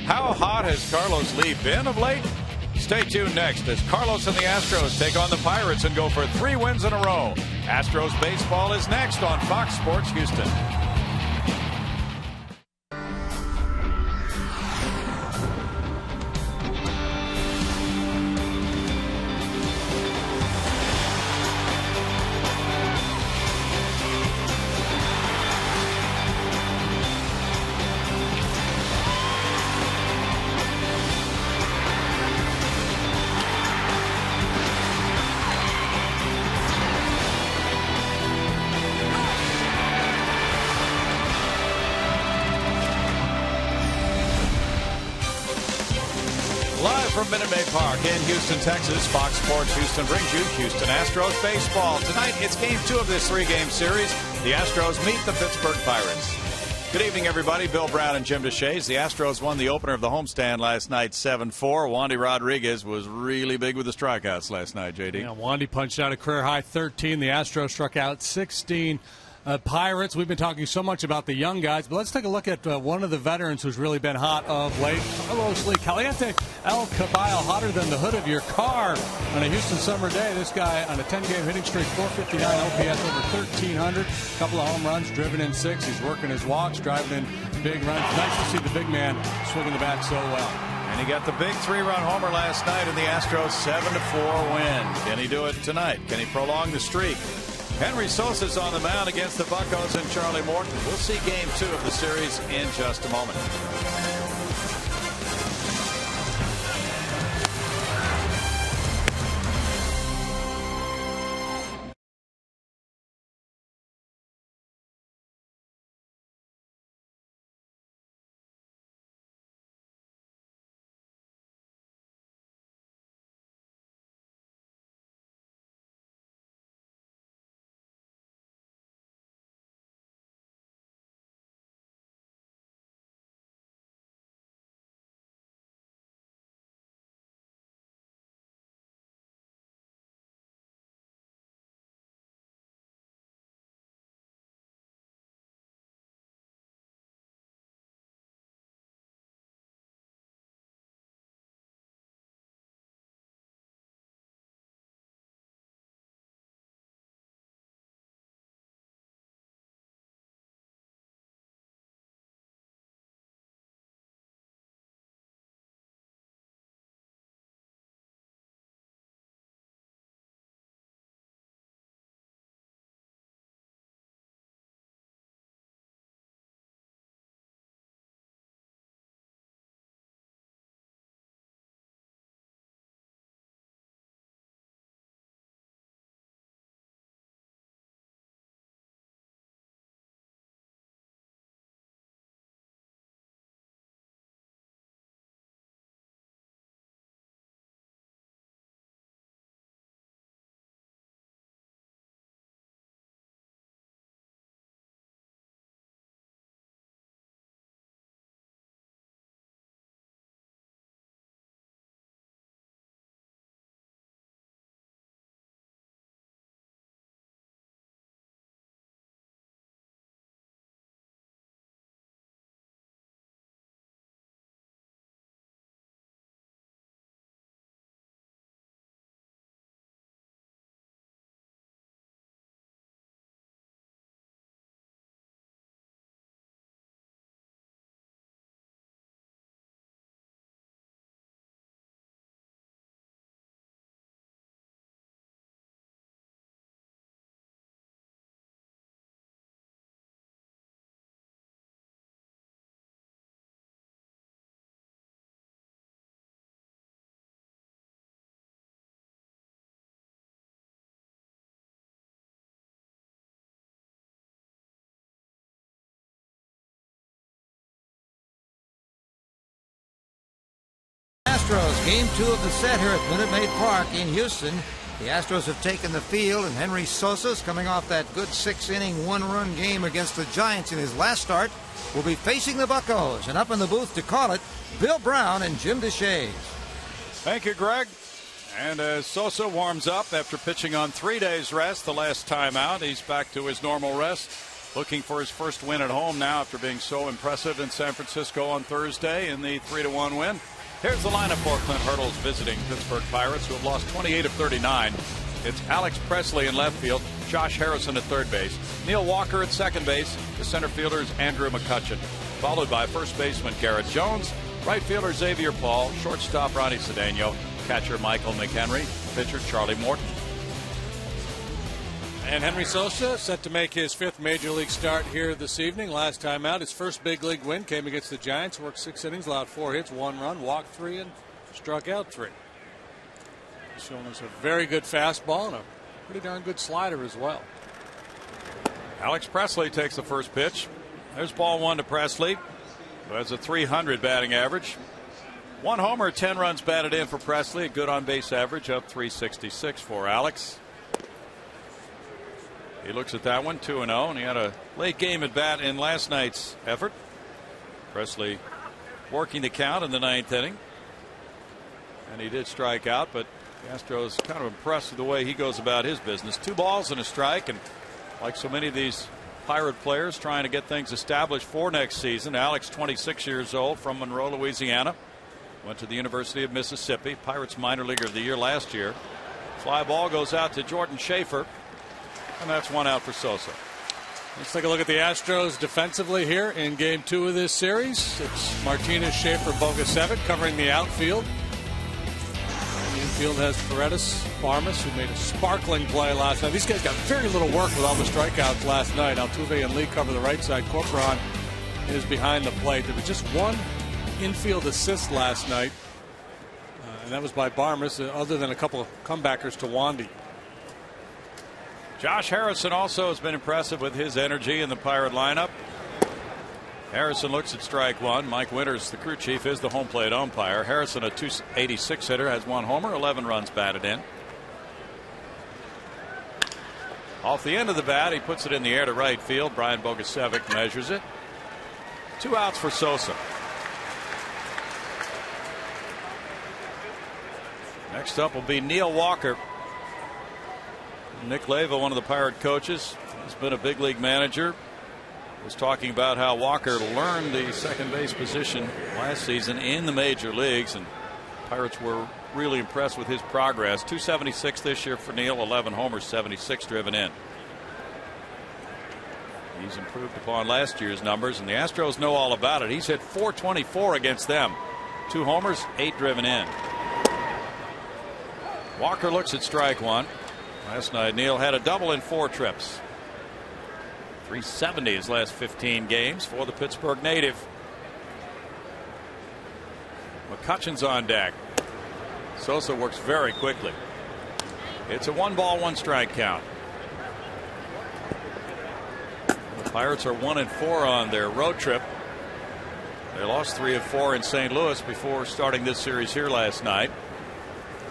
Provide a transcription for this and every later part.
How hot has Carlos Lee been of late? Stay tuned next as Carlos and the Astros take on the Pirates and go for 3 wins in a row. Astros baseball is next on Fox Sports Houston. From Minute Maid Park in Houston, Texas, Fox Sports Houston brings you Houston Astros baseball. Tonight, it's Game 2 of this 3-game series. The Astros meet the Pittsburgh Pirates. Good evening, everybody. Bill Brown and Jim Deshaies. The Astros won the opener of the homestand last night, 7-4. Wandy Rodriguez was really big with the strikeouts last night, JD. Yeah, Wandy punched out a career-high 13. The Astros struck out 16. Pirates, we've been talking so much about the young guys, but let's take a look at one of the veterans who's really been hot of late. Carlos Lee, Caliente El Caballo, hotter than the hood of your car on a Houston summer day. This guy on a 10-game hitting streak, 459 OPS, over 1,300. A couple of home runs, driven in 6. He's working his walks, driving in big runs. Nice to see the big man swinging the bat so well. And he got the big 3-run homer last night in the Astros 7-4 win. Can he do it tonight? Can he prolong the streak? Henry Sosa's on the mound against the Buccos and Charlie Morton. We'll see Game 2 of the series in just a moment. Astros, Game 2 of the set here at Minute Maid Park in Houston. The Astros have taken the field, and Henry Sosa's coming off that good 6-inning, 1-run game against the Giants in his last start, will be facing the Buccos. And up in the booth to call it, Bill Brown and Jim Deshaies. Thank you, Greg. And as Sosa warms up after pitching on 3 days rest the last time out, he's back to his normal rest. looking for his first win at home now after being so impressive in San Francisco on Thursday in the 3-1 win. Here's the lineup for Clint Hurdles visiting Pittsburgh Pirates, who have lost 28 of 39. It's Alex Presley in left field, Josh Harrison at third base, Neil Walker at second base, the center fielder is Andrew McCutchen, followed by first baseman Garrett Jones, right fielder Xavier Paul, shortstop Ronnie Cedeno, catcher Michael McHenry, pitcher Charlie Morton. And Henry Sosa set to make his 5th Major League start here this evening. Last time out, his first big league win came against the Giants. Worked 6 innings, allowed 4 hits, 1 run, walked 3, and struck out 3. Showing us a very good fastball and a pretty darn good slider as well. Alex Presley takes the first pitch. There's ball 1 to Presley, who has a .300 batting average. 1 homer, 10 runs batted in for Presley. A good on-base average of .366 for Alex. He looks at that one, 2-0, and he had a late game at bat in last night's effort. Presley working the count in the 9th inning. And he did strike out, but the Astros kind of impressed with the way he goes about his business. 2 balls and a strike, and like so many of these Pirate players trying to get things established for next season. Alex, 26 years old, from Monroe, Louisiana. Went to the University of Mississippi. Pirates minor leaguer of the year last year. Fly ball goes out to Jordan Schaefer. And that's 1 out for Sosa. Let's take a look at the Astros defensively here in Game 2 of this series. It's Martinez, Schaefer, Bogasevic covering the outfield. The infield has Paredes, Barmas, who made a sparkling play last night. These guys got very little work with all the strikeouts last night. Altuve and Lee cover the right side. Corcoran is behind the plate. There was just 1 infield assist last night, and that was by Barmas, other than a couple of comebackers to Wandy. Josh Harrison also has been impressive with his energy in the Pirate lineup. Harrison looks at strike 1. Mike Winters, the crew chief, is the home plate umpire. Harrison, a .286 hitter, has 1 homer, 11 runs batted in. Off the end of the bat, he puts it in the air to right field. Brian Bogasevic measures it. 2 outs for Sosa. Next up will be Neil Walker. Nick Leva, one of the Pirate coaches, has been a big league manager, was talking about how Walker learned the second base position last season in the major leagues, and Pirates were really impressed with his progress. .276 this year for Neil, 11 homers, 76 driven in. He's improved upon last year's numbers, and the Astros know all about it. He's hit .424 against them. 2 homers, 8 driven in. Walker looks at strike 1. Last night, Neil had a double in 4 trips. .370 his last 15 games for the Pittsburgh native. McCutchen's on deck. Sosa works very quickly. It's a 1-ball, 1-strike count. The Pirates are 1-4 on their road trip. They lost 3 of 4 in St. Louis before starting this series here last night.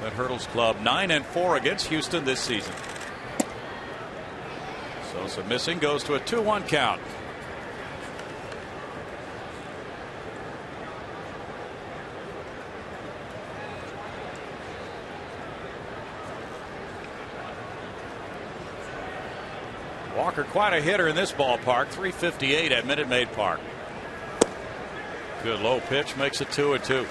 That Hurdles club 9-4 against Houston this season. Sosa missing, goes to a 2-1 count. Walker quite a hitter in this ballpark. .358 at Minute Maid Park. Good low pitch, makes it 2-2.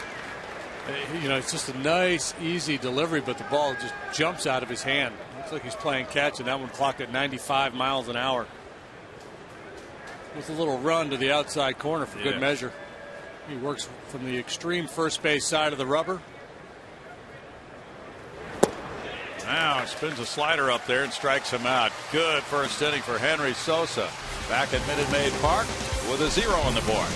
You know, it's just a nice, easy delivery, but the ball just jumps out of his hand. Looks like he's playing catch, and that one clocked at 95 miles an hour. With a little run to the outside corner for good measure. He works from the extreme first base side of the rubber. Now spins a slider up there and strikes him out. Good first inning for Henry Sosa. Back at Minute Maid Park with a 0 on the board.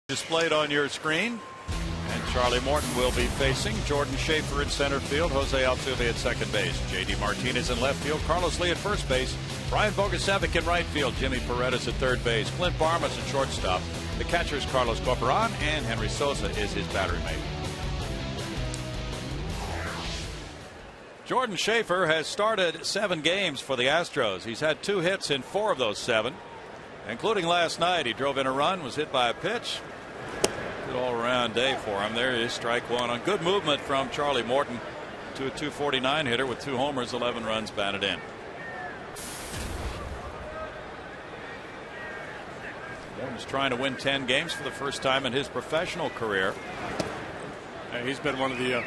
Displayed on your screen. And Charlie Morton will be facing Jordan Schaefer in center field, Jose Altuve at second base, J.D. Martinez in left field, Carlos Lee at first base, Brian Bogusevic in right field, Jimmy Paredes at third base, Clint Barmas at shortstop. The catcher's Carlos Corporan, and Henry Sosa is his battery mate. Jordan Schaefer has started 7 games for the Astros. He's had 2 hits in 4 of those 7, including last night. He drove in a run, was hit by a pitch. Good all-around day for him. There is strike one on good movement from Charlie Morton to a .249 hitter with 2 homers, 11 runs batted in. Morton's trying to win 10 games for the first time in his professional career. He's been one of the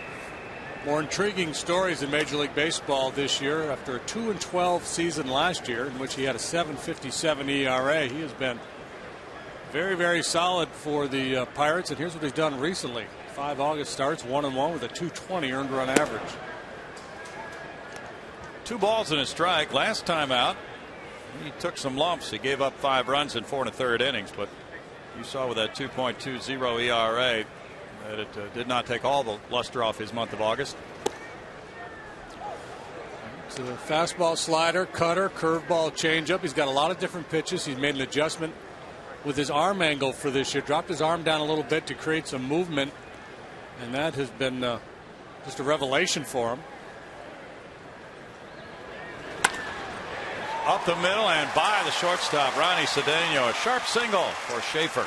more intriguing stories in Major League Baseball this year. After a 2-12 season last year, in which he had a .757 ERA, he has been very, very solid for the Pirates, and here's what he's done recently. 5 August starts, 1-1 with a .220 earned run average. 2 balls and a strike. Last time out, he took some lumps. He gave up 5 runs in 4 1/3 innings, but you saw with that 2.20 ERA that it did not take all the luster off his month of August. So the fastball, slider, cutter, curveball, changeup. He's got a lot of different pitches. He's made an adjustment with his arm angle for this year. Dropped his arm down a little bit to create some movement, and that has been just a revelation for him. Up the middle and by the shortstop, Ronnie Cedeno. A sharp single for Schaefer.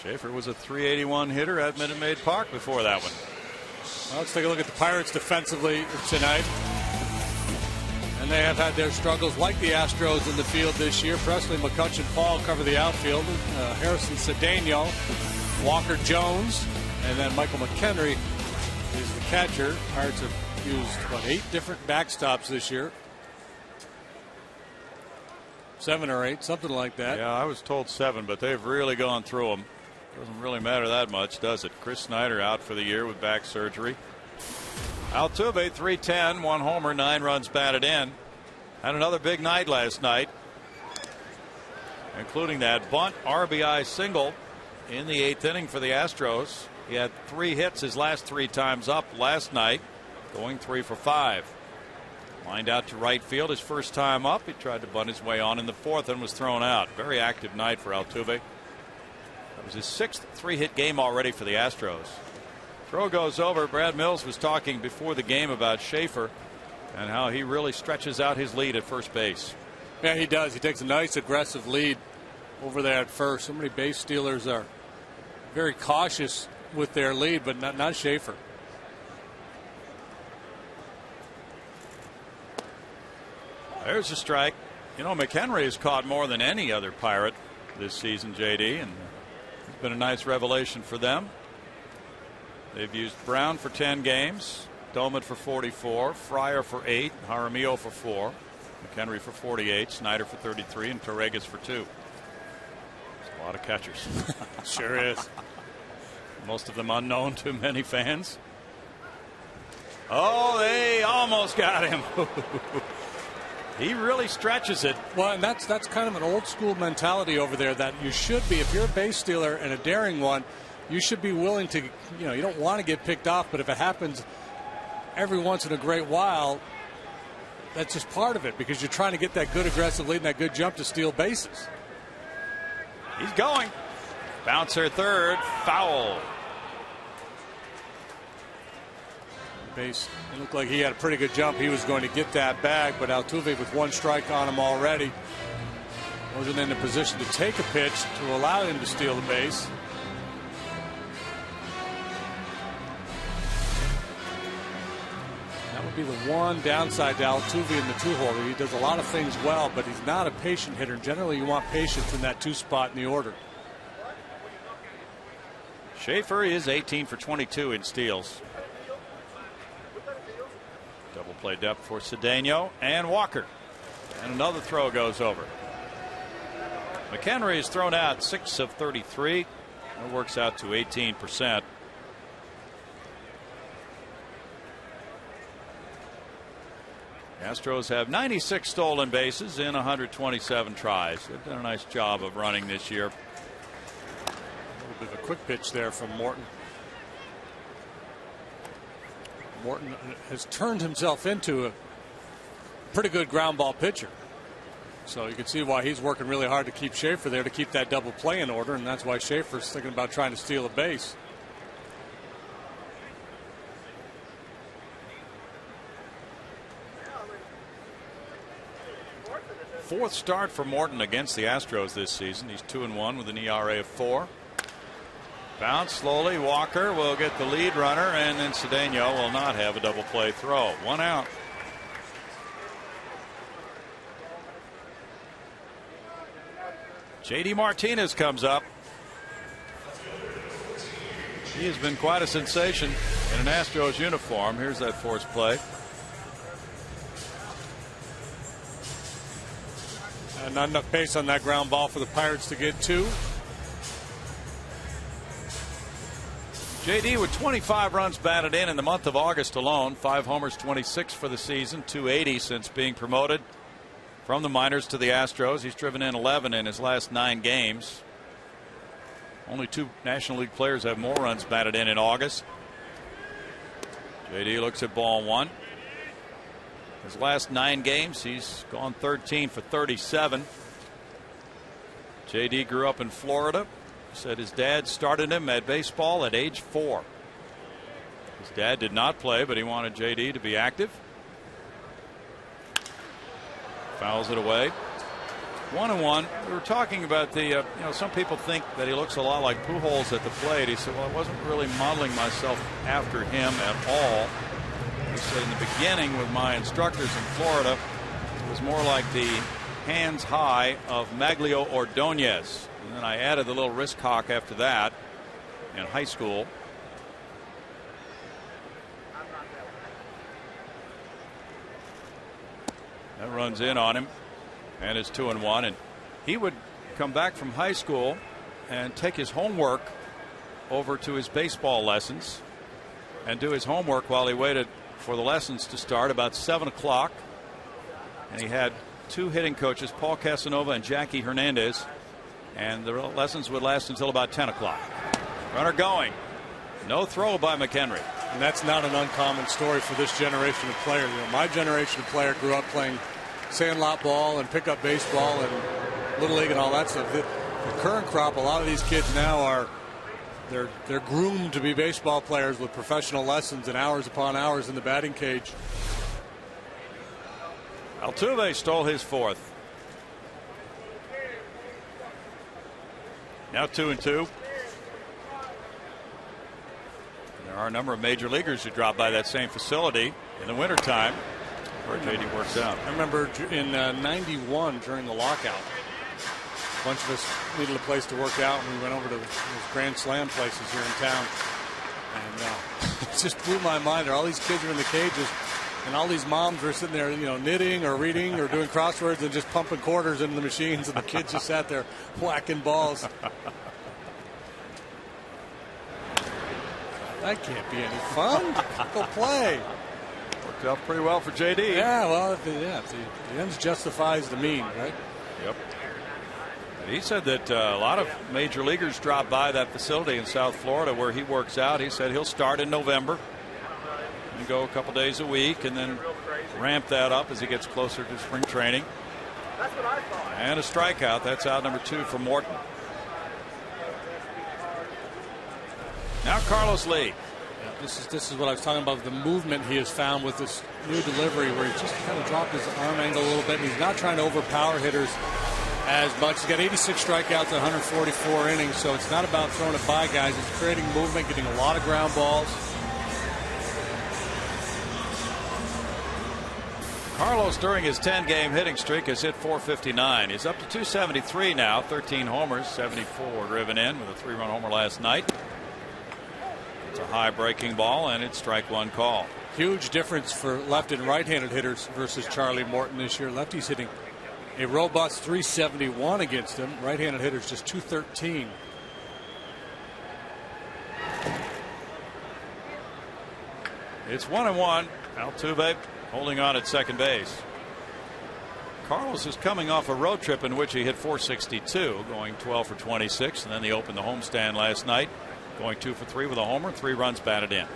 Schaefer was a .381 hitter at Minute Maid Park before that one. Well, let's take a look at the Pirates defensively tonight. And they have had their struggles like the Astros in the field this year. Presley, McCutchen, Paul cover the outfield. Harrison Cedeno, Walker Jones, and then Michael McHenry is the catcher. Pirates have used 8 different backstops this year. 7 or 8, something like that. Yeah, I was told 7, but they've really gone through them. Doesn't really matter that much, does it? Chris Snyder out for the year with back surgery. Altuve, .310, 1 homer, 9 runs batted in. Had another big night last night, including that bunt RBI single in the 8th inning for the Astros. He had 3 hits his last 3 times up last night, going 3 for 5. Lined out to right field his first time up. He tried to bunt his way on in the 4th and was thrown out. Very active night for Altuve. That was his 6th 3-hit game already for the Astros. Throw goes over. Brad Mills was talking before the game about Schaefer and how he really stretches out his lead at first base. Yeah, he does. He takes a nice aggressive lead over there at first. So many base stealers are very cautious with their lead, but not Schaefer. There's a strike. You know, McHenry has caught more than any other Pirate this season, JD, and it's been a nice revelation for them. They've used Brown for 10 games, Doman for 44, Fryer for 8, Jaramillo for 4, McHenry for 48, Snyder for 33, and Torregas for 2. That's a lot of catchers. Sure is. Most of them unknown to many fans. Oh, they almost got him. He really stretches it. Well, and that's kind of an old school mentality over there, that you should be, if you're a base stealer and a daring one, you should be willing to, you don't want to get picked off, but if it happens every once in a great while, that's just part of it, because you're trying to get that good aggressive lead and that good jump to steal bases. He's going. Bouncer third, foul. Base, it looked like he had a pretty good jump. He was going to get that bag, but Altuve with 1 strike on him already wasn't in a position to take a pitch to allow him to steal the base. That would be the one downside to Altuve in the 2-hole. He does a lot of things well, but he's not a patient hitter. Generally, you want patience in that 2 spot in the order. Schaefer is 18 for 22 in steals. Double play depth for Cedeno and Walker. And another throw goes over. McHenry is thrown out 6 of 33. That works out to 18%. Astros have 96 stolen bases in 127 tries. They've done a nice job of running this year. A little bit of a quick pitch there from Morton. Morton has turned himself into a pretty good ground ball pitcher. So you can see why he's working really hard to keep Schaefer there, to keep that double play in order, and that's why Schaefer's thinking about trying to steal a base. Fourth start for Morton against the Astros this season. He's 2-1 with an ERA of 4. Bounce slowly. Walker will get the lead runner, and then Cedeno will not have a double play throw. 1 out. JD Martinez comes up. He has been quite a sensation in an Astros uniform. Here's that force play. Not enough pace on that ground ball for the Pirates to get 2. JD with 25 runs batted in the month of August alone. 5 homers, 26 for the season, 280 since being promoted from the minors to the Astros. He's driven in 11 in his last 9 games. Only 2 National League players have more runs batted in August. JD looks at ball 1. His last 9 games, he's gone 13 for 37. JD grew up in Florida. Said his dad started him at baseball at age 4. His dad did not play, but he wanted JD to be active. Fouls it away. 1-1. We were talking about the, some people think that he looks a lot like Pujols at the plate. He said, well, I wasn't really modeling myself after him at all. He said, in the beginning with my instructors in Florida, it was more like the hands high of Maglio Ordonez. And then I added the little wrist cock after that in high school. That runs in on him, and it's 2-1. And he would come back from high school and take his homework over to his baseball lessons and do his homework while he waited for the lessons to start about 7 o'clock. And he had 2 hitting coaches, Paul Casanova and Jackie Hernandez. And the lessons would last until about 10 o'clock. Runner going. No throw by McHenry. And that's not an uncommon story for this generation of players. My generation of player grew up playing sandlot ball and pickup baseball and Little League and all that stuff. The current crop, a lot of these kids now are they're groomed to be baseball players with professional lessons and hours upon hours in the batting cage. Altuve stole his 4th. Now 2-2. There are a number of major leaguers who drop by that same facility in the wintertime where JD works out. I remember in '91 during the lockout, a bunch of us needed a place to work out, and we went over to those Grand Slam places here in town. And it just blew my mind. All these kids are in the cages, and all these moms were sitting there, knitting or reading or doing crosswords and just pumping quarters into the machines, and the kids just sat there whacking balls. That can't be any fun. Go play. Worked out pretty well for JD. Yeah, well, the ends justifies the mean, right? Yep. He said that a lot of major leaguers drop by that facility in South Florida where he works out. He said he'll start in November and go a couple days a week and then ramp that up as he gets closer to spring training. And a strikeout. That's out number 2 for Morton. Now Carlos Lee. This is what I was talking about, the movement he has found with this new delivery where he just kind of dropped his arm angle a little bit, and he's not trying to overpower hitters as much. He's got 86 strikeouts in 144 innings, so it's not about throwing it by guys. It's creating movement, getting a lot of ground balls. Carlos, during his 10-game hitting streak, has hit .459. He's up to .273 now, 13 homers, 74 driven in with a 3-run homer last night. It's a high breaking ball, and it's strike 1 call. Huge difference for left and right-handed hitters versus Charlie Morton this year. Lefty's hitting a robust .371 against him. Right-handed hitters just .213. It's 1-1. Altuve holding on at second base. Carlos is coming off a road trip in which he hit .462, going 12 for 26, and then he opened the homestand last night, going 2 for 3 with a homer, 3 runs batted in.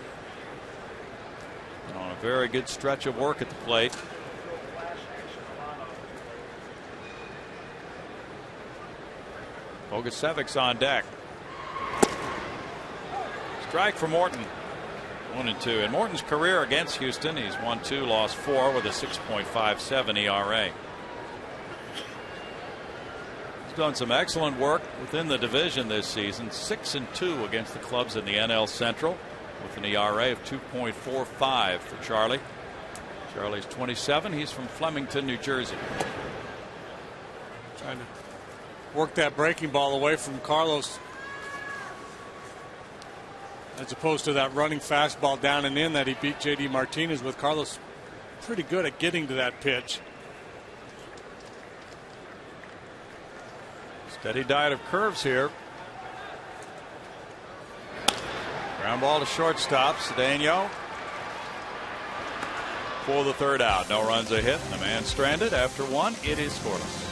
And on a very good stretch of work at the plate. Bogasevic's on deck. Strike for Morton. 1-2. In Morton's career against Houston, he's won 2, lost 4 with a 6.57 ERA. He's done some excellent work within the division this season. 6-2 against the clubs in the NL Central, with an ERA of 2.45 for Charlie. Charlie's 27. He's from Flemington, New Jersey. Trying to work that breaking ball away from Carlos, as opposed to that running fastball down and in that he beat J.D. Martinez with. Carlos pretty good at getting to that pitch. Steady diet of curves here. Ground ball to shortstop. Cedeno for the third out. No runs a hit. The man stranded after 1. It is scoreless.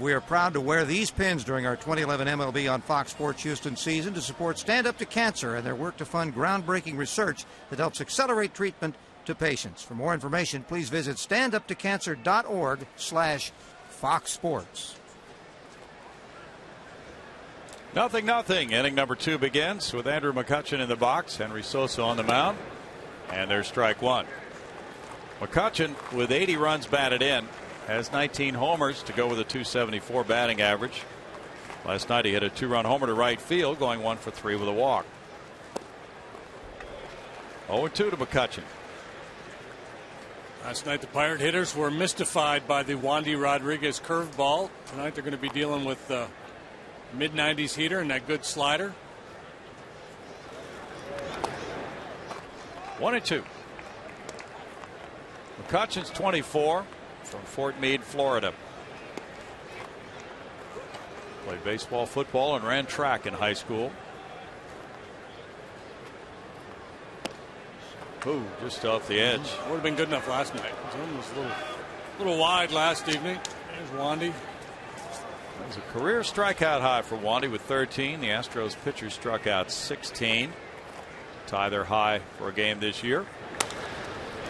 We are proud to wear these pins during our 2011 MLB on Fox Sports Houston season to support Stand Up to Cancer and their work to fund groundbreaking research that helps accelerate treatment to patients. For more information, please visit standuptocancer.org/Fox Sports. 0-0. Inning number 2 begins with Andrew McCutchen in the box, Henry Sosa on the mound, and there's strike 1. McCutchen, with 80 runs batted in, has 19 homers to go with a .274 batting average. Last night he hit a 2-run homer to right field, going 1 for 3 with a walk. 0-2 to McCutchen. Last night the Pirate hitters were mystified by the Wandy Rodriguez curveball. Tonight they're going to be dealing with the mid-90s heater and that good slider. 1-2. McCutchen's 24. From Fort Meade, Florida. Played baseball, football, and ran track in high school. Ooh, just off the edge. Would have been good enough last night. It was a little wide last evening. There's Wandy. That was a career strikeout high for Wandy with 13. The Astros pitcher struck out 16. Tie their high for a game this year.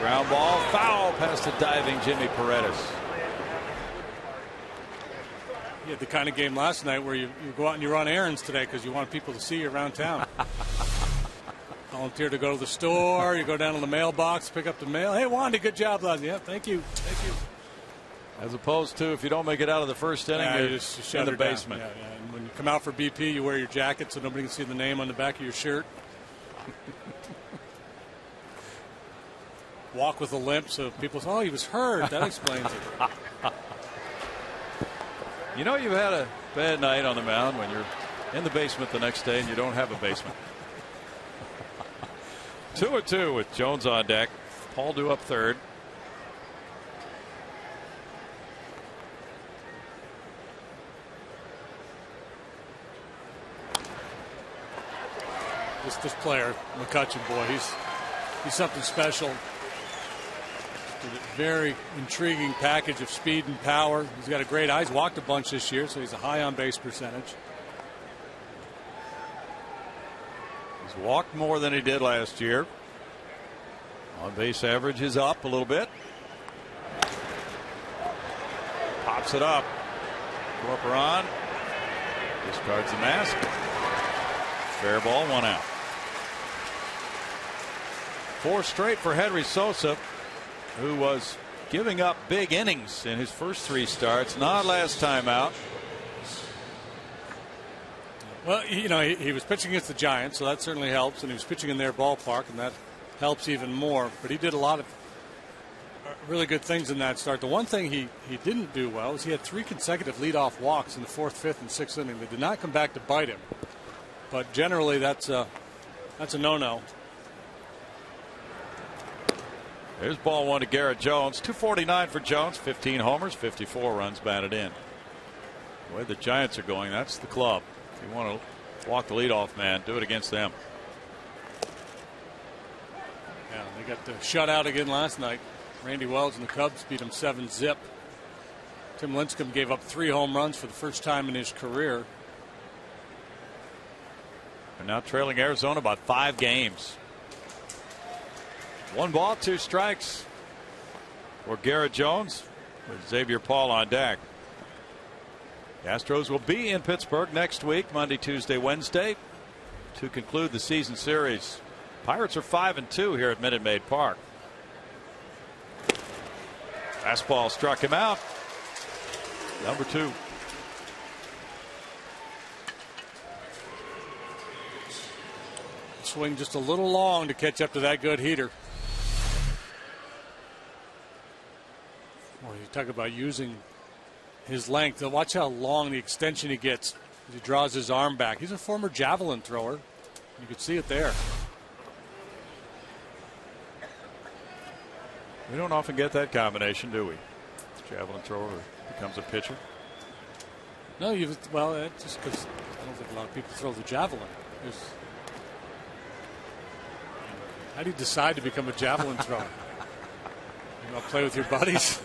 Ground ball, foul past the diving Jimmy Paredes. You had the kind of game last night where you go out and you run errands today because you want people to see you around town. Volunteer to go to the store, you go down to the mailbox, pick up the mail. Hey, Wandy, good job last night. Yeah, thank you. Thank you. As opposed to if you don't make it out of the first inning, you you're just in the basement. Yeah. And when you come out for BP, you wear your jacket so nobody can see the name on the back of your shirt. walk with a limp, so people say, oh, he was hurt. That explains it. You know, you've had a bad night on the mound when you're in the basement the next day and you don't have a basement. 2-2 with Jones on deck. Paul due up third. This player, McCutchen, boy, he's something special. Just a very intriguing package of speed and power. He's got a great eye. He's walked a bunch this year, so he's a high on base percentage. He's walked more than he did last year. On base average is up a little bit. Pops it up. Corporon discards the mask. Fair ball, 1 out. 4 straight for Henry Sosa, who was giving up big innings in his first 3 starts. Not last time out. Well, you know, he was pitching against the Giants, so that certainly helps, and he was pitching in their ballpark, and that helps even more. But he did a lot of really good things in that start. The one thing he didn't do well is he had 3 consecutive leadoff walks in the 4th, 5th, and 6th inning. They did not come back to bite him. But generally, that's a no-no. There's ball 1 to Garrett Jones. 249 for Jones. 15 homers, 54 runs batted in. The way the Giants are going, that's the club. If you want to walk the leadoff man, do it against them. Yeah, they got shut out again last night. Randy Wells and the Cubs beat them 7-zip. Tim Lincecum gave up 3 home runs for the first time in his career. They're now trailing Arizona about 5 games. 1 ball, 2 strikes for Garrett Jones with Xavier Paul on deck. The Astros will be in Pittsburgh next week, Monday, Tuesday, Wednesday, to conclude the season series. Pirates are 5-2 here at Minute Maid Park. Fastball struck him out. Number 2. Swing just a little long to catch up to that good heater. Well, you talk about using his length. Now watch how long the extension he gets as he draws his arm back. He's a former javelin thrower. You can see it there. We don't often get that combination, do we? Javelin thrower who becomes a pitcher. No, well, it's just because I don't think a lot of people throw the javelin. How do you decide to become a javelin thrower? You want to play with your buddies?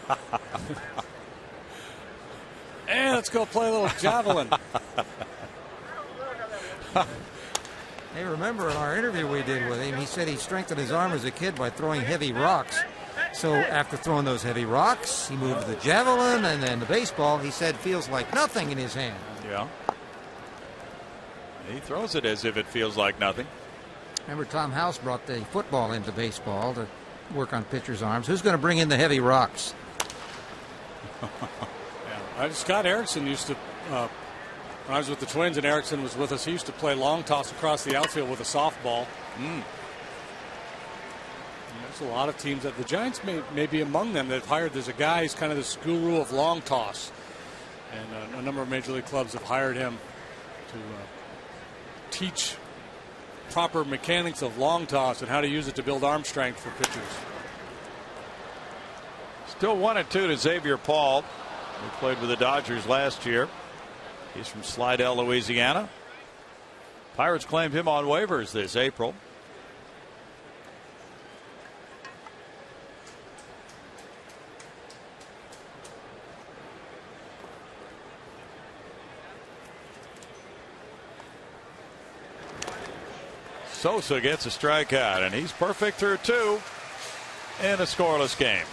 Hey, let's go play a little javelin. Hey, remember in our interview we did with him, he said he strengthened his arm as a kid by throwing heavy rocks. So after throwing those heavy rocks, he moved to the javelin and then the baseball. He said feels like nothing in his hand. Yeah. He throws it as if it feels like nothing. Remember, Tom House brought the football into baseball to work on pitchers' arms. Who's going to bring in the heavy rocks? Scott Erickson used to, when I was with the Twins and Erickson was with us, he used to play long toss across the outfield with a softball. There's a lot of teams that the Giants may be among them that have hired. There's a guy who's kind of this guru of long toss. And a number of major league clubs have hired him to teach proper mechanics of long toss and how to use it to build arm strength for pitchers. Still 1-2 to Xavier Paul, who played with the Dodgers last year. He's from Slidell, Louisiana. Pirates claimed him on waivers this April. Sosa gets a strikeout, and he's perfect through 2 in a scoreless game.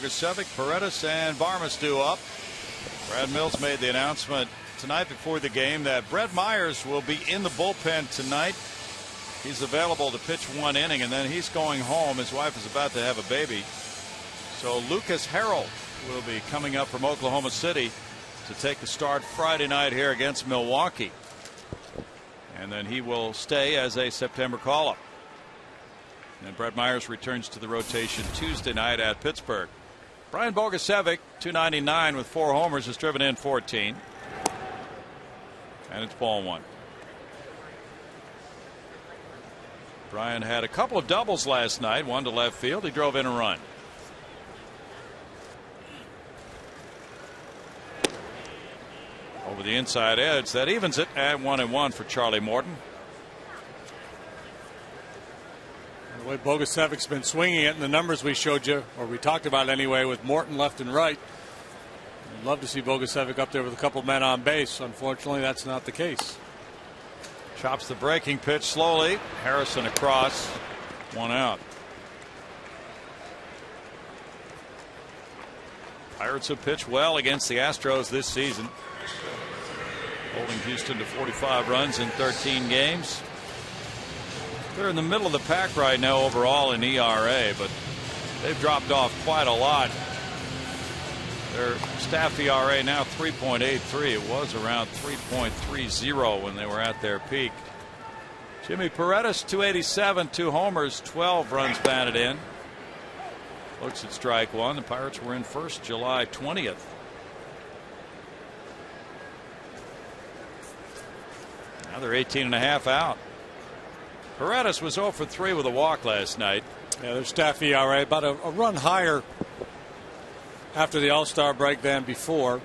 Bogusevic, Paredes, and Barmas due up. Brad Mills made the announcement tonight before the game that Brett Myers will be in the bullpen tonight. He's available to pitch 1 inning, and then he's going home. His wife is about to have a baby. So Lucas Harrell will be coming up from Oklahoma City to take the start Friday night here against Milwaukee. And then he will stay as a September call-up. And Brett Myers returns to the rotation Tuesday night at Pittsburgh. Brian Bogusevic, .299 with 4 homers, has driven in 14. And it's ball 1. Brian had a couple of doubles last night, one to left field. He drove in a run. Over the inside edge, that evens it at 1-1 for Charlie Morton. The way Bogusevic's been swinging it, and the numbers we showed you, or we talked about anyway, with Morton left and right, I'd love to see Bogusevic up there with a couple men on base. Unfortunately, that's not the case. Chops the breaking pitch slowly. Harrison across. 1 out. Pirates have pitched well against the Astros this season, holding Houston to 45 runs in 13 games. They're in the middle of the pack right now overall in ERA, but they've dropped off quite a lot. Their staff ERA now 3.83. It was around 3.30 when they were at their peak. Jimmy Paredes, 287, 2 homers, 12 runs batted in. Looks at strike 1. The Pirates were in first July 20th. Now they're 18.5 out. Paredes was 0 for 3 with a walk last night. Yeah, their staff ERA about a run higher after the All-Star break than before.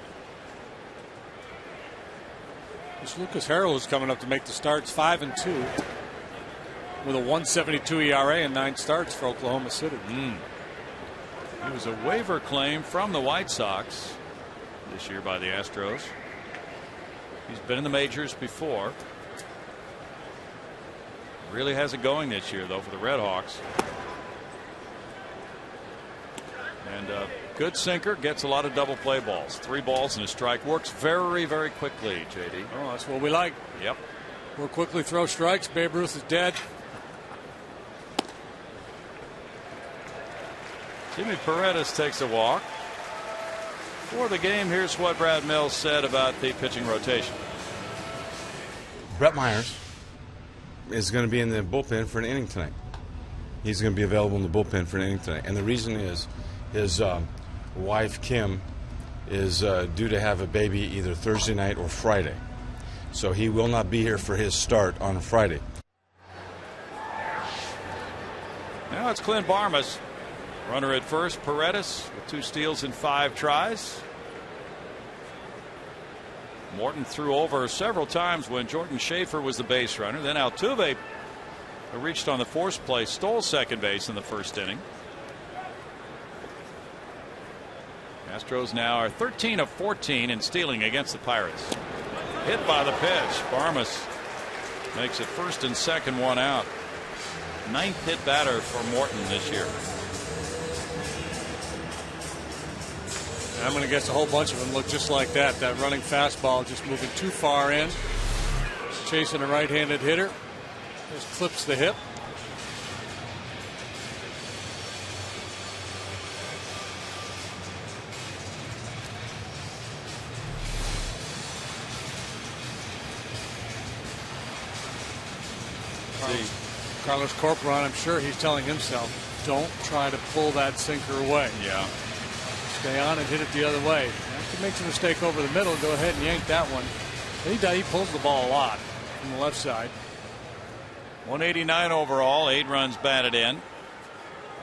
This Lucas Harrell is coming up to make the starts, 5-2 with a 1.72 ERA and 9 starts for Oklahoma City. He was a waiver claim from the White Sox this year by the Astros. He's been in the majors before. Really has it going this year, though, for the Red Hawks. And good sinker, gets a lot of double play balls. 3 balls and a strike. Works very, very quickly, JD. Oh, that's what we like. Yep. We'll quickly throw strikes. Babe Ruth is dead. Jimmy Paredes takes a walk. For the game, here's what Brad Mills said about the pitching rotation. Brett Myers is going to be in the bullpen for an inning tonight. He's going to be available in the bullpen for an inning tonight. And the reason is his wife, Kim, is due to have a baby either Thursday night or Friday. So he will not be here for his start on Friday. Now it's Clint Barmas. Runner at first, Paredes with 2 steals in 5 tries. Morton threw over several times when Jordan Schaefer was the base runner. Then Altuve, who reached on the force play, stole second base in the first inning. Astros now are 13 of 14 in stealing against the Pirates. Hit by the pitch. Barmas makes it first and second, 1 out. 9th hit batter for Morton this year. I'm going to guess a whole bunch of them look just like that. That running fastball just moving too far in. Chasing a right-handed hitter. Just clips the hip. Carlos Corcoran, I'm sure he's telling himself, don't try to pull that sinker away. Yeah. Stay on and hit it the other way. If he makes a mistake over the middle, go ahead and yank that one. He pulls the ball a lot from the left side. 189 overall, 8 runs batted in.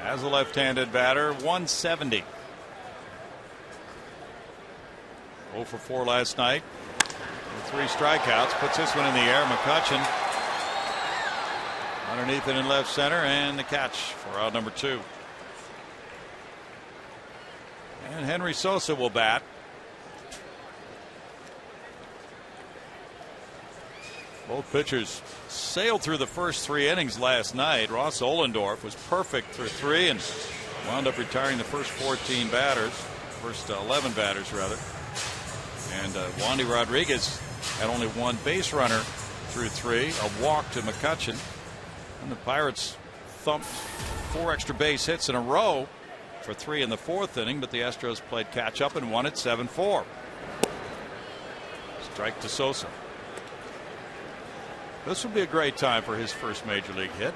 As a left-handed batter, 170. 0 for 4 last night. With 3 strikeouts, puts this one in the air. McCutchen underneath it in left center, and the catch for out number 2. And Henry Sosa will bat. Both pitchers sailed through the first 3 innings last night. Ross Ohlendorf was perfect through 3, and wound up retiring the first 14 batters, first 11 batters rather. And Wandy Rodriguez had only one base runner through 3, a walk to McCutchen. And the Pirates thumped 4 extra base hits in a row for 3 in the 4th inning, but the Astros played catch up and won it 7-4. Strike to Sosa. This would be a great time for his first major league hit.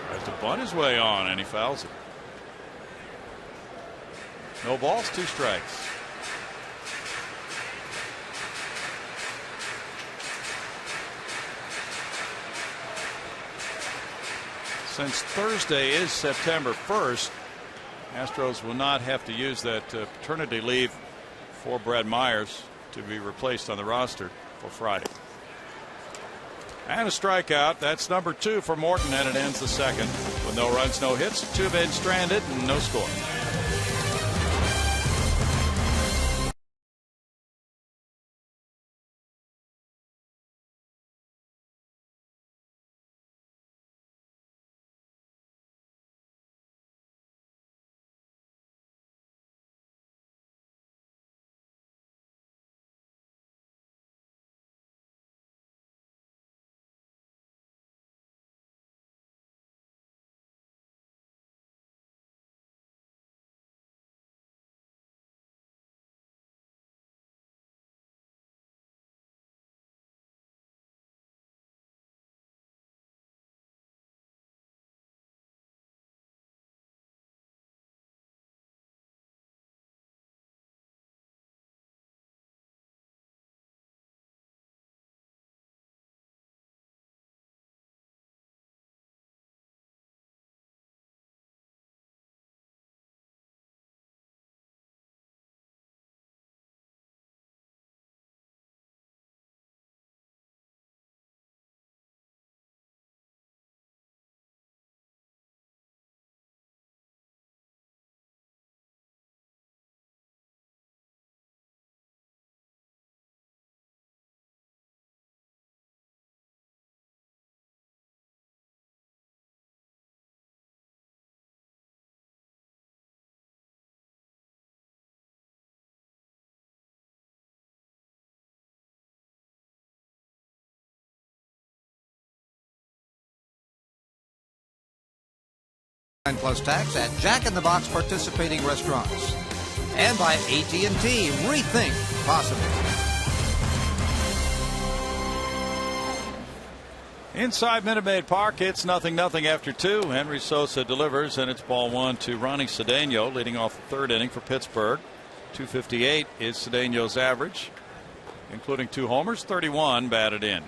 Tries to bunt his way on, and he fouls it. No balls, 2 strikes. Since Thursday is September 1st, Astros will not have to use that paternity leave for Brad Myers to be replaced on the roster for Friday. And a strikeout. That's number 2 for Morton, and it ends the 2nd with no runs, no hits, 2 men stranded, and no score. Plus tax at Jack in the Box participating restaurants. And by AT&T, rethink possible. Inside Minute Maid Park, it's 0-0 after 2. Henry Sosa delivers, and it's ball 1 to Ronnie Cedeno, leading off the 3rd inning for Pittsburgh. 258 is Cedeno's average, including 2 homers, 31 batted in.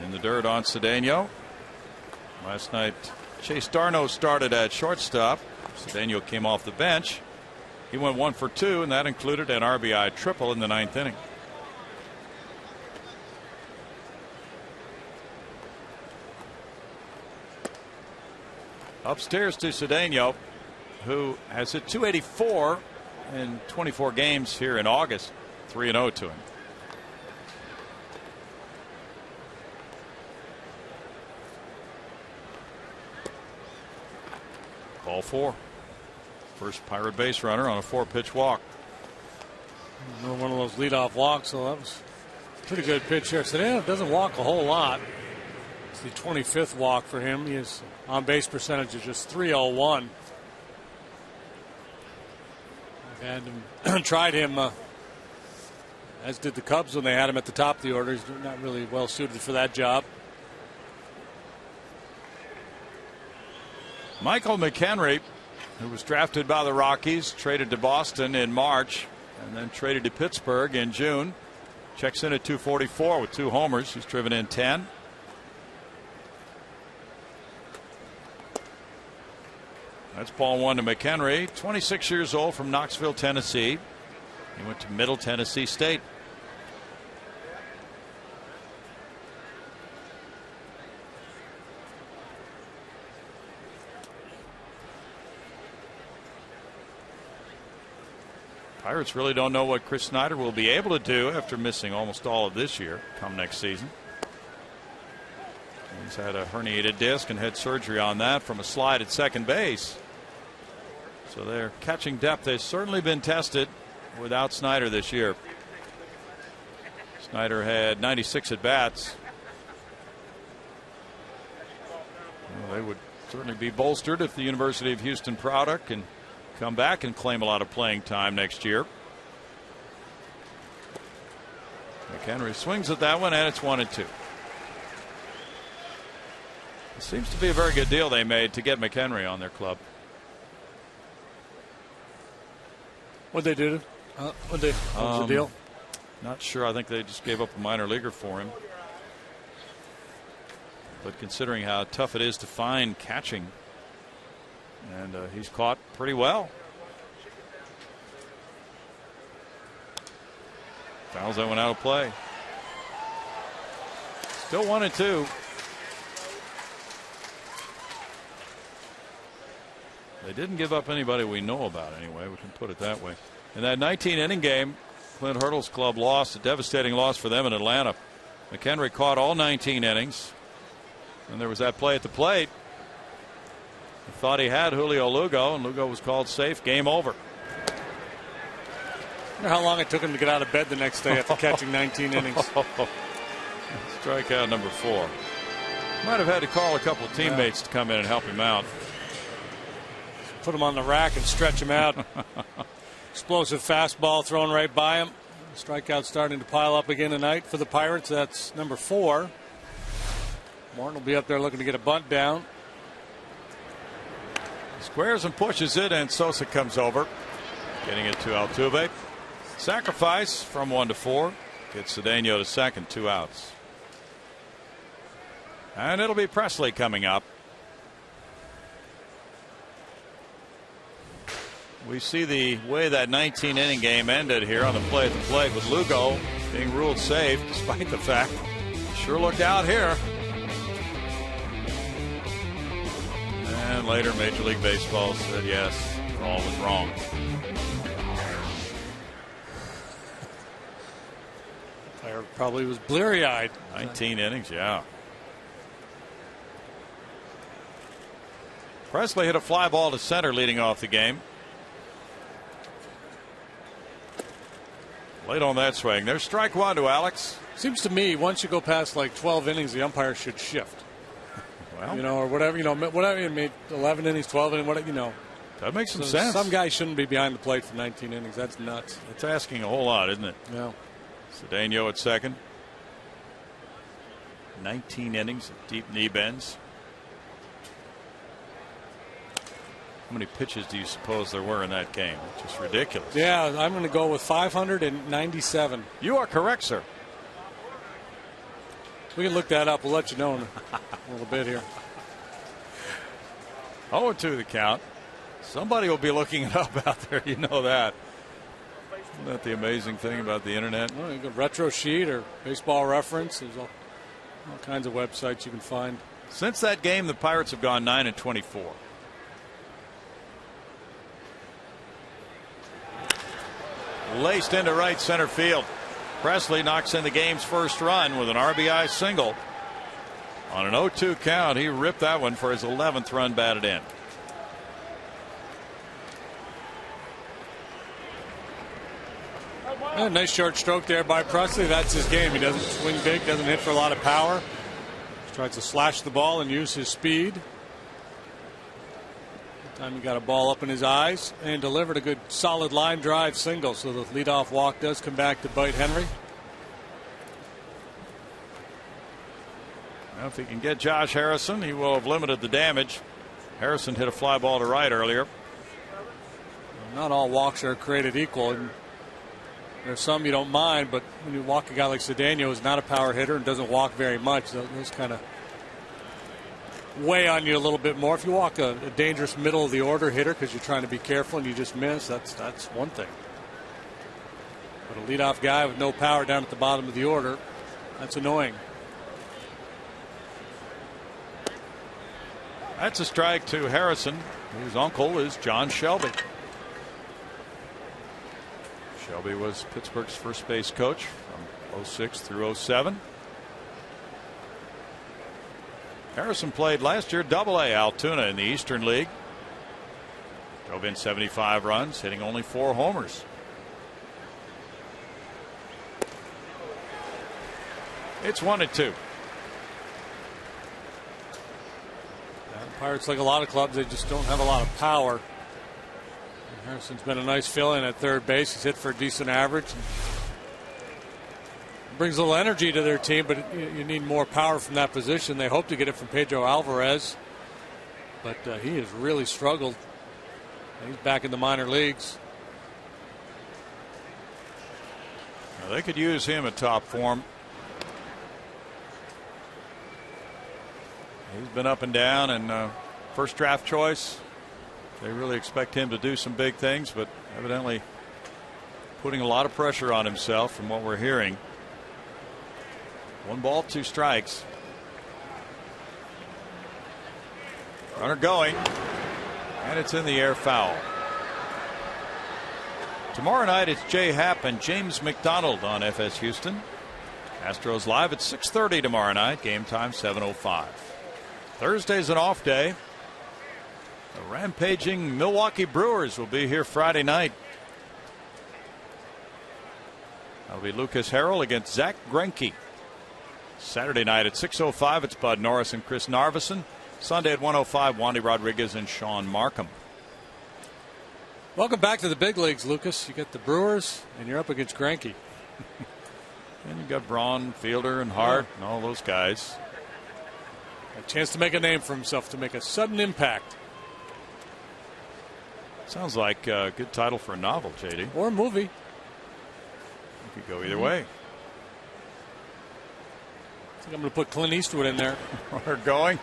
In the dirt on Cedeno. Last night, Chase Darno started at shortstop. Cedeno came off the bench. He went 1 for 2, and that included an RBI triple in the 9th inning. Upstairs to Cedeno, who has hit .284 in 24 games here in August. 3-0 to him. Ball 4. First Pirate base runner on a 4-pitch walk. One of those leadoff walks, so that was a pretty good pitch here. Cedeno doesn't walk a whole lot. It's the 25th walk for him. His on base percentage is just .301. I've had him, tried him, as did the Cubs when they had him at the top of the order. He's not really well suited for that job. Michael McHenry, who was drafted by the Rockies, traded to Boston in March, and then traded to Pittsburgh in June. Checks in at .244 with 2 homers. He's driven in 10. That's ball 1 to McHenry, 26 years old, from Knoxville, Tennessee. He went to Middle Tennessee State. Pirates really don't know what Chris Snyder will be able to do after missing almost all of this year come next season. He's had a herniated disc and had surgery on that from a slide at second base. So their catching depth has certainly been tested without Snyder this year. Snyder had 96 at bats. Well, they would certainly be bolstered if the University of Houston product can come back and claim a lot of playing time next year. McHenry swings at that one, and it's 1-2. It seems to be a very good deal they made to get McHenry on their club. What'd they do? What was the deal? Not sure. I think they just gave up a minor leaguer for him. But considering how tough it is to find catching, and he's caught pretty well. Fouls that one out of play. Still 1-2. They didn't give up anybody we know about anyway. We can put it that way. In that 19-inning game, Clint Hurdle's club lost, a devastating loss for them in Atlanta. McHenry caught all 19 innings. And there was that play at the plate. He thought he had Julio Lugo, and Lugo was called safe. Game over. I wonder how long it took him to get out of bed the next day after catching 19 innings. Strikeout number 4. Might have had to call a couple of teammates to come in and help him out. Put him on the rack and stretch him out. Explosive fastball thrown right by him. Strikeout starting to pile up again tonight for the Pirates. That's number 4. Martin will be up there looking to get a bunt down. Squares and pushes it, and Sosa comes over, getting it to Altuve. Sacrifice from 1-4. Gets Cedeno to second, 2 outs. And it'll be Presley coming up. We see the way that 19-inning game ended here on the play at the plate with Lugo being ruled safe, despite the fact he sure looked out here. And later, Major League Baseball said yes, all was wrong. Player probably was bleary-eyed. 19 innings, yeah. Presley hit a fly ball to center leading off the game. Late on that swing. There's strike 1 to Alex. Seems to me once you go past like 12 innings, the umpire should shift. Well, you know, or whatever, whatever you made, 11 innings, 12 innings, whatever, That makes some sense. Some guys shouldn't be behind the plate for 19 innings. That's nuts. It's asking a whole lot, isn't it? Yeah. Cedeno at second. 19 innings of deep knee bends. How many pitches do you suppose there were in that game? It's just ridiculous. Yeah, I'm going to go with 597. You are correct, sir. We can look that up. We'll let you know in a little bit here. 0-2 the count. Somebody will be looking it up out there. You know that. Isn't that the amazing thing about the internet? Well, you go Retro Sheet or Baseball Reference. There's all kinds of websites you can find. Since that game, the Pirates have gone 9-24. Laced into right center field. Presley knocks in the game's first run with an RBI single. On an 0-2 count, he ripped that one for his 11th run batted in. Yeah, nice short stroke there by Presley. That's his game. He doesn't swing big, doesn't hit for a lot of power. Just tries to slash the ball and use his speed. Time he got a ball up in his eyes and delivered a good solid line drive single. So the leadoff walk does come back to bite Henry. Well, if he can get Josh Harrison, he will have limited the damage. Harrison hit a fly ball to right earlier. Not all walks are created equal. And there's some you don't mind, but when you walk a guy like Cedeno, who's not a power hitter and doesn't walk very much, those kind of weigh on you a little bit more. If you walk a dangerous middle of the order hitter because you're trying to be careful and you just miss, that's one thing. But a leadoff guy with no power down at the bottom of the order, that's annoying. That's a strike to Harrison, whose uncle is John Shelby. Shelby was Pittsburgh's first base coach from 06 through 07. Harrison played last year Double-A Altoona in the Eastern League. Drove in 75 runs, hitting only 4 homers. It's 1-2. The Pirates, like a lot of clubs, they just don't have a lot of power. Harrison's been a nice fill-in at third base. He's hit for a decent average. Brings a little energy to their team, but you need more power from that position. They hope to get it from Pedro Alvarez, but he has really struggled. He's back in the minor leagues. Now they could use him at top form. He's been up and down, and first draft choice. They really expect him to do some big things, but evidently putting a lot of pressure on himself from what we're hearing. 1 ball, 2 strikes. Runner going, and it's in the air, foul. Tomorrow night it's Jay Happ and James McDonald on FS Houston. Astros live at 6:30 tomorrow night. Game time 7:05. Thursday's an off day. The rampaging Milwaukee Brewers will be here Friday night. That'll be Lucas Harrell against Zach Greinke. Saturday night at 6:05, it's Bud Norris and Chris Narveson. Sunday at 1:05, Wandy Rodriguez and Sean Markham. Welcome back to the big leagues, Lucas. You got the Brewers, and you're up against Greinke. And you got Braun, Fielder, and Hart, and all those guys. A chance to make a name for himself, to make a sudden impact. Sounds like a good title for a novel, JD. Or a movie. You could go either way. I think I'm going to put Clint Eastwood in there. Runner going,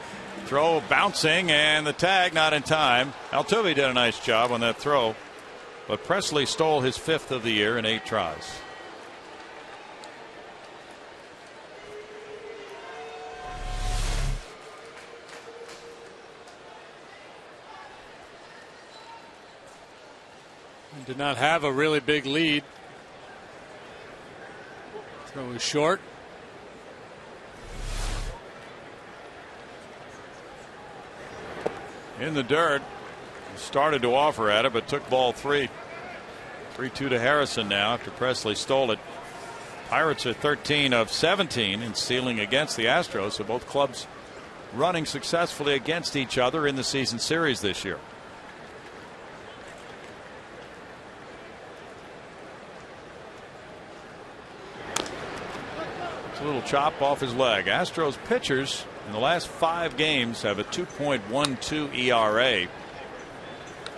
throw bouncing, and the tag not in time. Altuve did a nice job on that throw, but Presley stole his 5th of the year in 8 tries. Did not have a really big lead. Throw was short. In the dirt. Started to offer at it, but took ball 3. 3-2 to Harrison now after Presley stole it. Pirates are 13 of 17 in stealing against the Astros, so both clubs running successfully against each other in the season series this year. A little chop off his leg. Astros pitchers in the last 5 games have a 2.12 ERA.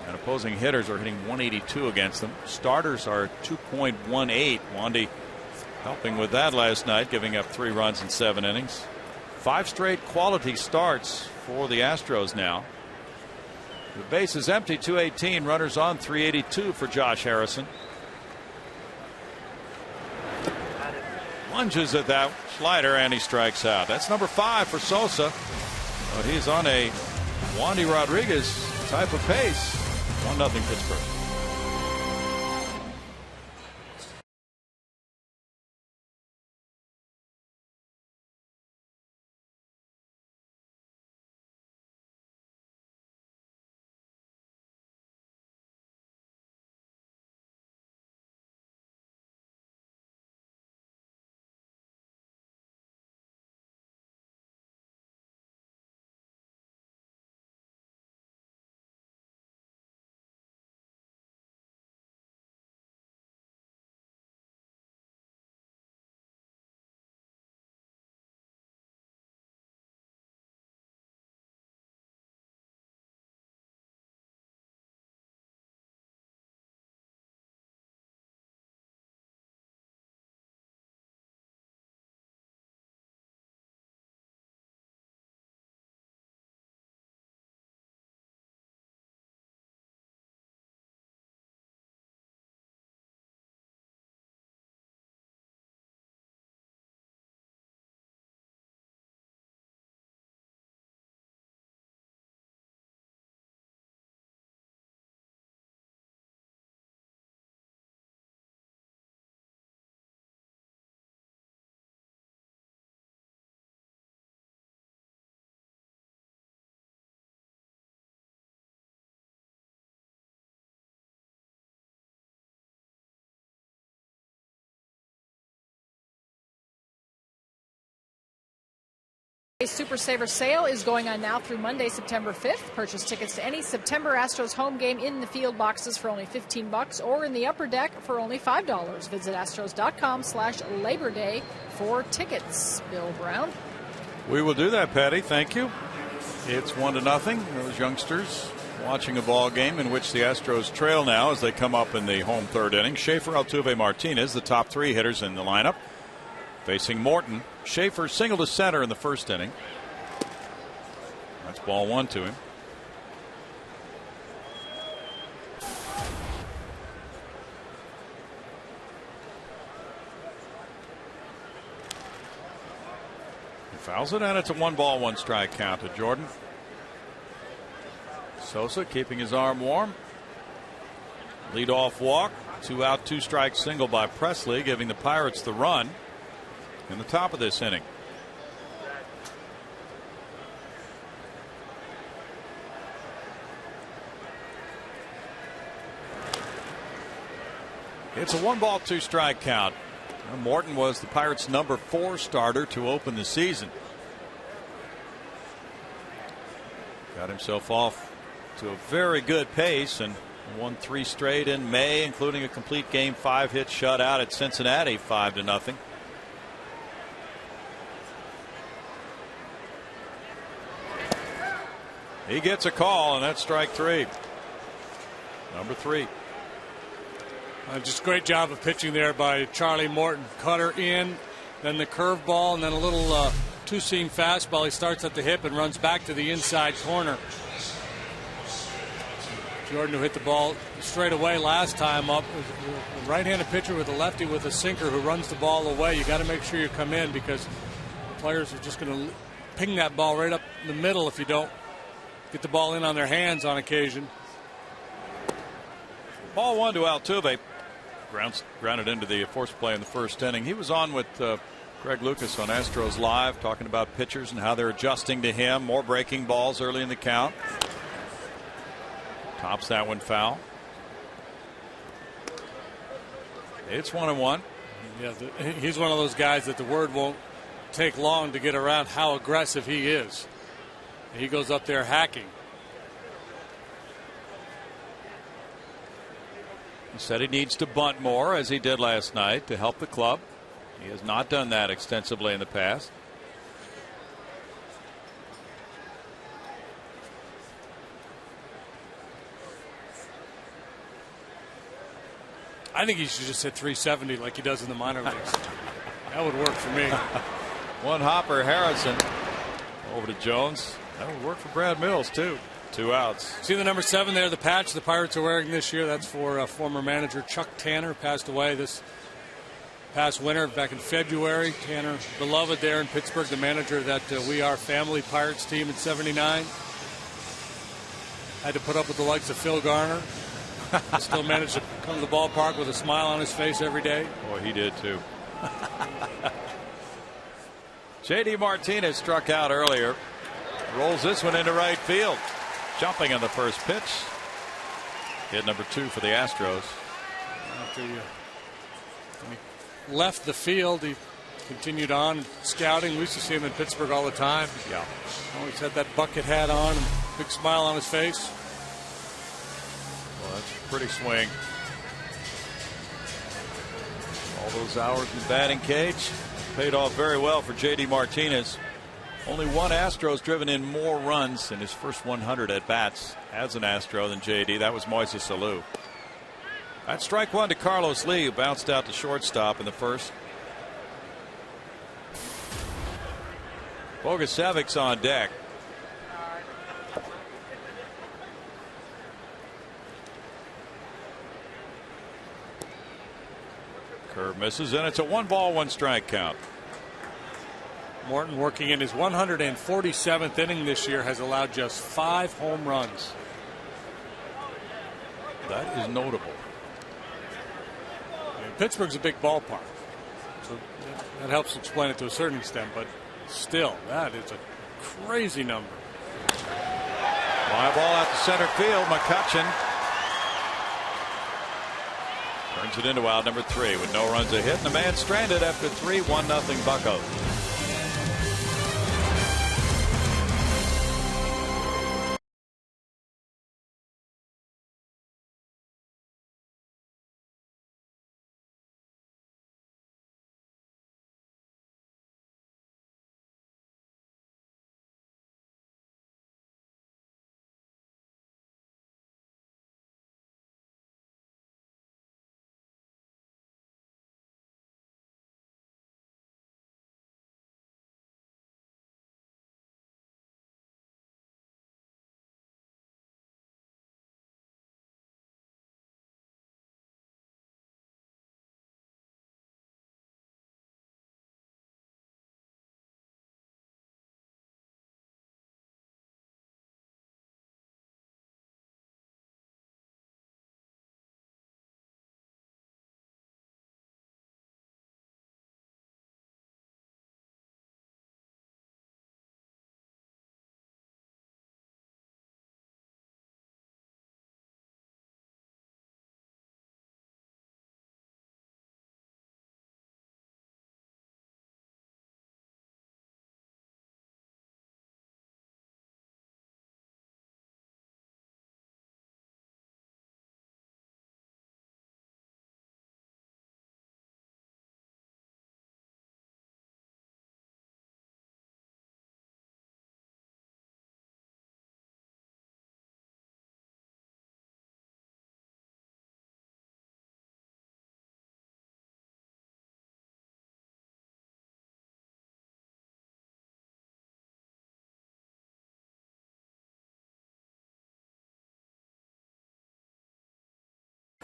And opposing hitters are hitting 182 against them. Starters are 2.18. Wandy helping with that last night, giving up 3 runs in 7 innings. 5 straight quality starts for the Astros now. The base is empty, 218. Runners on, 382 for Josh Harrison. Lunges at that slider, and he strikes out. That's number 5 for Sosa. But he's on a Wandy Rodriguez type of pace. 1-0 Pittsburgh. Super Saver sale is going on now through Monday, September 5th. Purchase tickets to any September Astros home game in the field boxes for only $15 or in the upper deck for only $5. Visit Astros.com/Labor Day for tickets. Bill Brown. We will do that, Patty. Thank you. It's 1-0. Those youngsters watching a ball game in which the Astros trail now as they come up in the home third inning. Schaefer, Altuve, Martinez, the top three hitters in the lineup. Facing Morton. Schaefer singled to center in the first inning. That's ball one to him. He fouls it, and it's a 1-1 count to Jordan. Sosa keeping his arm warm. Leadoff walk. 2 out, 2 strike single by Presley, giving the Pirates the run in the top of this inning. It's a 1-2 strike count. Morton was the Pirates' number 4 starter to open the season. Got himself off to a very good pace and won 3 straight in May, including a complete Game 5 hit shutout at Cincinnati, 5-0. He gets a call, and that's strike 3. Number 3. Just a great job of pitching there by Charlie Morton. Cutter in, then the curveball, and then a little two-seam fastball. He starts at the hip and runs back to the inside corner. Jordan, who hit the ball straight away last time up, a right-handed pitcher with a lefty with a sinker who runs the ball away. You got to make sure you come in because players are just going to ping that ball right up the middle if you don't get the ball in on their hands on occasion. Ball 1 to Altuve. Grounded into the forced play in the first inning. He was on with Greg Lucas on Astros Live talking about pitchers and how they're adjusting to him. More breaking balls early in the count. Tops that one foul. It's 1-1. Yeah, he's one of those guys that the word won't take long to get around how aggressive he is. He goes up there hacking. He said he needs to bunt more, as he did last night, to help the club. He has not done that extensively in the past. I think he should just hit 370 like he does in the minor leagues. That would work for me. One hopper, Harrison. Over to Jones. That would work for Brad Mills, too. 2 outs. See the number 7 there, the patch the Pirates are wearing this year. That's for former manager Chuck Tanner, passed away this past winter back in February. Tanner, beloved there in Pittsburgh, the manager of that We Are Family Pirates team in '79. Had to put up with the likes of Phil Garner. Still managed to come to the ballpark with a smile on his face every day. Boy, he did too. J.D. Martinez struck out earlier. Rolls this one into right field. Jumping on the first pitch. Hit number 2 for the Astros. After he left the field, he continued on scouting. We used to see him in Pittsburgh all the time. Yeah. Always had that bucket hat on and big smile on his face. Well, that's a pretty swing. All those hours in the batting cage paid off very well for J.D. Martinez. Only one Astro's driven in more runs in his first 100 at bats as an Astro than J.D. That was Moises Alou. That's strike 1 to Carlos Lee, who bounced out to shortstop in the first. Bogasevic's on deck. Curve misses, and it's a 1-1 strike count. Morton, working in his 147th inning this year, has allowed just 5 home runs. That is notable. Pittsburgh's a big ballpark, so that helps explain it to a certain extent, but still, that is a crazy number. Fly ball out to center field. McCutchen turns it into out number 3 with no runs a hit, and the man stranded after 3. 1-0 Buccos.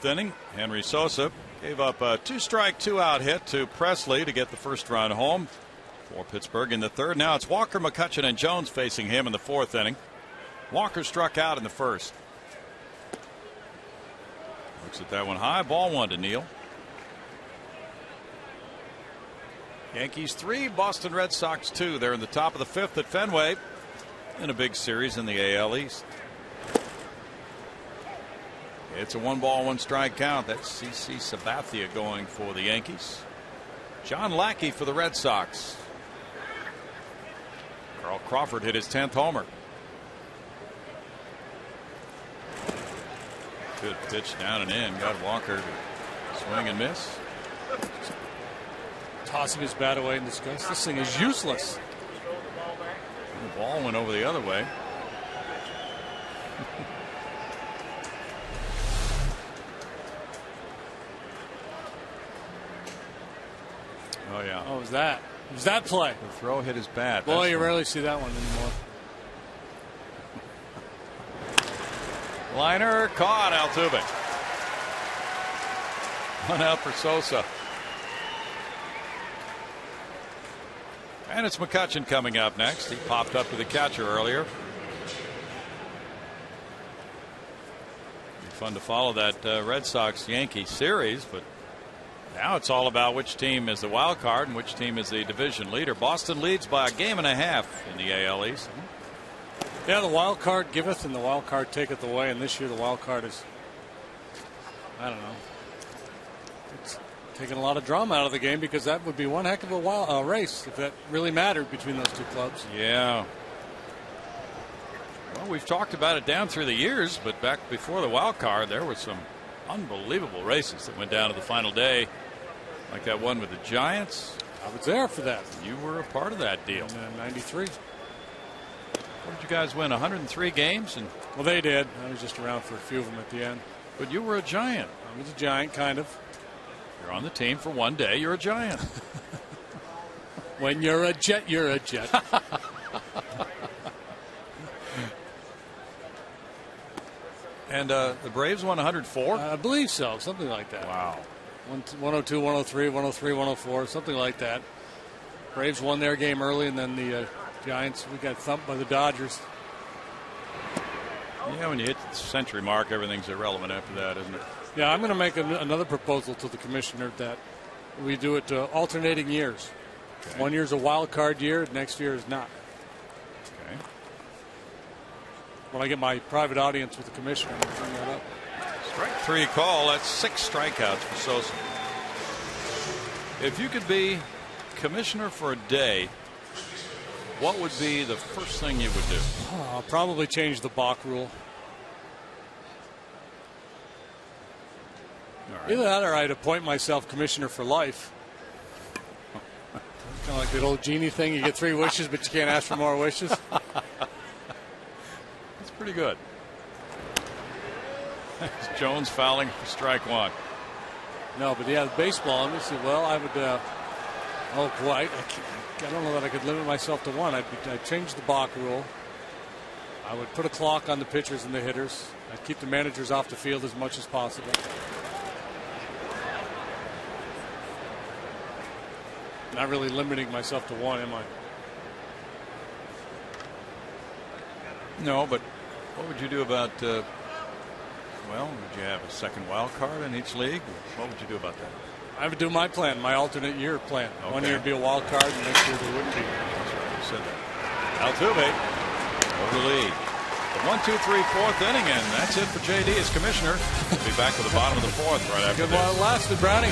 Inning, Henry Sosa gave up a 2-strike, 2-out hit to Presley to get the first run home for Pittsburgh in the third. Now it's Walker, McCutchen, and Jones facing him in the fourth inning. Walker struck out in the first. Looks at that one high. Ball one to Neal. Yankees 3, Boston Red Sox 2. They're in the top of the fifth at Fenway in a big series in the AL East. It's a 1-ball, 1-strike count. That's CC Sabathia going for the Yankees. John Lackey for the Red Sox. Carl Crawford hit his 10th homer. Good pitch down and in. Got Walker to swing and miss. Tossing his bat away in disgust. This thing is useless. The ball went over the other way. Oh, yeah. Oh, was that? Was that play? The throw hit his bat. Boy, you rarely see that one anymore. Liner caught. Altuve. 1 out for Sosa. And it's McCutchen coming up next. He popped up to the catcher earlier. Be fun to follow that Red Sox-Yankee series, but now it's all about which team is the wild card and which team is the division leader. Boston leads by a game and a half in the AL East. Yeah, the wild card giveth and the wild card taketh away, and this year the wild card is, I don't know, it's taking a lot of drama out of the game, because that would be one heck of a race if that really mattered between those two clubs. Yeah. Well, we've talked about it down through the years, but back before the wild card, there were some unbelievable races that went down to the final day, like that one with the Giants. I was there for that. You were a part of that deal. In '93. What did you guys win? 103 games? Well, they did. I was just around for a few of them at the end. But you were a Giant. I was a Giant, kind of. You're on the team for one day. You're a Giant. When you're a Jet, you're a Jet. And the Braves won 104? I believe so. Something like that. Wow. 102, 103, 103, 104, something like that. Braves won their game early, and then the Giants, we got thumped by the Dodgers. Yeah, when you hit the century mark, everything's irrelevant after that, isn't it? Yeah, I'm going to make another proposal to the commissioner that we do it alternating years. Okay. One year's a wild card year, next year is not. Okay. When I get my private audience with the commissioner, I'll bring that up. Strike 3 call. That's 6 strikeouts for Sosa. If you could be commissioner for a day, what would be the first thing you would do? I'll probably change the balk rule. Right. Either that or I'd appoint myself commissioner for life. Kind of like that old genie thing. You get 3 wishes, but you can't ask for more wishes. That's pretty good. Jones fouling for strike 1. No, but yeah, baseball. Let me see. Well, I would. Oh boy, I don't know that I could limit myself to one. I'd change the balk rule. I would put a clock on the pitchers and the hitters. I'd keep the managers off the field as much as possible. Not really limiting myself to one, am I? No, but what would you do about? Well, would you have a second wild card in each league? What would you do about that? I would do my plan, my alternate year plan. Okay. One year would be a wild card, and next year there wouldn't be. That's right. You said that. Altuve over the lead. The 1, 2, 3, 4th inning, and that's it for JD as commissioner. We'll be back to the bottom of the 4th right after Good this. while it lasted, Brownie.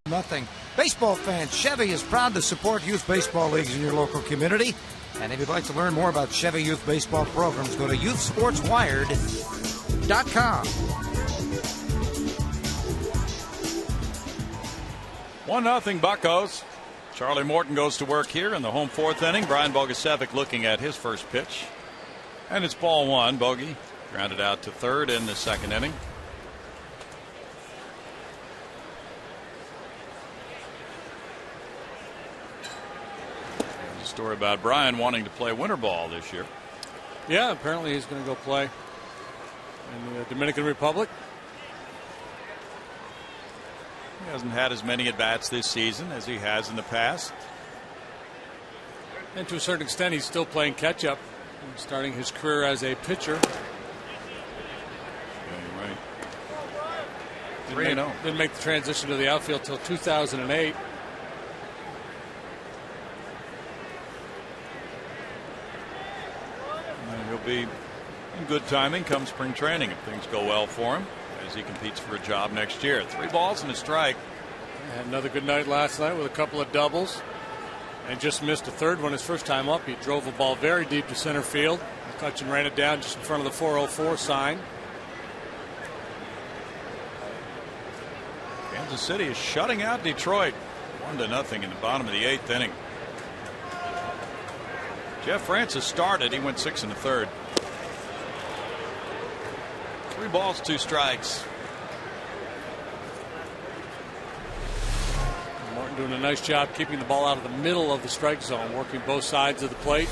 Nothing. Baseball fans, Chevy is proud to support youth baseball leagues in your local community. And if you'd like to learn more about Chevy youth baseball programs, go to youthsportswired.com. 1-0 Buccos. Charlie Morton goes to work here in the home fourth inning. Brian Bogusevic looking at his first pitch. And it's ball one. Bogey grounded out to third in the second inning. There's a story about Brian wanting to play winter ball this year. Yeah, apparently he's going to go play in the Dominican Republic. He hasn't had as many at-bats this season as he has in the past. And to a certain extent, he's still playing catch-up, starting his career as a pitcher. Yeah, you're right. Didn't make the transition to the outfield till 2008. And he'll be in good timing come spring training if things go well for him, as he competes for a job next year. 3 balls and a strike. Had another good night last night with a couple of doubles, and just missed a third one his first time up. He drove a ball very deep to center field. McCutchen ran it down just in front of the 404 sign. Kansas City is shutting out Detroit 1-0 in the bottom of the 8th inning. Jeff Francis started. He went 6 1/3. 3 balls, 2 strikes. Martin doing a nice job keeping the ball out of the middle of the strike zone, working both sides of the plate.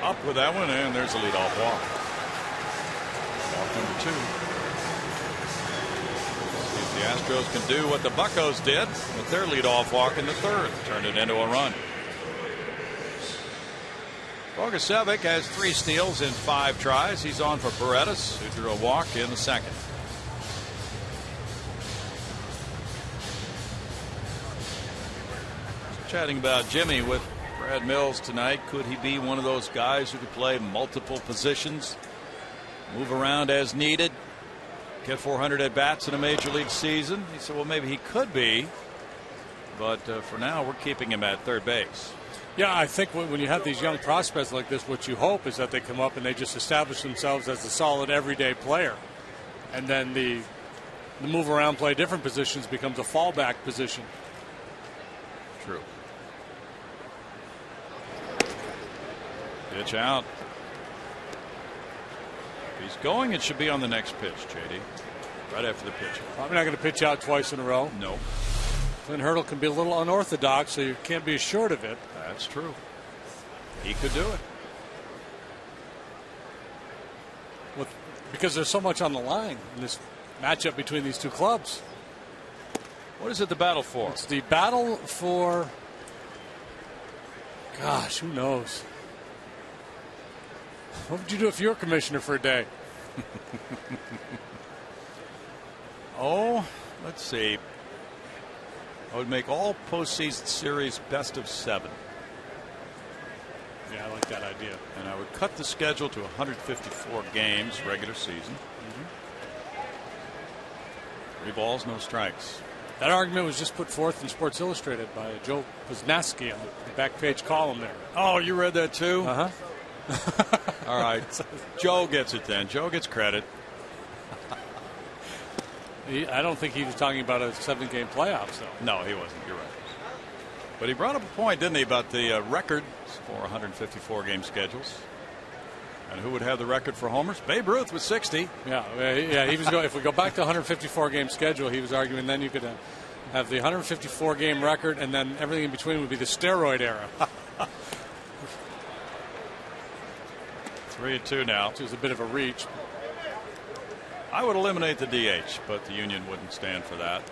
Up with that one, and there's a leadoff walk. Walk number 2. See if the Astros can do what the Buccos did with their leadoff walk in the 3rd. Turned it into a run. Bogusevic has 3 steals in 5 tries. He's on for Paredes, who drew a walk in the 2nd. Chatting about Jimmy with Brad Mills tonight. Could he be one of those guys who could play multiple positions, move around as needed, get 400 at bats in a major league season? He said, well, maybe he could be, but for now we're keeping him at third base. Yeah, I think when you have these young prospects like this, what you hope is that they come up and they just establish themselves as a solid everyday player, and then the move around, play different positions becomes a fallback position. True. Pitch out. If he's going, it should be on the next pitch, JD. Right after the pitch. Probably not going to pitch out twice in a row. No. Clint Hurdle can be a little unorthodox, so you can't be assured of it. That's true. He could do it. Because there's so much on the line in this matchup between these two clubs. What is it the battle for? It's the battle for, gosh, who knows? What would you do if you were commissioner for a day? Oh, let's see. I would make all postseason series best of 7. Yeah, I like that idea. And I would cut the schedule to 154 games regular season. 3 balls, no strikes. That argument was just put forth in Sports Illustrated by Joe Poznaski on the back page column there. Oh, you read that too? Uh-huh. All right. Joe gets it then. Joe gets credit. I don't think he was talking about a 7-game playoffs, though. No, he wasn't. You're right. But he brought up a point, didn't he, about the record for 154-game schedules. And who would have the record for homers? Babe Ruth with 60. Yeah. He was going. If we go back to 154-game schedule, he was arguing then you could have the 154-game record, and then everything in between would be the steroid era. 3-2 now. Which is a bit of a reach. I would eliminate the DH, but the union wouldn't stand for that.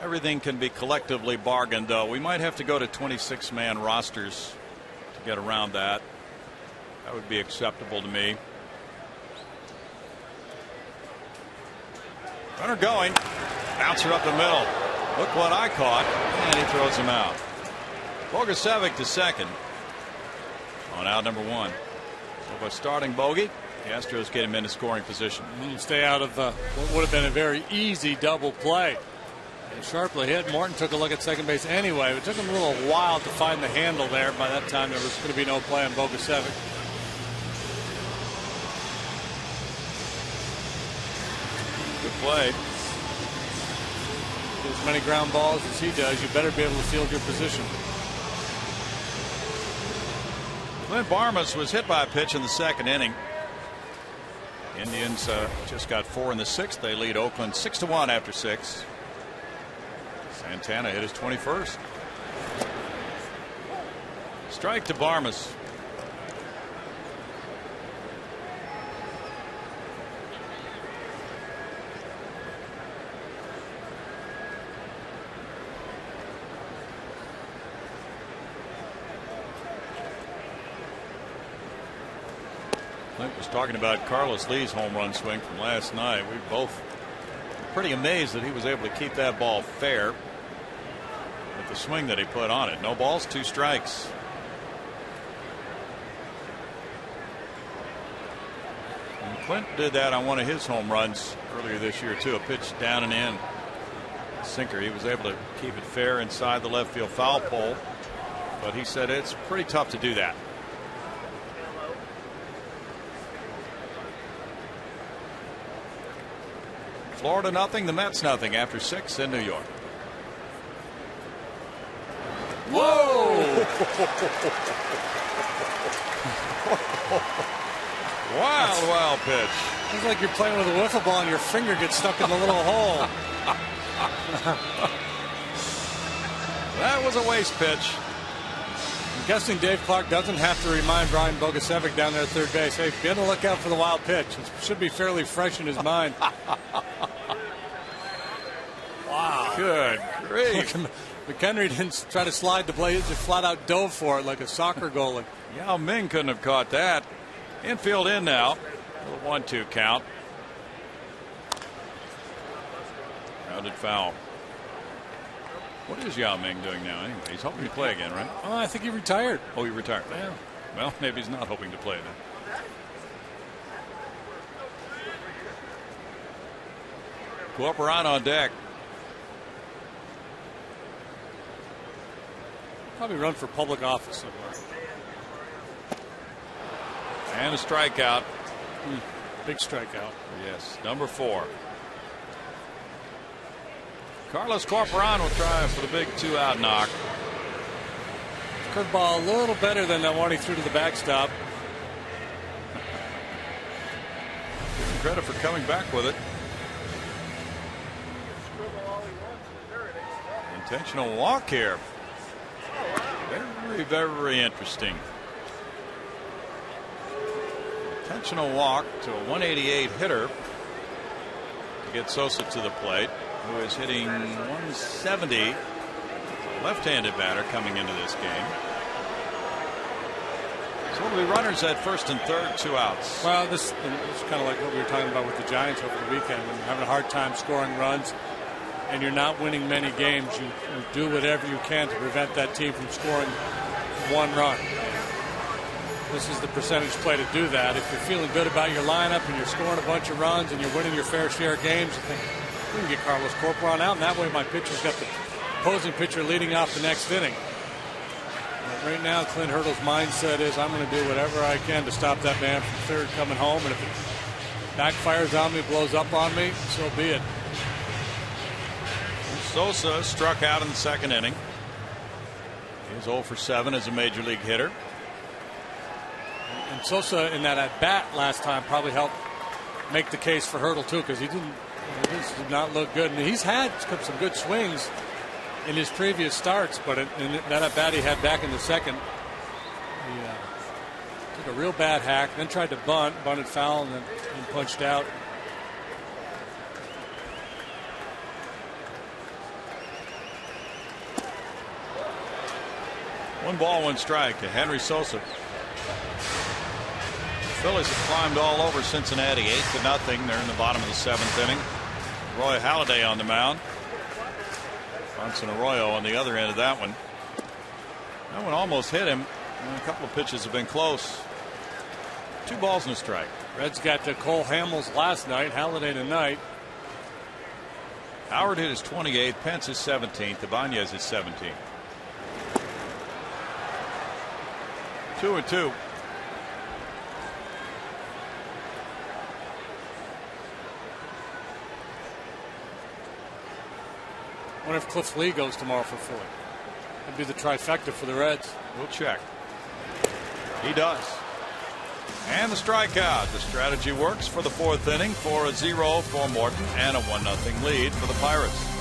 Everything can be collectively bargained, though. We might have to go to 26-man rosters to get around that. That would be acceptable to me. Runner going. Bouncer up the middle. Look what I caught. And he throws him out. Bogusevic to second on out number 1. So by starting Bogey, The Astros get him into scoring position. Stay out of what would have been a very easy double play. And sharply hit. Morton took a look at second base anyway. It took him a little while to find the handle there. By that time, there was going to be no play on Bogusevic. Good play. As many ground balls as he does, you better be able to field your position. Clint Barmas was hit by a pitch in the second inning. Indians just got 4 in the 6th. They lead Oakland 6-1 after 6. Santana hit his 21st. Strike to Barmas. Clint was talking about Carlos Lee's home run swing from last night. We both were pretty amazed that he was able to keep that ball fair with the swing that he put on it. No balls, 2 strikes. And Clint did that on one of his home runs earlier this year too. A pitch down and in. Sinker. He was able to keep it fair inside the left field foul pole. But he said it's pretty tough to do that. Florida nothing, the Mets nothing after 6 in New York. Whoa! Wild pitch. It's like you're playing with a wiffle ball and your finger gets stuck in the little hole. That was a waste pitch. I'm guessing Dave Clark doesn't have to remind Brian Bogusevic down there at third base, hey, be on the lookout for the wild pitch. It should be fairly fresh in his mind. Wow. Good grief. McHenry didn't try to slide the play. He just flat out dove for it like a soccer goalie. Yao Ming couldn't have caught that. Infield in now. A 1-2 count. Grounded foul. What is Yao Ming doing now anyway? He's hoping to play again, right? Oh, I think he retired. Oh, he retired. Yeah. Well, maybe he's not hoping to play then. Corporan on deck. Probably run for public office somewhere. And a strikeout. Big strikeout. Yes, number 4. Carlos Corporan will try for the big 2-out knock. Curveball a little better than that one he threw to the backstop. Give him credit for coming back with it. Intentional walk here. Very, very interesting. Intentional walk to a 188 hitter to get Sosa to the plate, who is hitting 170. Left-handed batter coming into this game. So it'll be runners at first and third, 2 outs. Well, this is kind of like what we were talking about with the Giants over the weekend. When you're having a hard time scoring runs and you're not winning many games, you do whatever you can to prevent that team from scoring 1 run. This is the percentage play to do that. If you're feeling good about your lineup and you're scoring a bunch of runs and you're winning your fair share of games, you think, we can get Carlos Corporan out, and that way my pitcher's got the opposing pitcher leading off the next inning. But right now, Clint Hurdle's mindset is, I'm going to do whatever I can to stop that man from third coming home, and if it backfires on me, blows up on me, so be it. Sosa struck out in the second inning. He's 0 for 7 as a major league hitter. And Sosa in that at bat last time probably helped make the case for Hurdle too, because he did not look good, and he's had some good swings in his previous starts, but in that at bat he had back in the second, he took a real bad hack, then tried to bunted foul, and then punched out. One ball, 1 strike to Henry Sosa. Phillies have climbed all over Cincinnati 8-0. They're in the bottom of the 7th inning. Roy Halladay on the mound. Bronson Arroyo on the other end of that one. That one almost hit him. And a couple of pitches have been close. 2 balls and a strike. Reds got the Cole Hamels last night, Halliday tonight. Howard hit his 28th, Pence his 17th, Ibanez his 17th. 2-2. I wonder if Cliff Lee goes tomorrow for Philly. That'd be the trifecta for the Reds. We'll check. He does. And the strikeout. The strategy works for the fourth inning. 4-0 for Morton and a 1-0 lead for the Pirates.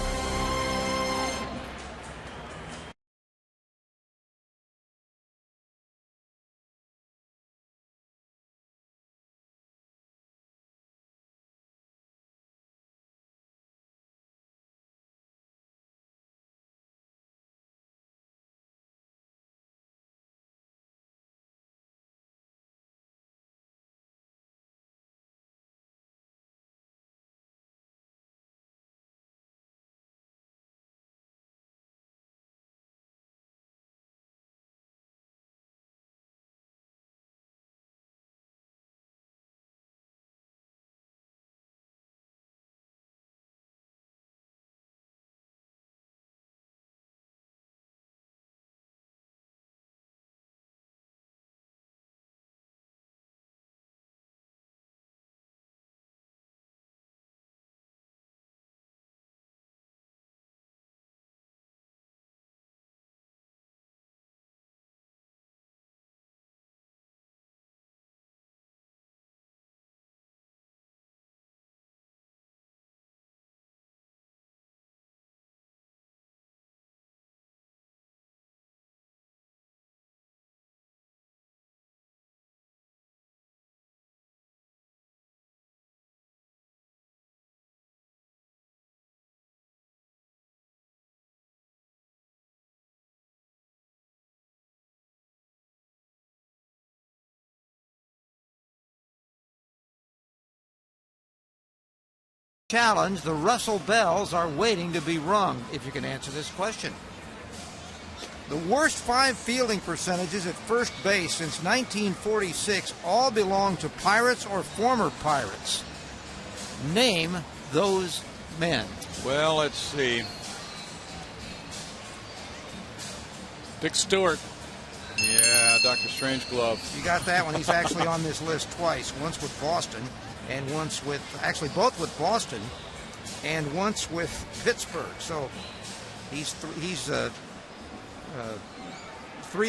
Challenge, the Russell Bells are waiting to be rung, if you can answer this question. The worst 5 fielding percentages at first base since 1946 all belong to Pirates or former Pirates. Name those men. Well, let's see. Dick Stewart. Yeah, Dr. Strangeglove. You got that one. He's actually on this list twice. Once with Boston and once with, actually both with Boston and once with Pittsburgh. So he's 3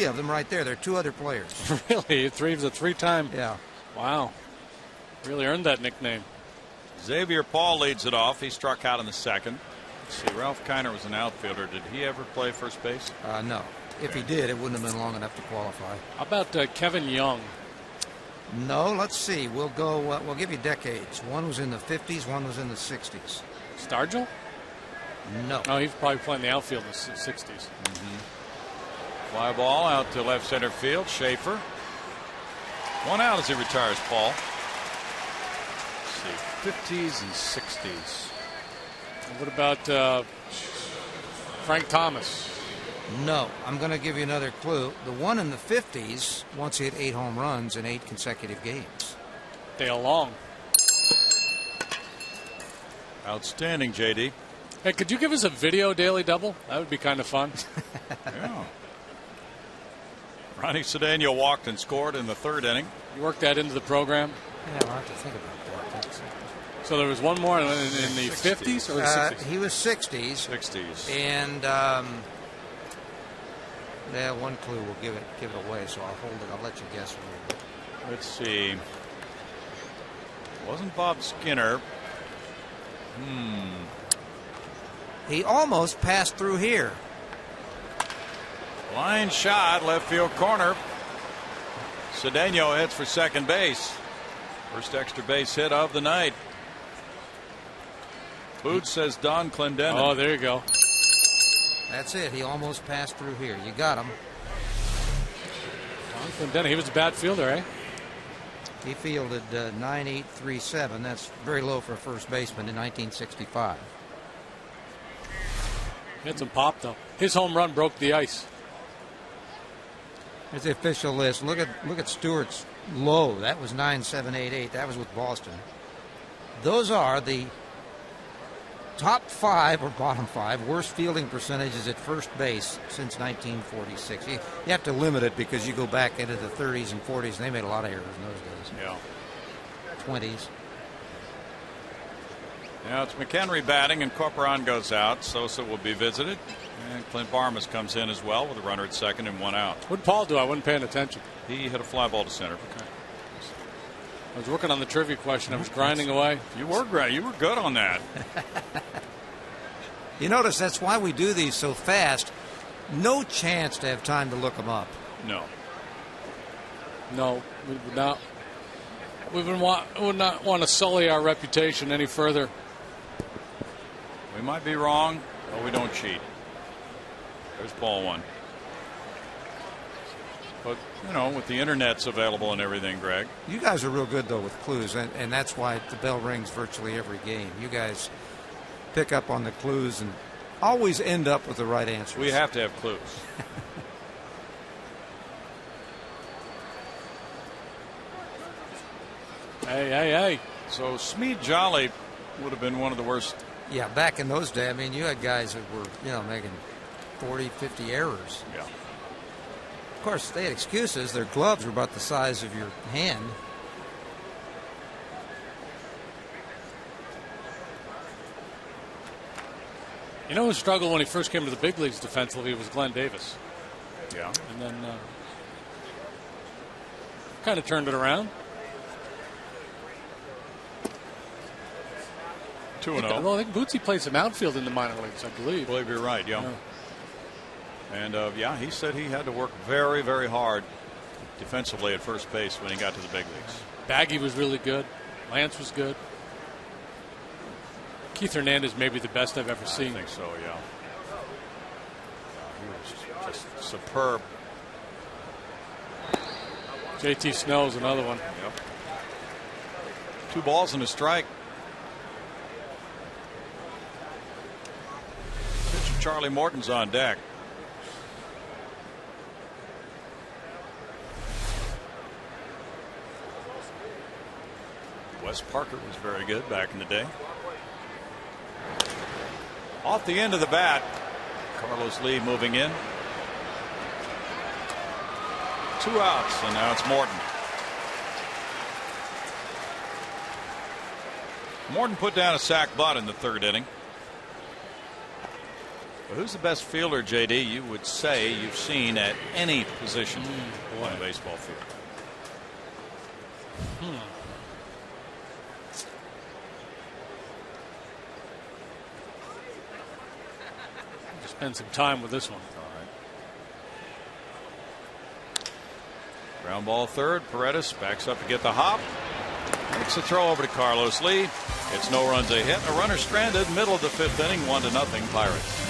of them right there. There are 2 other players. Really? 3 was a 3-time? Yeah. Wow. Really earned that nickname. Xavier Paul leads it off. He struck out in the second. Let's see, Ralph Kiner was an outfielder. Did he ever play first base? No. If he did, it wouldn't have been long enough to qualify. How about Kevin Young? No, let's see. We'll go. We'll give you decades. One was in the 50s, one was in the 60s. Stargell? No. Oh, he's probably playing the outfield in the 60s. Mm-hmm. Fly ball out to left center field. Schaefer. 1 out as he retires, Paul. Let's see, 50s and 60s. What about Frank Thomas? No. I'm going to give you another clue. The one in the 50s once hit 8 home runs in 8 consecutive games. Dale Long. Outstanding, JD. Hey, could you give us a video daily double? That would be kind of fun. Yeah. Ronnie Cedeno walked and scored in the 3rd inning. You worked that into the program? Yeah, I'll have to think about that. So there was one more in the 50s or the 60s? He was 60s. 60s. And yeah, one clue will give it away, so I'll hold it. I'll let you guess a little bit. Let's see. Wasn't Bob Skinner. He almost passed through here. Line shot, left field corner. Cedeno hits for second base. First extra base hit of the night. Boots says Don Clendenin. Oh, there you go. That's it. He almost passed through here. You got him. Don Clendenin, he was a bad fielder, eh? He fielded 9.837. That's very low for a first baseman in 1965. He had some pop, though. His home run broke the ice. There's the official list. Look at Stewart's low. That was 9.788. That was with Boston. Those are the top 5 or bottom 5 worst fielding percentages at first base since 1946. You have to limit it because you go back into the 30s and 40s, and they made a lot of errors in those days. Yeah. 20s. Now it's McHenry batting, and Corporon goes out. Sosa will be visited. And Clint Barmas comes in as well with a runner at second and 1 out. What did Paul do? I wasn't paying attention. He hit a fly ball to center. Okay. I was working on the trivia question. I was grinding away. You were great. You were good on that. You notice that's why we do these so fast. No chance to have time to look them up. No. No, we would not. We would not want to sully our reputation any further. We might be wrong, but we don't cheat. There's ball 1. But, you know, with the internet's available and everything, Greg. You guys are real good, though, with clues, and that's why the bell rings virtually every game. You guys pick up on the clues and always end up with the right answers. We have to have clues. Hey. So Smead Jolly would have been one of the worst. Yeah, back in those days, I mean, you had guys that were, making 40, 50 errors. Yeah. Of course, they had excuses. Their gloves were about the size of your hand. You know who struggled when he first came to the big leagues defensively was Glenn Davis. Yeah. And then kind of turned it around. 2-0. Well, I think Bootsy played some outfield in the minor leagues, I believe. I believe you're right, yeah. And, he said he had to work very, very hard defensively at first base when he got to the big leagues. Baggy was really good. Lance was good. Keith Hernandez may be the best I've ever seen. I think so, yeah. He was just superb. JT Snow's another one. Yep. 2 balls and a strike. Pitcher Charlie Morton's on deck. Wes Parker was very good back in the day. Off the end of the bat, Carlos Lee moving in. 2 outs, and now it's Morton. Morton put down a sac bunt in the 3rd inning. But who's the best fielder, JD, you would say you've seen at any position on a baseball field? Spend some time with this one. All right. Ground ball 3rd. Paredes backs up to get the hop. Makes a throw over to Carlos Lee. It's no runs, a hit. A runner stranded. Middle of the 5th inning. 1-0 Pirates.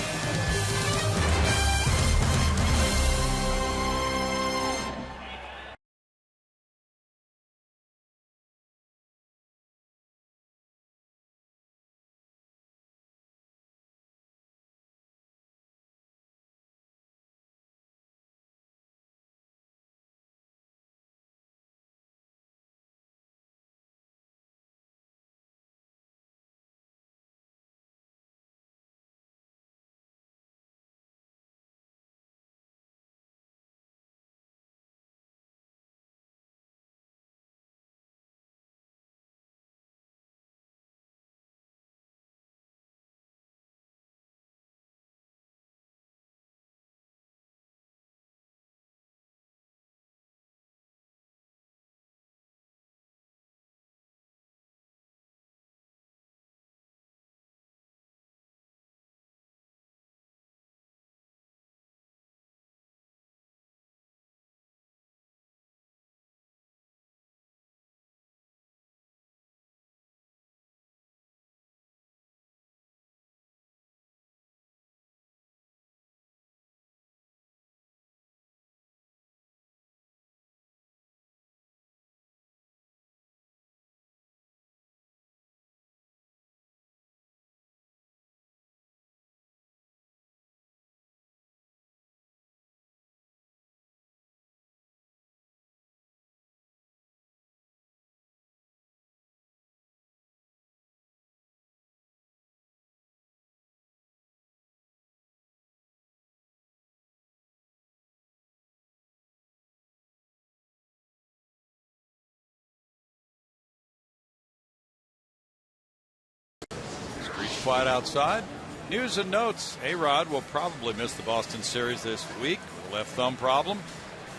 quiet outside. News and notes. A-Rod will probably miss the Boston series this week with a left thumb problem.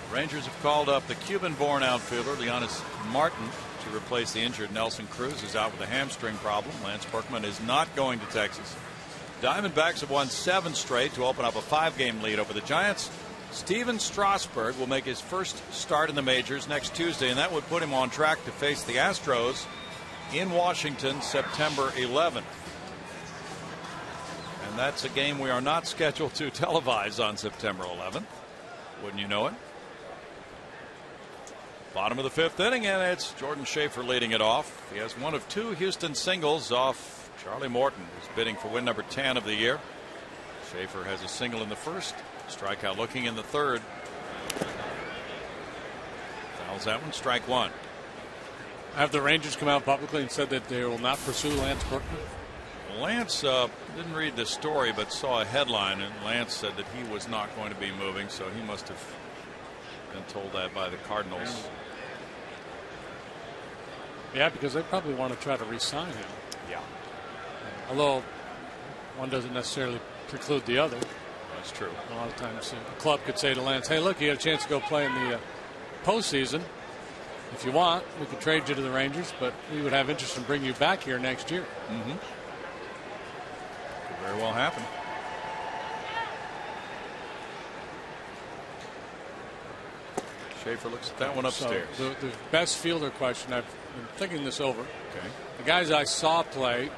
The Rangers have called up the Cuban-born outfielder Leonis Martin to replace the injured Nelson Cruz, who's out with a hamstring problem. Lance Berkman is not going to Texas. Diamondbacks have won 7 straight to open up a 5-game lead over the Giants. Steven Strasburg will make his first start in the majors next Tuesday, and that would put him on track to face the Astros in Washington September 11th. And that's a game we are not scheduled to televise on September 11th. Wouldn't you know it? Bottom of the 5th inning, and it's Jordan Schaefer leading it off. He has one of 2 Houston singles off Charlie Morton, who's bidding for win number 10 of the year. Schaefer has a single in the first, strikeout looking in the third. Fouls that one, strike 1. Have the Rangers come out publicly and said that they will not pursue Lance Berkman? Lance didn't read the story but saw a headline, and Lance said that he was not going to be moving, so he must have been told that by the Cardinals. Yeah, because they probably want to try to re-sign him. Yeah. Although one doesn't necessarily preclude the other. That's true. A lot of times a club could say to Lance, hey, look, you had a chance to go play in the postseason. If you want, we could trade you to the Rangers, but we would have interest in bringing you back here next year. Mm-hmm. Could very well happen. Schaefer looks at that one upstairs. So the best fielder question, I've been thinking this over. Okay. The guys I saw play,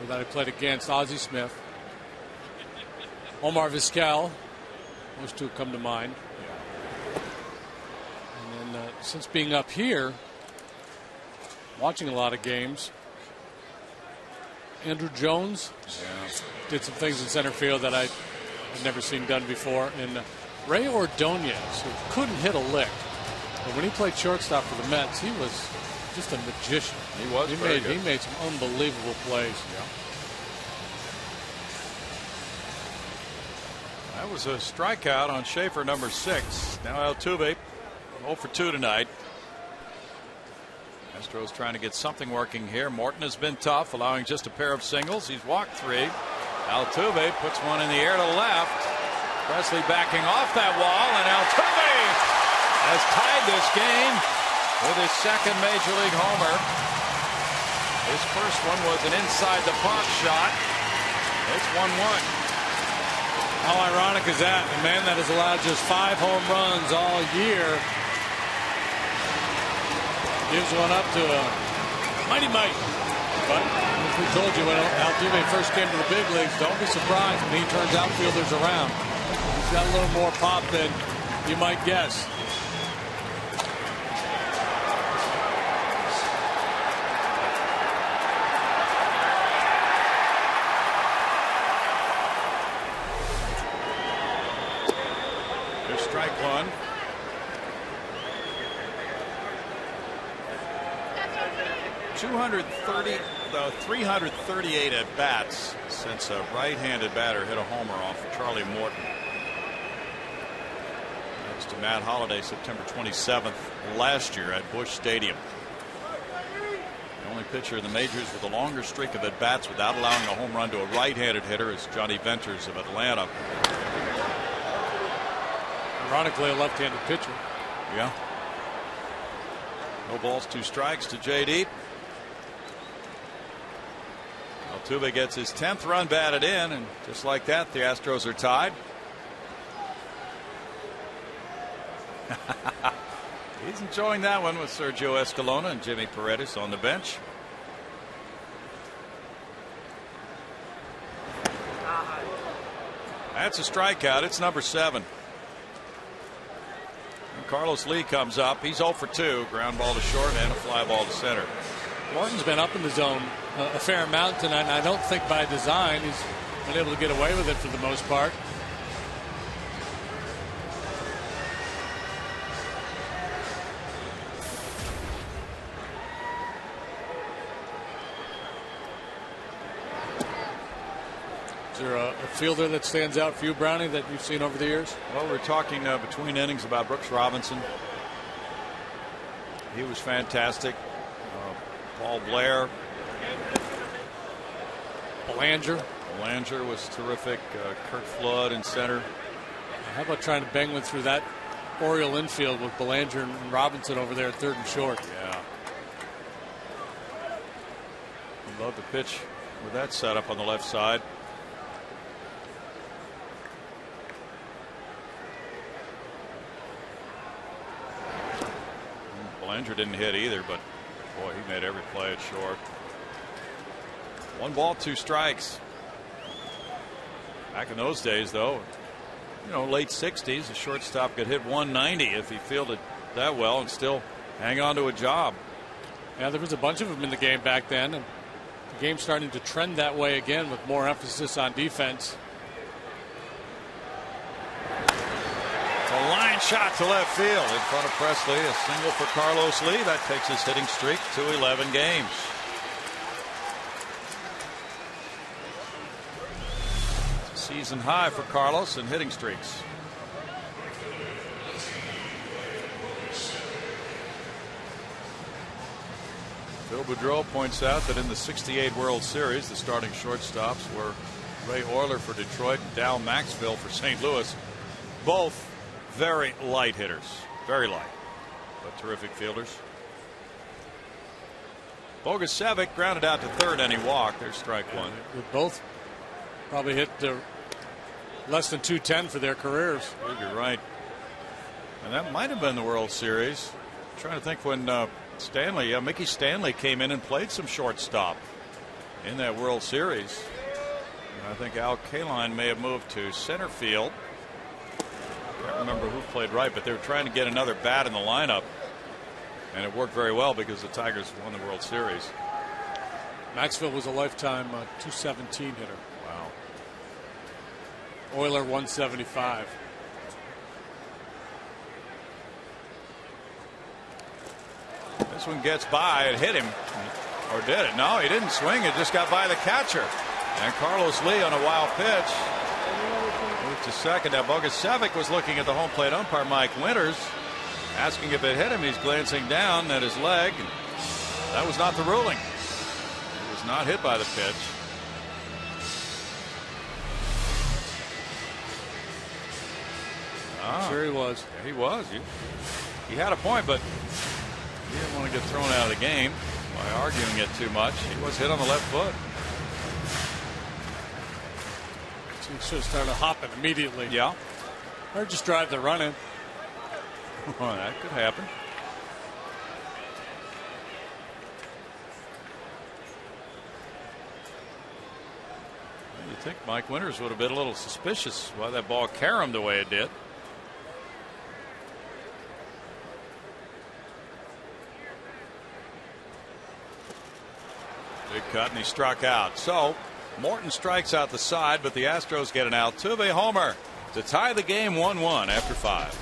that I played against, Ozzie Smith, Omar Vizquel, those 2 come to mind. And then since being up here, watching a lot of games, Andrew Jones did some things in center field that I'd never seen done before. And Ray Ordonez, who couldn't hit a lick, but when he played shortstop for the Mets, he was just a magician. He was very good. He made some unbelievable plays. Yeah. That was a strikeout on Schaefer, number 6. Now Altuve 0 for 2 tonight. Astros trying to get something working here. Morton has been tough, allowing just a pair of singles. He's walked 3. Altuve puts one in the air to left. Presley backing off that wall, and Altuve has tied this game with his second major league homer. His first one was an inside the park shot. It's 1-1. How ironic is that? A man that has allowed just 5 home runs all year gives one up to a mighty Mike. But as we told you when Altuve first came to the big leagues, don't be surprised when he turns outfielders around. He's got a little more pop than you might guess. There's strike 1. The 338 at bats since a right-handed batter hit a homer off of Charlie Morton. That was to Matt Holliday September 27th last year at Busch Stadium. The only pitcher in the majors with a longer streak of at bats without allowing a home run to a right-handed hitter is Johnny Venters of Atlanta. Ironically, a left-handed pitcher. Yeah. No balls, 2 strikes to JD. Altuve gets his 10th run batted in, and just like that, the Astros are tied. He's enjoying that one with Sergio Escalona and Jimmy Paredes on the bench. That's a strikeout. It's number 7. And Carlos Lee comes up. He's 0 for 2. Ground ball to short and a fly ball to center. Morton's been up in the zone a fair amount tonight, and I don't think by design. He's been able to get away with it for the most part. Is there a fielder that stands out for you, Brownie, that you've seen over the years? Well, we're talking between innings about Brooks Robinson. He was fantastic. Paul Blair. Belanger. Belanger was terrific. Kurt Flood in center. How about trying to bang one through that Oriole infield with Belanger and Robinson over there at third and short? Yeah. Love the pitch with that setup on the left side. Belanger didn't hit either, but boy, he made every play at short. 1 ball, 2 strikes. Back in those days, though, you know, late 60s, a shortstop could hit 190 if he fielded that well and still hang on to a job. Yeah, there was a bunch of them in the game back then, and the game's starting to trend that way again with more emphasis on defense. A line shot to left field in front of Presley. A single for Carlos Lee. That takes his hitting streak to 11 games. It's a season high for Carlos in hitting streaks. Phil Boudreau points out that in the '68 World Series, the starting shortstops were Ray Orler for Detroit and Dow Maxville for St. Louis. Both very light hitters, very light, but terrific fielders. Bogusevic grounded out to third and he walked. There's strike one. They both probably hit less than 210 for their careers. I think you're right. And that might have been the World Series. I'm trying to think when Mickey Stanley came in and played some shortstop in that World Series. And I think Al Kaline may have moved to center field. I can't remember who played right, but they were trying to get another bat in the lineup, and it worked very well because the Tigers won the World Series. Maxville was a lifetime 217 hitter. Wow. Euler 175. This one gets by. It hit him, or did it? No, he didn't swing. It just got by the catcher. And Carlos Lee on a wild pitch moved to second. Now Bogusevic was looking at the home plate umpire, Mike Winters, asking if it hit him. He's glancing down at his leg. That was not the ruling. He was not hit by the pitch. Sure he was. Yeah, he was. He had a point, but he didn't want to get thrown out of the game by arguing it too much. He was hit on the left foot. He should have started hopping immediately. Yeah. Or just drive the run in. Well, that could happen. You think Mike Winters would have been a little suspicious why that ball caromed the way it did. Big cut, and he struck out. So Morton strikes out the side, but the Astros get an Altuve homer to tie the game 1-1 after 5.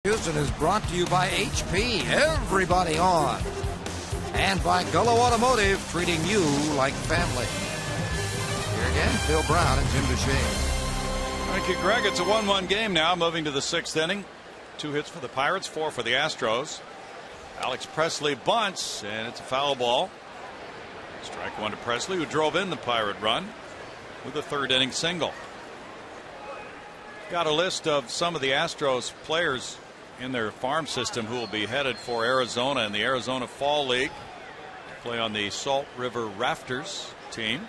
Houston is brought to you by HP, everybody on. And by Gullo Automotive, treating you like family. Here again, Phil Brown and Jim Deshane. Thank you, Greg. It's a 1-1 game now, moving to the 6th inning. 2 hits for the Pirates, 4 for the Astros. Alex Presley bunts, and it's a foul ball. Strike 1 to Presley, who drove in the Pirate run with a 3rd inning single. Got a list of some of the Astros players in their farm system who will be headed for Arizona in the Arizona Fall League. Play on the Salt River Rafters team.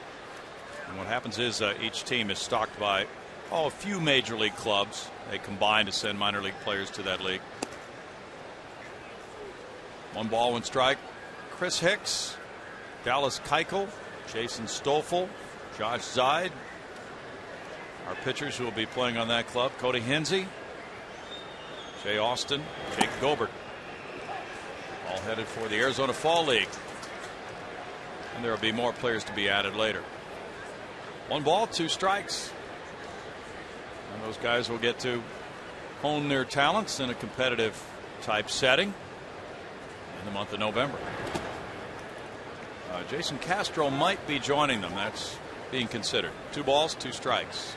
And what happens is each team is stocked by a few major league clubs. They combine to send minor league players to that league. 1 ball, 1 strike. Chris Hicks, Dallas Keuchel, Jason Stoffel, Josh Zeid. Our pitchers who will be playing on that club: Cody Hensey, Jay Austin, Jake Gobert. All headed for the Arizona Fall League. And there will be more players to be added later. 1 ball, 2 strikes. And those guys will get to hone their talents in a competitive type setting in the month of November. Jason Castro might be joining them. That's being considered. 2 balls, 2 strikes.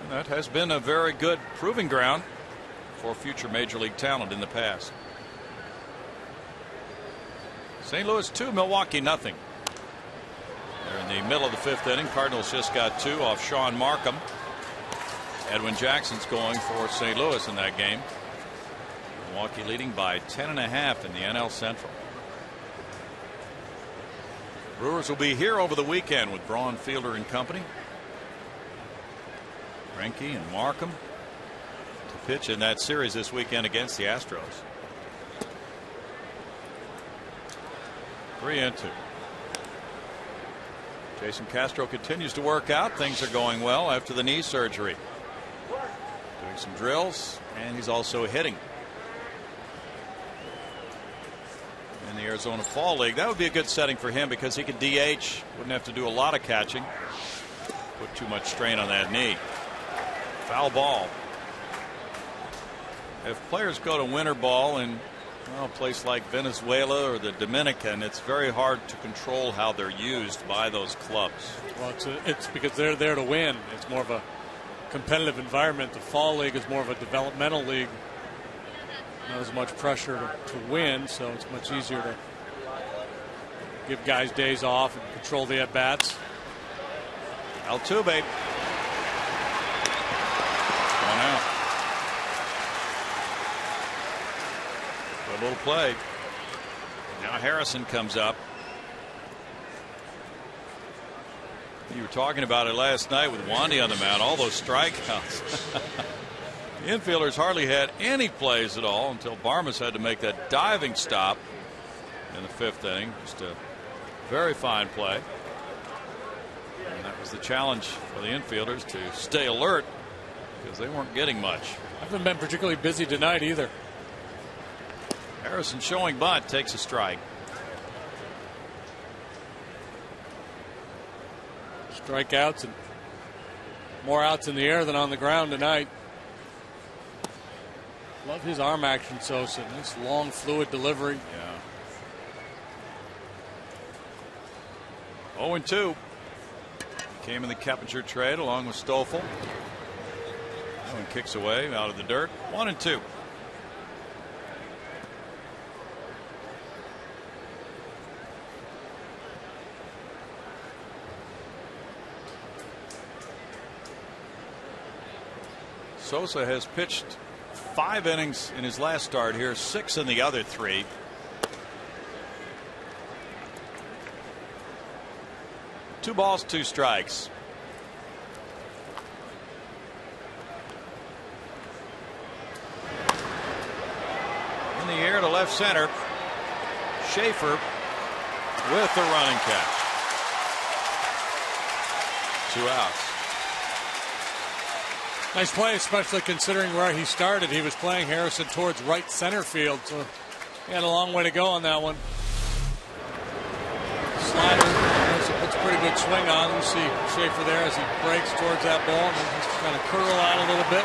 And that has been a very good proving ground for future major league talent in the past. St. Louis 2, Milwaukee nothing. They're in the middle of the 5th inning. Cardinals just got 2 off Sean Markham. Edwin Jackson's going for St. Louis in that game. Milwaukee leading by 10.5 in the NL Central. Brewers will be here over the weekend with Braun Fielder and company. Greinke and Markham to pitch in that series this weekend against the Astros. 3-2. Jason Castro continues to work out. Things are going well after the knee surgery. Doing some drills, and he's also hitting. In the Arizona Fall League, that would be a good setting for him because he could DH, wouldn't have to do a lot of catching, put too much strain on that knee. Foul ball. If players go to winter ball in a place like Venezuela or the Dominican, it's very hard to control how they're used by those clubs. Well, it's because they're there to win. It's more of a competitive environment. The Fall League is more of a developmental league. Not as much pressure to win, so it's much easier to give guys days off and control the at-bats. Altuve. Going out. Good little play. Now Harrison comes up. You were talking about it last night with Wandy on the mound. All those strikeouts. The infielders hardly had any plays at all until Barmas had to make that diving stop in the 5th inning. Just a very fine play. And that was the challenge for the infielders, to stay alert because they weren't getting much. Haven't been particularly busy tonight either. Harrison showing bunt, takes a strike. Strikeouts and more outs in the air than on the ground tonight. Love his arm action, Sosa. Nice long, fluid delivery. Yeah. 0-2. Came in the Keppinger trade along with Stoffel. That one kicks away out of the dirt. 1-2. Sosa has pitched 5 innings in his last start here, 6 in the other 3. Two balls, 2 strikes. In the air to left center. Schaefer with the running catch. 2 outs. Nice play, especially considering where he started. He was playing Harrison towards right center field, so he had a long way to go on that one. Slider, puts a pretty good swing on. You see Schaefer there as he breaks towards that ball, and then just kind of curl out a little bit.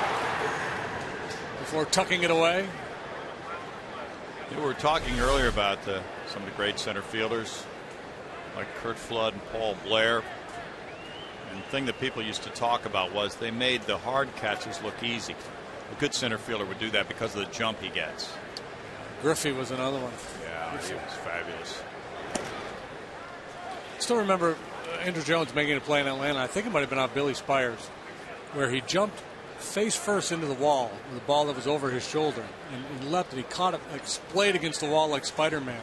before tucking it away. We were talking earlier about some of the great center fielders like Curt Flood and Paul Blair. And the thing that people used to talk about was they made the hard catches look easy. A good center fielder would do that because of the jump he gets. Griffey was another one. Yeah, he was fabulous. Still remember Andrew Jones making a play in Atlanta. I think it might have been on Billy Spires, where he jumped face first into the wall with a ball that was over his shoulder, and he leapt and he caught it, like splayed against the wall like Spider-Man.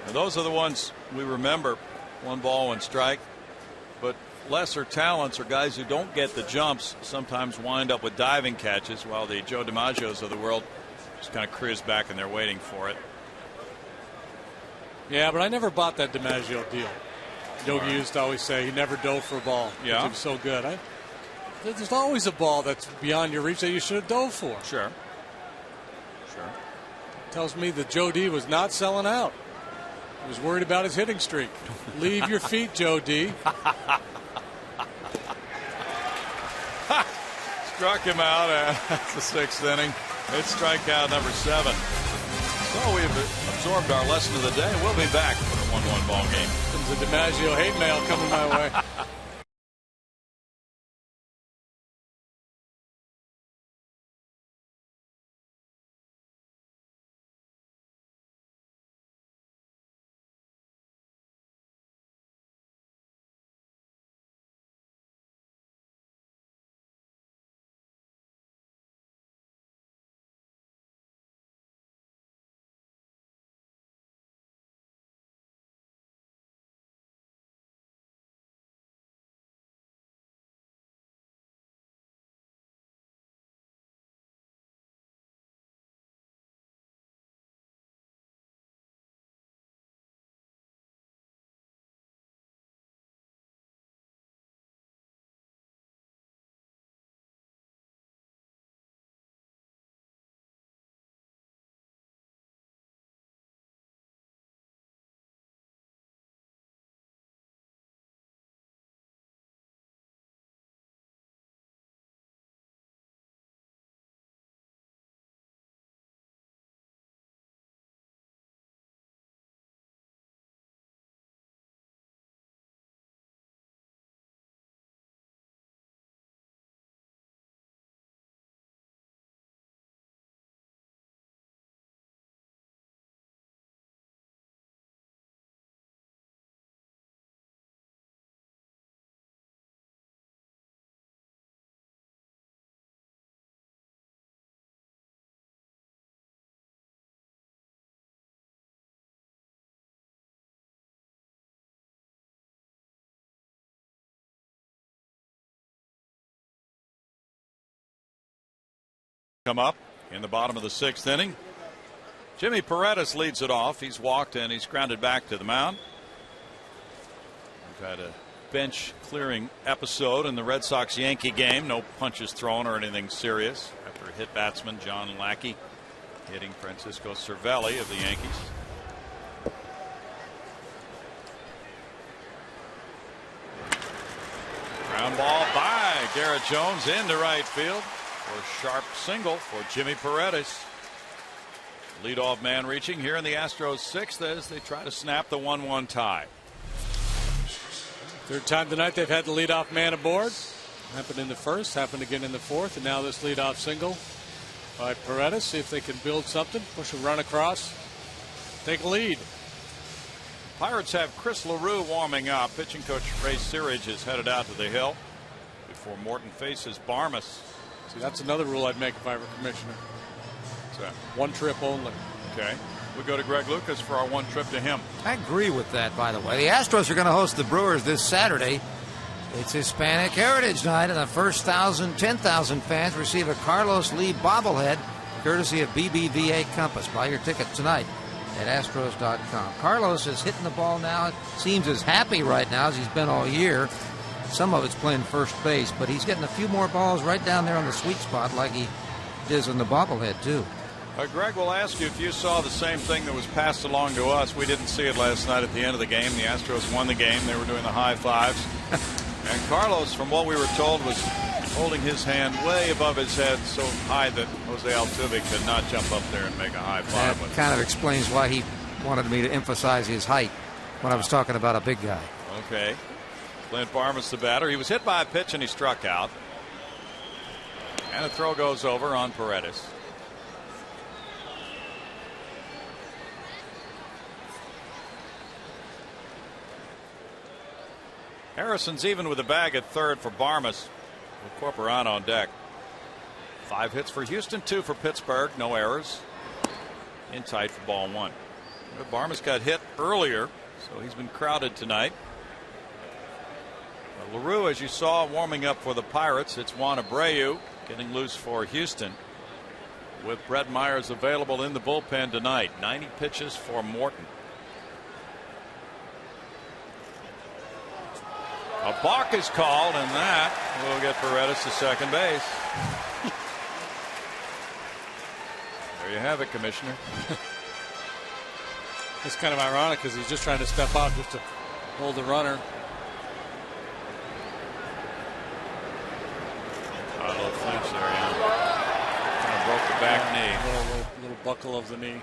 And those are the ones we remember. 1 ball, 1 strike. But lesser talents or guys who don't get the jumps sometimes wind up with diving catches, while the Joe DiMaggios of the world just kind of cruise back and they're waiting for it. Yeah, but I never bought that DiMaggio deal. Yogi used to always say he never dove for a ball. Yeah. He was so good. There's always a ball that's beyond your reach that you should have dove for. Sure. Tells me that Joe D was not selling out. He was worried about his hitting streak. Leave your feet, Joe D. Struck him out. That's the 6th inning. It's strikeout number 7. So we've absorbed our lesson of the day. We'll be back for a 1-1 ball game. There's a DiMaggio hate mail coming my way. Come up in the bottom of the 6th inning. Jimmy Paredes leads it off. He's walked and he's grounded back to the mound. We've had a bench clearing episode in the Red Sox Yankee game. No punches thrown or anything serious after a hit batsman John Lackey hitting Francisco Cervelli of the Yankees. Ground ball by Garrett Jones into right field for a sharp single for Jimmy Paredes. Leadoff man reaching here in the Astros 6th as they try to snap the 1-1 tie. 3rd time tonight they've had the leadoff man aboard. Happened in the 1st, happened again in the 4th, and now this leadoff single by Paredes. See if they can build something, push a run across, take a lead. Pirates have Chris LaRue warming up. Pitching coach Ray Searage is headed out to the hill before Morton faces Barmas. See, that's another rule I'd make if I were commissioner. So, 1 trip only. Okay. We go to Greg Lucas for our 1 trip to him. I agree with that, by the way. The Astros are going to host the Brewers this Saturday. It's Hispanic Heritage Night, and the first 10,000 fans receive a Carlos Lee bobblehead courtesy of BBVA Compass. Buy your ticket tonight at Astros.com. Carlos is hitting the ball now. It seems as happy right now as he's been all year. Some of it's playing first base, but he's getting a few more balls right down there on the sweet spot like he does on the bobblehead, too. Greg will ask you if you saw the same thing that was passed along to us. We didn't see it last night at the end of the game. The Astros won the game. They were doing the high fives. And Carlos, from what we were told, was holding his hand way above his head so high that Jose Altuve could not jump up there and make a high five. That kind of explains why he wanted me to emphasize his height when I was talking about a big guy. Okay. Clint Barmas, the batter. He was hit by a pitch and he struck out. And a throw goes over on Paredes. Harrison's even with the bag at third for Barmas, with Corporan on deck. 5 hits for Houston, 2 for Pittsburgh, no errors. In tight for ball 1. Barmas got hit earlier, so he's been crowded tonight. LaRue, as you saw, warming up for the Pirates. It's Juan Abreu getting loose for Houston, with Brett Myers available in the bullpen tonight. 90 pitches for Morton. A balk is called, and that will get Paredes to second base. There you have it, Commissioner. It's kind of ironic because he's just trying to step out just to hold the runner. A little flinch there, yeah. Kind of broke the back knee. Little buckle of the knee.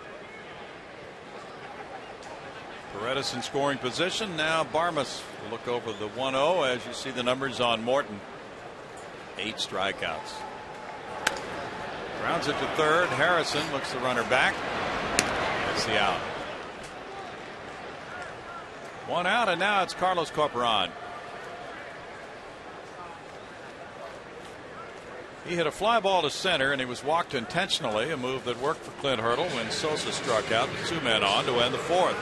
Paredes in scoring position. Now Barmas will look over the 1-0 as you see the numbers on Morton. 8 strikeouts. Grounds it to third. Harrison looks the runner back. That's the out. 1 out, and now it's Carlos Corporan. He hit a fly ball to center, and he was walked intentionally, a move that worked for Clint Hurdle when Sosa struck out with 2 men on to end the 4th.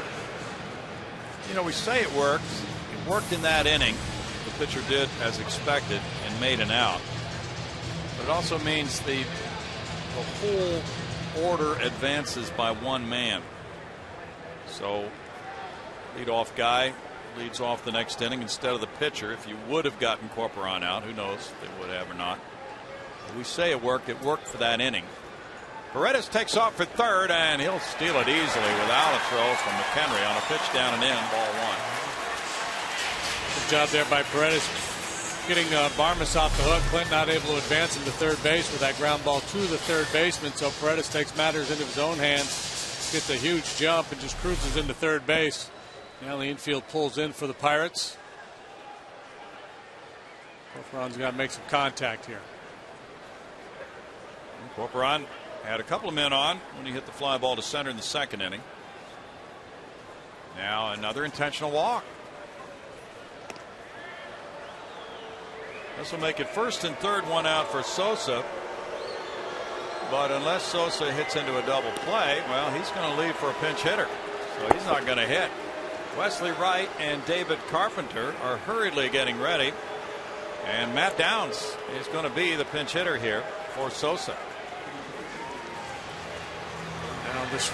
You know, we say it worked. It worked in that inning. The pitcher did as expected and made an out. But it also means the whole order advances by 1 man. So leadoff guy leads off the next inning instead of the pitcher. If you would have gotten Corporan out, who knows if they would have or not. But we say it worked. It worked for that inning. Paredes takes off for third, and he'll steal it easily without a throw from McHenry on a pitch down and in, ball 1. Good job there by Paredes, getting Barmas off the hook. Clint not able to advance him to third base with that ground ball to the third baseman. So Paredes takes matters into his own hands, gets a huge jump, and just cruises into third base. Now the infield pulls in for the Pirates. Corporan's got to make some contact here. Corporan had a couple of men on when he hit the fly ball to center in the second inning. Now another intentional walk. This will make it first and third, 1 out for Sosa. But unless Sosa hits into a double play, well, he's going to leave for a pinch hitter. So he's not going to hit. Wesley Wright and David Carpenter are hurriedly getting ready. And Matt Downs is going to be the pinch hitter here for Sosa. Now this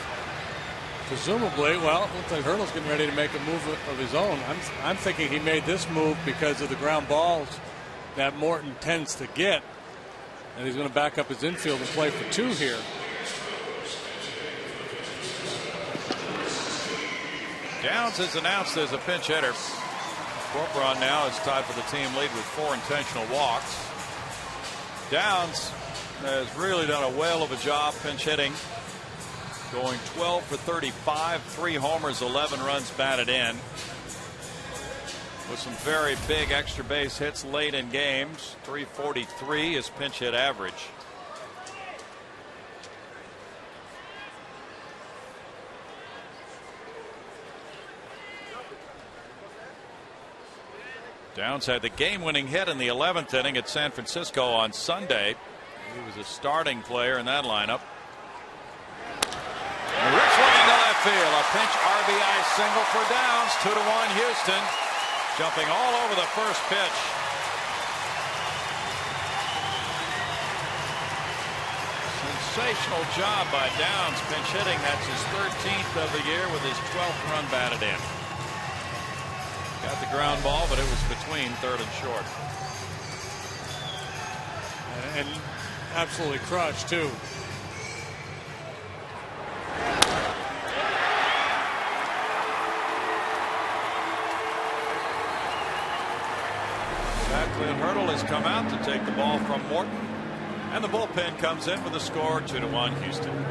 presumably, well, it looks like Hurdle's getting ready to make a move of his own. I'm thinking he made this move because of the ground balls that Morton tends to get, and he's going to back up his infield and play for 2 here. Downs is announced as a pinch hitter. Corporan now is tied for the team lead with 4 intentional walks. Downs has really done a whale of a job pinch hitting, going 12 for 35, 3 homers, 11 runs batted in, with some very big extra base hits late in games. 343 is pinch hit average. Downs had the game-winning hit in the 11th inning at San Francisco on Sunday. He was a starting player in that lineup. Rich looking to left field. A pinch RBI single for Downs. 2-1 Houston. Jumping all over the first pitch. Sensational job by Downs pinch hitting. That's his 13th of the year with his 12th run batted in. Got the ground ball, but it was between third and short. And absolutely crushed, too. has come out to take the ball from Morton. And the bullpen comes in with a score 2-1 Houston.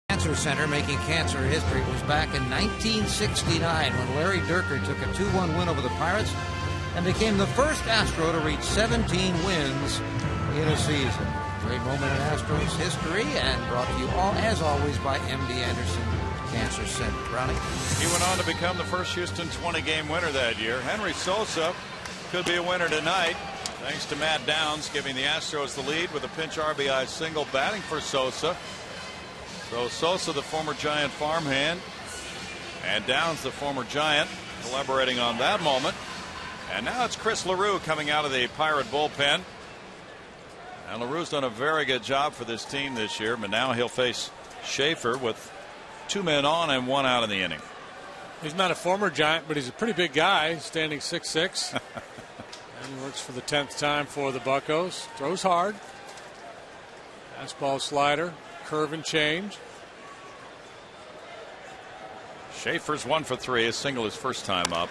Cancer Center making cancer history was back in 1969 when Larry Dierker took a 2-1 win over the Pirates and became the first Astro to reach 17 wins in a season. Great moment in Astros history, and brought to you all, as always, by MD Anderson Cancer Center. Brownie? He went on to become the first Houston 20-game winner that year. Henry Sosa could be a winner tonight, thanks to Matt Downs giving the Astros the lead with a pinch RBI single, batting for Sosa. So Sosa, the former Giant farmhand, and Downs, the former Giant, collaborating on that moment. And now it's Chris LaRue coming out of the Pirate bullpen. And LaRue's done a very good job for this team this year, but now he'll face Schaefer with 2 men on and 1 out in the inning. He's not a former Giant, but he's a pretty big guy, standing 6'6". And works for the 10th time for the Buccos. Throws hard. Fastball, slider, curve and change. Schaefer's 1 for 3, a single his first time up.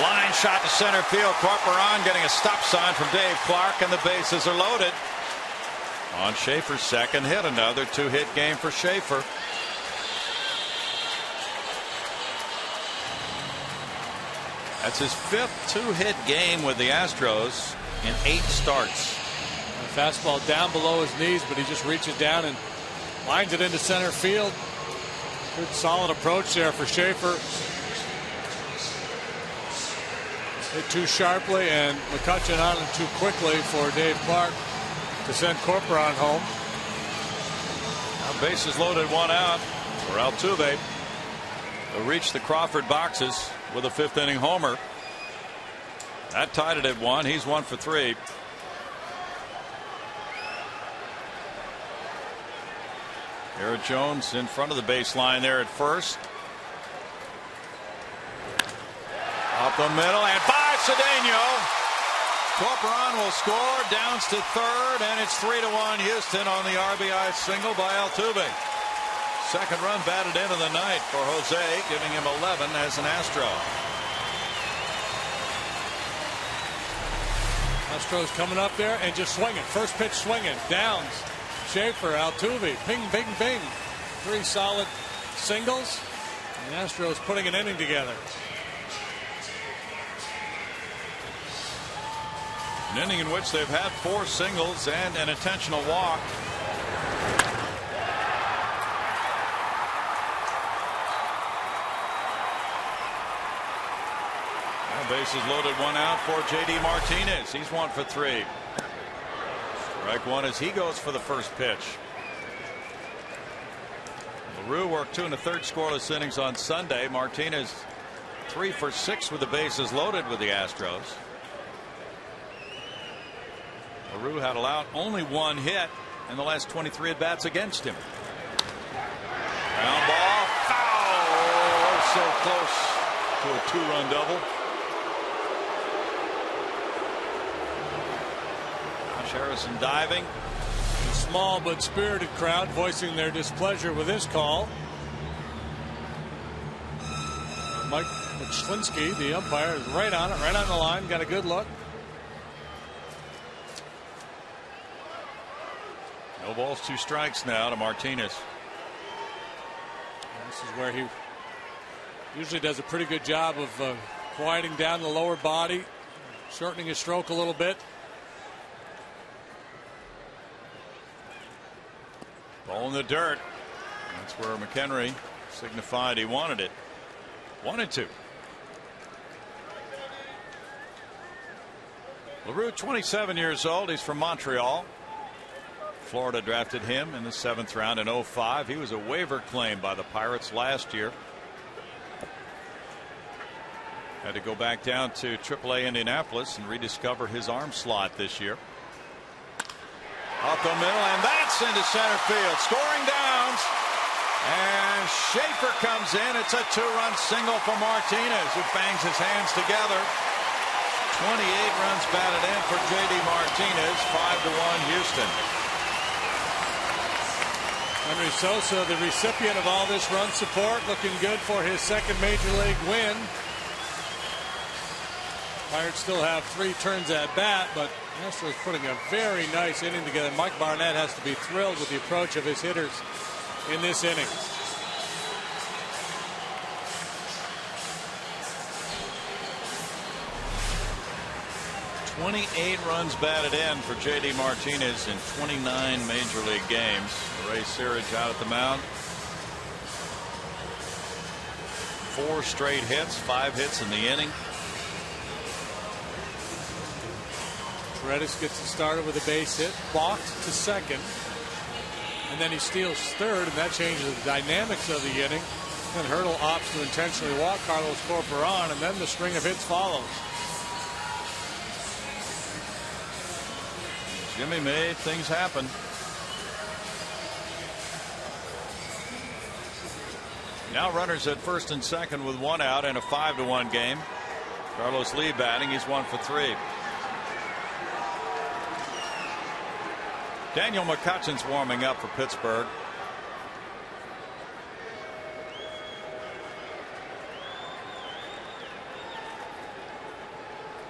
Line shot to center field. Corporon getting a stop sign from Dave Clark, and the bases are loaded. On Schaefer's second hit, another 2-hit game for Schaefer. That's his 5th 2-hit game with the Astros in 8 starts. A fastball down below his knees, but he just reaches down and lines it into center field. Good solid approach there for Schaefer. Hit too sharply, and McCutcheon on him too quickly for Dave Clark to send Corporon home. Now bases loaded, 1 out for Altuve, who reached the Crawford boxes with a 5th inning homer. That tied it at 1. He's 1 for 3. Garrett Jones in front of the baseline there at first. Up the middle and by Cedeno. Corporon will score. Downs to third, and it's 3-1 Houston on the RBI single by Altuve. Second run batted into the night for Jose, giving him 11 as an Astro. Astros coming up there and just swinging. First pitch swinging. Downs, Schaefer, Altuve, ping, bing, bing. 3 solid singles. And Astros putting an inning together. An inning in which they've had 4 singles and an intentional walk. Now bases loaded, 1 out for J.D. Martinez. He's 1 for 3. Strike 1 as he goes for the first pitch. LaRue worked 2 1/3 scoreless innings on Sunday. Martinez 3 for 6 with the bases loaded with the Astros. LaRue had allowed only 1 hit in the last 23 at bats against him. Ground ball, foul. Oh, so close to a two-run double. Josh Harrison diving. A small but spirited crowd voicing their displeasure with this call. Mike Schlinsky, the umpire, is right on it, right on the line, got a good look. No balls, 2 strikes now to Martinez. This is where he usually does a pretty good job of quieting down the lower body, shortening his stroke a little bit. Ball in the dirt. That's where McHenry signified he wanted it. 1-2. LaRue, 27 years old. He's from Montreal. Florida drafted him in the 7th round in 2005. He was a waiver claim by the Pirates last year. Had to go back down to AAA Indianapolis and rediscover his arm slot this year. Up the middle, and that's into center field. Scoring downs. And Schaefer comes in. It's a 2-run single for Martinez, who bangs his hands together. 28 runs batted in for J.D. Martinez. 5-1 Houston. Henry Sosa, the recipient of all this run support, looking good for his 2nd major league win. Pirates still have 3 turns at bat, but Astros putting a very nice inning together. Mike Barnett has to be thrilled with the approach of his hitters in this inning. "28 runs batted in for J.D. Martinez in 29 major league games. Ray Searage out at the mound. 4 straight hits, 5 hits in the inning. Paredes gets it started with a base hit, balked to 2nd, and then he steals 3rd, and that changes the dynamics of the inning. Then Hurdle opts to intentionally walk Carlos Corporan, and then the string of hits follows. Jimmy made things happen. Now runners at 1st and 2nd with 1 out in a 5-1 game. Carlos Lee batting. He's 1 for 3. Daniel McCutchen's warming up for Pittsburgh.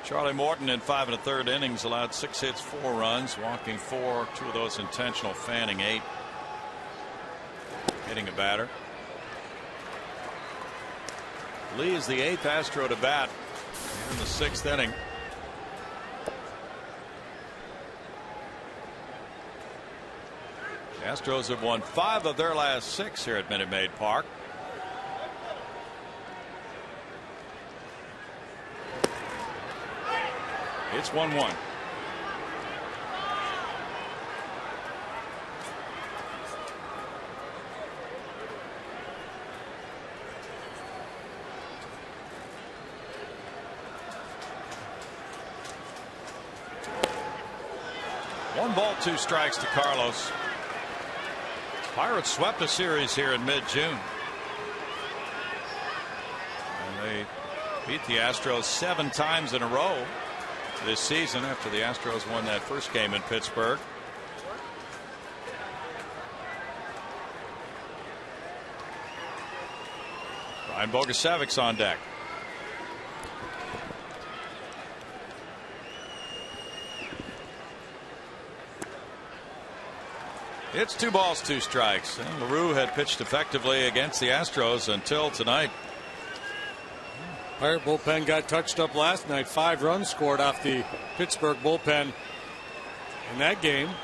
Charlie Morton in 5 1/3 innings allowed 6 hits, 4 runs, walking 4, 2 of those intentional, fanning 8. Hitting a batter. Lee is the 8th Astro to bat here in the 6th inning. The Astros have won 5 of their last 6 here at Minute Maid Park. It's 1-1. One ball, 2 strikes to Carlos. Pirates swept a series here in mid-June. And they beat the Astros 7 times in a row this season after the Astros won that first game in Pittsburgh. Ryan Bogasevic's on deck. It's 2 balls, 2 strikes. And LaRue had pitched effectively against the Astros until tonight. Pirate bullpen got touched up last night. 5 runs scored off the Pittsburgh bullpen in that game.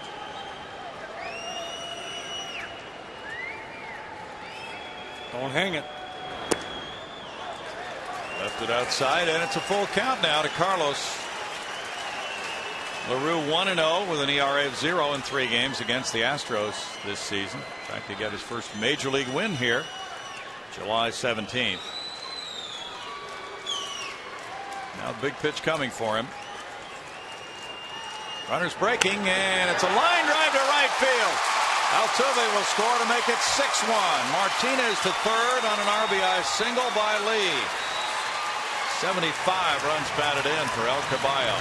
Don't hang it. Left it outside, and it's a full count now to Carlos. LaRue 1-0 with an ERA of 0 in 3 games against the Astros this season. In fact, he got his first major league win here July 17th. Now big pitch coming for him. Runners breaking, and it's a line drive to right field. Altuve will score to make it 6-1. Martinez to third on an RBI single by Lee. 75 runs batted in for El Caballo.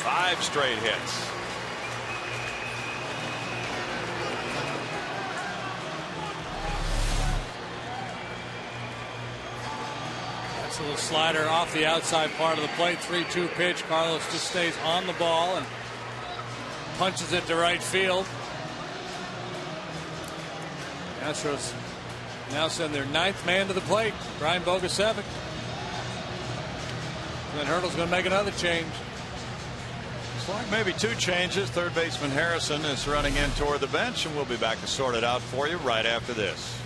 5 straight hits. That's a little slider off the outside part of the plate. 3-2 pitch. Carlos just stays on the ball and punches it to right field. Astros now send their 9th man to the plate, Brian Bogusevic. Then Hurdle's going to make another change. Looks like maybe 2 changes. Third baseman Harrison is running in toward the bench, and we'll be back to sort it out for you right after this.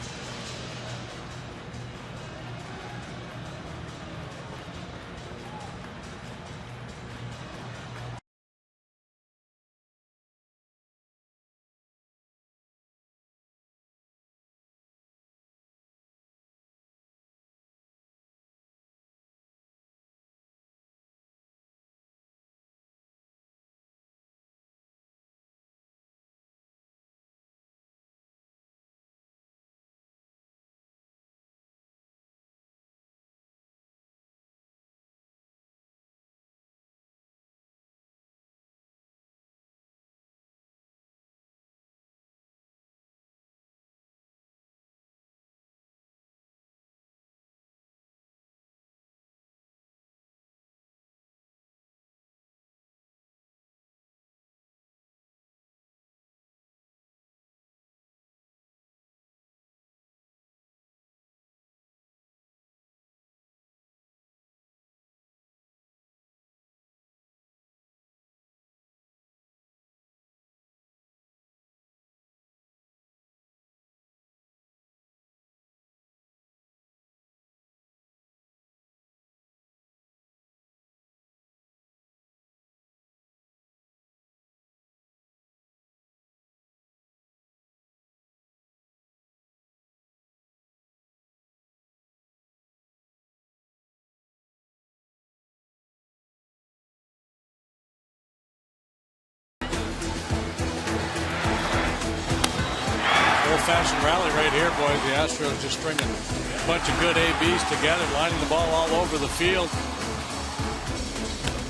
Old-fashioned rally right here, boys. The Astros just stringing a bunch of good ABs together, lining the ball all over the field,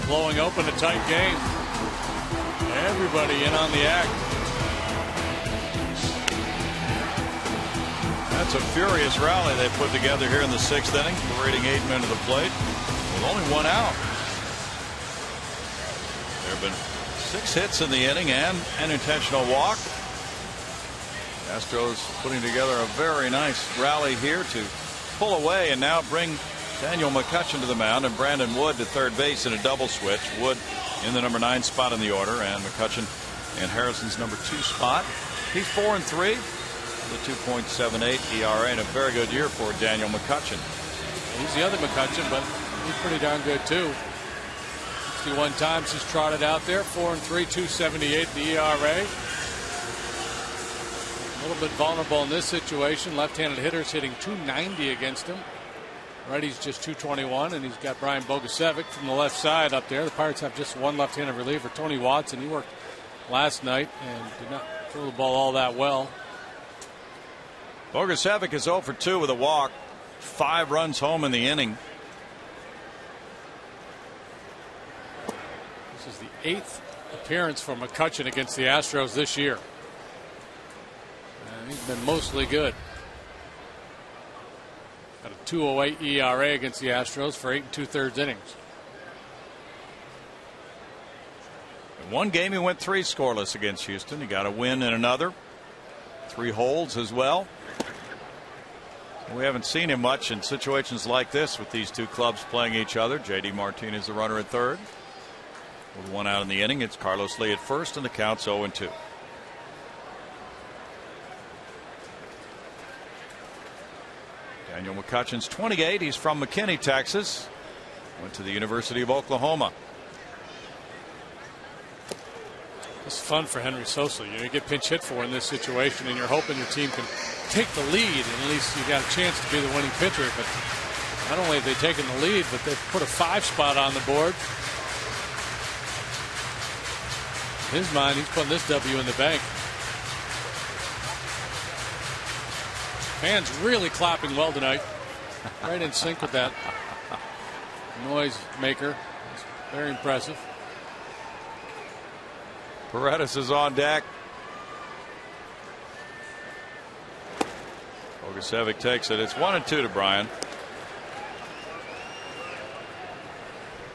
blowing open a tight game. Everybody in on the act. That's a furious rally they put together here in the 6th inning, parading 8 men to the plate with only 1 out. There have been 6 hits in the inning and an intentional walk. Astros putting together a very nice rally here to pull away and now bring Daniel McCutchen to the mound and Brandon Wood to third base in a double switch. Wood in the number 9 spot in the order, and McCutchen in Harrison's number 2 spot. He's 4-3 with a 2.78 ERA and a very good year for Daniel McCutchen. He's the other McCutchen, but he's pretty darn good too. 61 times he's trotted out there. 4-3, 2.78 the ERA. A little bit vulnerable in this situation. Left-handed hitters hitting .290 against him. Righty's just .221, and he's got Brian Bogusevic from the left side up there. The Pirates have just one left-handed reliever, Tony Watson. He worked last night and did not throw the ball all that well. Bogusevic is 0 for 2 with a walk. 5 runs home in the inning. This is the 8th appearance for McCutchen against the Astros this year. And he's been mostly good. Got a 2.08 ERA against the Astros for 8 2/3 innings. In one game he went 3 scoreless against Houston. He got a win in another. 3 holds as well. We haven't seen him much in situations like this with these 2 clubs playing each other. J.D. Martinez the runner at third. With 1 out in the inning, it's Carlos Lee at first, and the count's 0-2. Daniel McCutchen's 28. He's from McKinney, Texas. Went to the University of Oklahoma. It's fun for Henry Sosa. You get pinch hit for in this situation, and you're hoping your team can take the lead, and at least you got a chance to be the winning pitcher. But not only have they taken the lead, but they've put a 5 spot on the board. In his mind, he's putting this W in the bank. Fans really clapping well tonight. Right in sync with that noise maker. It's very impressive. Paredes is on deck. Bogusevic takes it. It's 1-2 to Brian.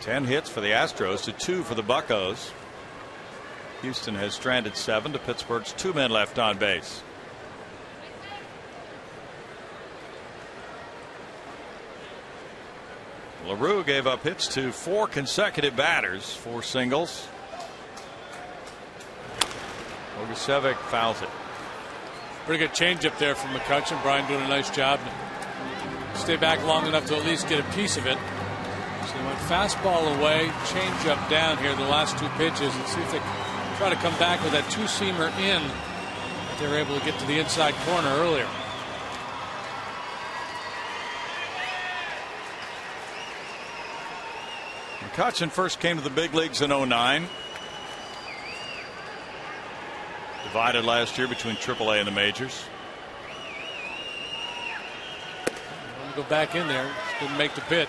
10 hits for the Astros to 2 for the Buccos. Houston has stranded 7 to Pittsburgh's 2 men left on base. LaRue gave up hits to 4 consecutive batters, 4 singles. Bogusevic fouls it. Pretty good changeup there from McCutchen. Brian doing a nice job. Stay back long enough to at least get a piece of it. So they went fastball away, changeup down here the last 2 pitches, and see if they try to come back with that 2-seamer in. They were able to get to the inside corner earlier. McCutchen first came to the big leagues in 09. Divided last year between AAA and the majors. Go back in there. Just didn't make the pitch.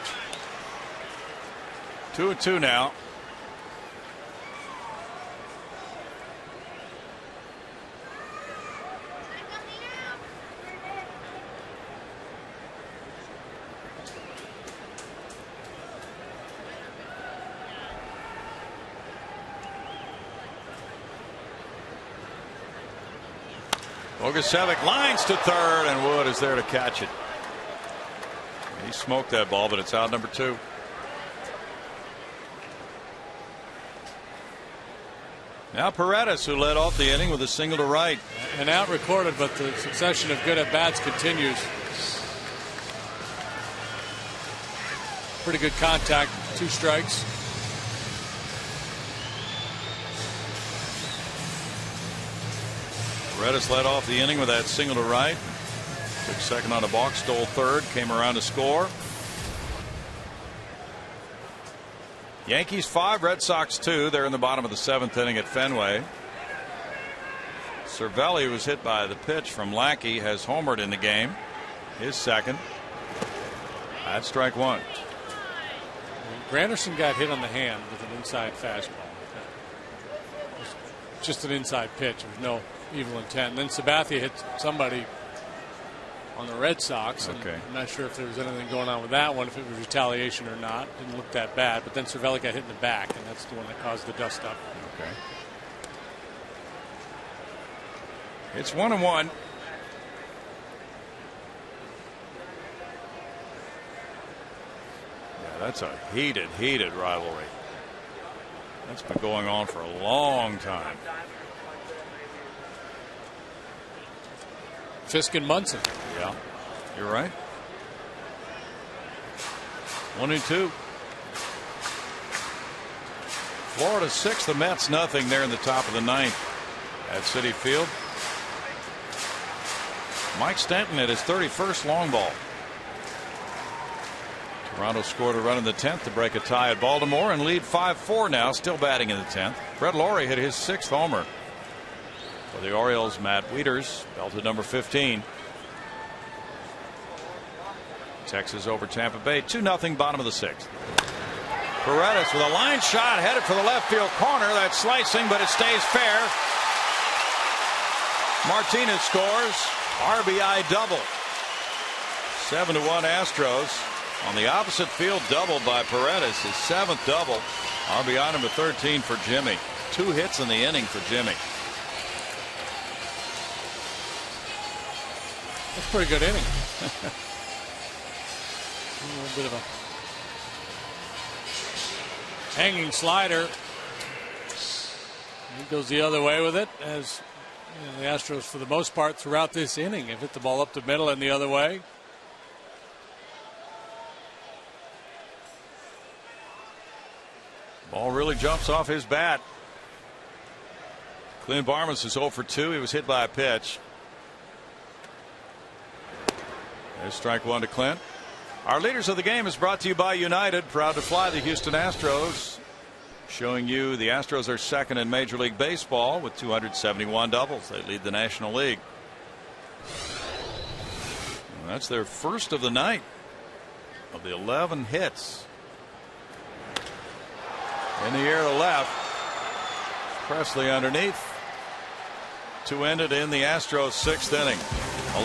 2-2 now. Bogusevic lines to third, and Wood is there to catch it. He smoked that ball, but it's out number 2. Now Paredes, who led off the inning with a single to right. And out recorded, but the succession of good at-bats continues. Pretty good contact, 2 strikes. Paredes led off the inning with that single to right. Took second on the balk, stole third, came around to score. Yankees 5, Red Sox 2. They're in the bottom of the 7th inning at Fenway. Cervelli, who was hit by the pitch from Lackey, has homered in the game. His second. That's strike 1. Granderson got hit on the hand with an inside fastball. Just an inside pitch. There was no evil intent. And then Sabathia hit somebody on the Red Sox. Okay. I'm not sure if there was anything going on with that one, if it was retaliation or not. Didn't look that bad. But then Cervelli got hit in the back, and that's the one that caused the dust up. Okay. It's 1-1. Yeah, that's a heated rivalry. That's been going on for a long time. Fisk and Munson. Yeah, you're right. 1-2. Florida 6, the Mets nothing there in the top of the 9th at Citi Field. Mike Stanton at his 31st long ball. Toronto scored a run in the 10th to break a tie at Baltimore and lead 5-4 now, still batting in the 10th. Brett Lawrie hit his 6th homer. For the Orioles, Matt Wieters belted number 15. Texas over Tampa Bay, 2-0, bottom of the 6th. Paredes with a line shot headed for the left field corner. That's slicing, but it stays fair. Martinez scores. RBI double. 7-1 Astros. On the opposite field double by Paredes, his 7th double. RBI number 13 for Jimmy. 2 hits in the inning for Jimmy. That's a pretty good inning. A little bit of a hanging slider. He goes the other way with it, as you know, the Astros, for the most part, throughout this inning, have hit the ball up the middle and the other way. Ball really jumps off his bat. Clint Barmas is 0 for 2. He was hit by a pitch. There's strike 1 to Clint. Our leaders of the game is brought to you by United, proud to fly the Houston Astros. showing you the Astros are second in Major League Baseball with 271 doubles. They lead the National League. And that's their first of the night of the 11 hits. In the air to left. Presley underneath to end it in the Astros 6th inning.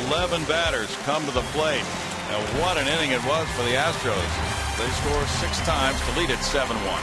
11 batters come to the plate. And what an inning it was for the Astros. They score 6 times to lead it 7-1.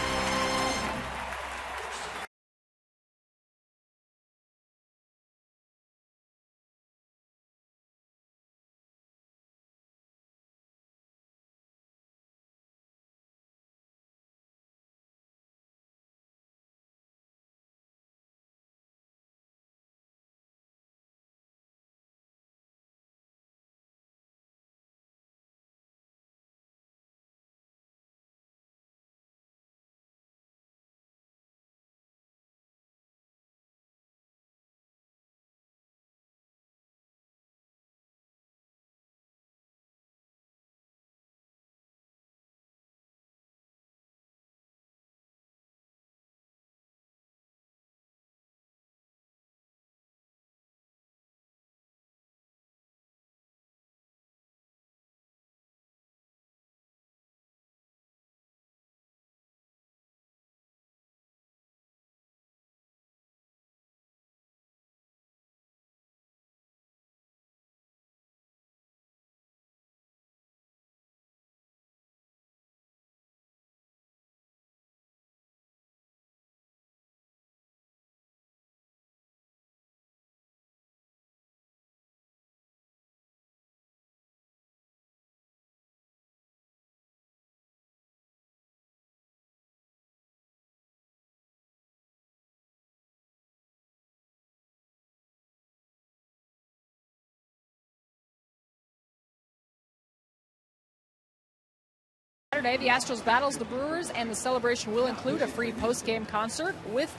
Saturday, the Astros battles the Brewers, and the celebration will include a free post-game concert with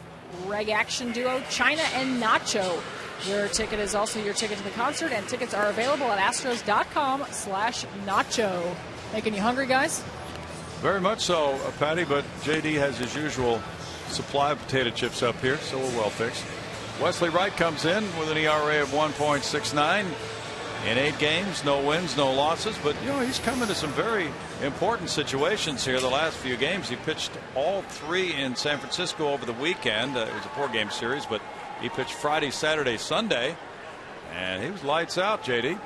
reg action duo China and Nacho. Your ticket is also your ticket to the concert, and tickets are available at astros.com/nacho. Making you hungry, guys? Very much so, Patty, but JD has his usual supply of potato chips up here, so we're well fixed. Wesley Wright comes in with an ERA of 1.69 in 8 games, no wins, no losses, but you know, he's come into some very important situations here the last few games. He pitched all 3 in San Francisco over the weekend. It was a 4-game series, but he pitched Friday, Saturday, Sunday, and he was lights out, JD.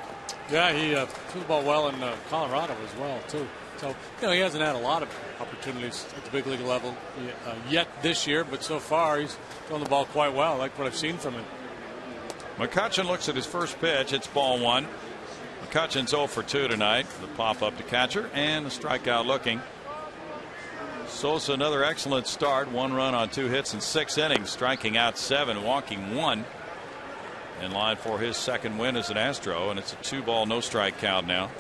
Yeah, he threw the ball well in Colorado as well, too. So, you know, he hasn't had a lot of opportunities at the big league level yet this year, but so far he's thrown the ball quite well. I like what I've seen from him. McCutchen looks at his first pitch. It's ball 1. McCutchen's 0 for 2 tonight. The pop up to catcher and a strikeout looking. Sosa, another excellent start. 1 run on 2 hits in 6 innings, striking out 7, walking 1. In line for his second win as an Astro, and it's a 2-ball, no strike count now.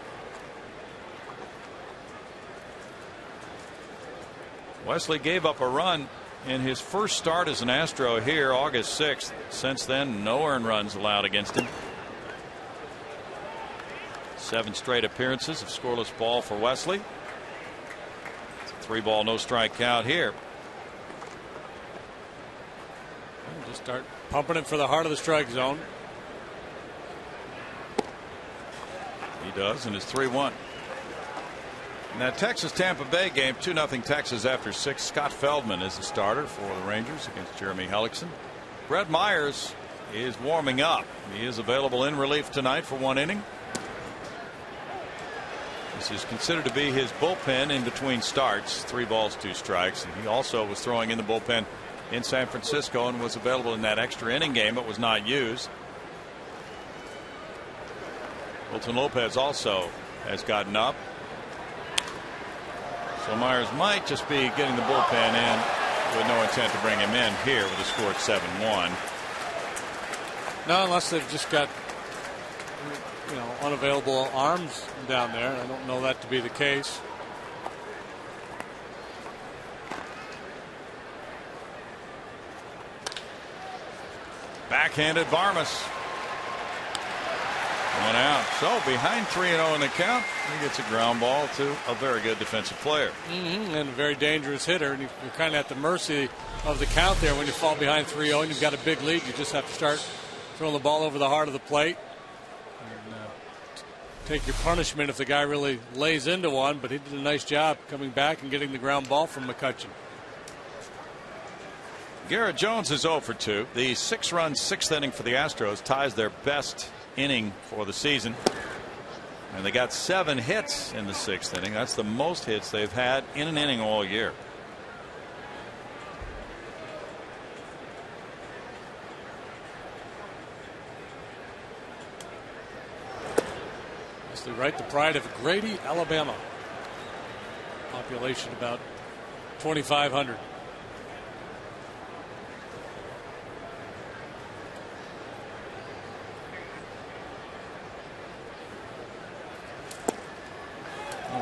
Wesley gave up a run in his first start as an Astro here August 6th. Since then, no earned runs allowed against him. 7 straight appearances of scoreless ball for Wesley. It's a 3-ball, no strike count here. Just start pumping it for the heart of the strike zone. He does, and it's 3-1. In that Texas-Tampa Bay game, 2-0 Texas after 6. Scott Feldman is the starter for the Rangers against Jeremy Hellickson. Brett Myers is warming up. He is available in relief tonight for 1 inning. This is considered to be his bullpen in between starts. 3 balls, 2 strikes. And he also was throwing in the bullpen in San Francisco and was available in that extra inning game, but was not used. Wilton Lopez also has gotten up. So Myers might just be getting the bullpen in with no intent to bring him in here with a score at 7-1. No, unless they've just got, you know, unavailable arms down there. I don't know that to be the case. Backhanded Varmus. One out. So behind 3-0 in the count, he gets a ground ball to a very good defensive player. And a very dangerous hitter. And you're kind of at the mercy of the count there when you fall behind 3-0 and you've got a big lead. You just have to start throwing the ball over the heart of the plate. And take your punishment if the guy really lays into one. But he did a nice job coming back and getting the ground ball from McCutcheon. Garrett Jones is 0 for 2. The 6-run 6th inning for the Astros ties their best inning for the season. And they got 7 hits in the 6th inning. That's the most hits they've had in an inning all year. Wesley Wright, the pride of Grady, Alabama. Population about 2,500.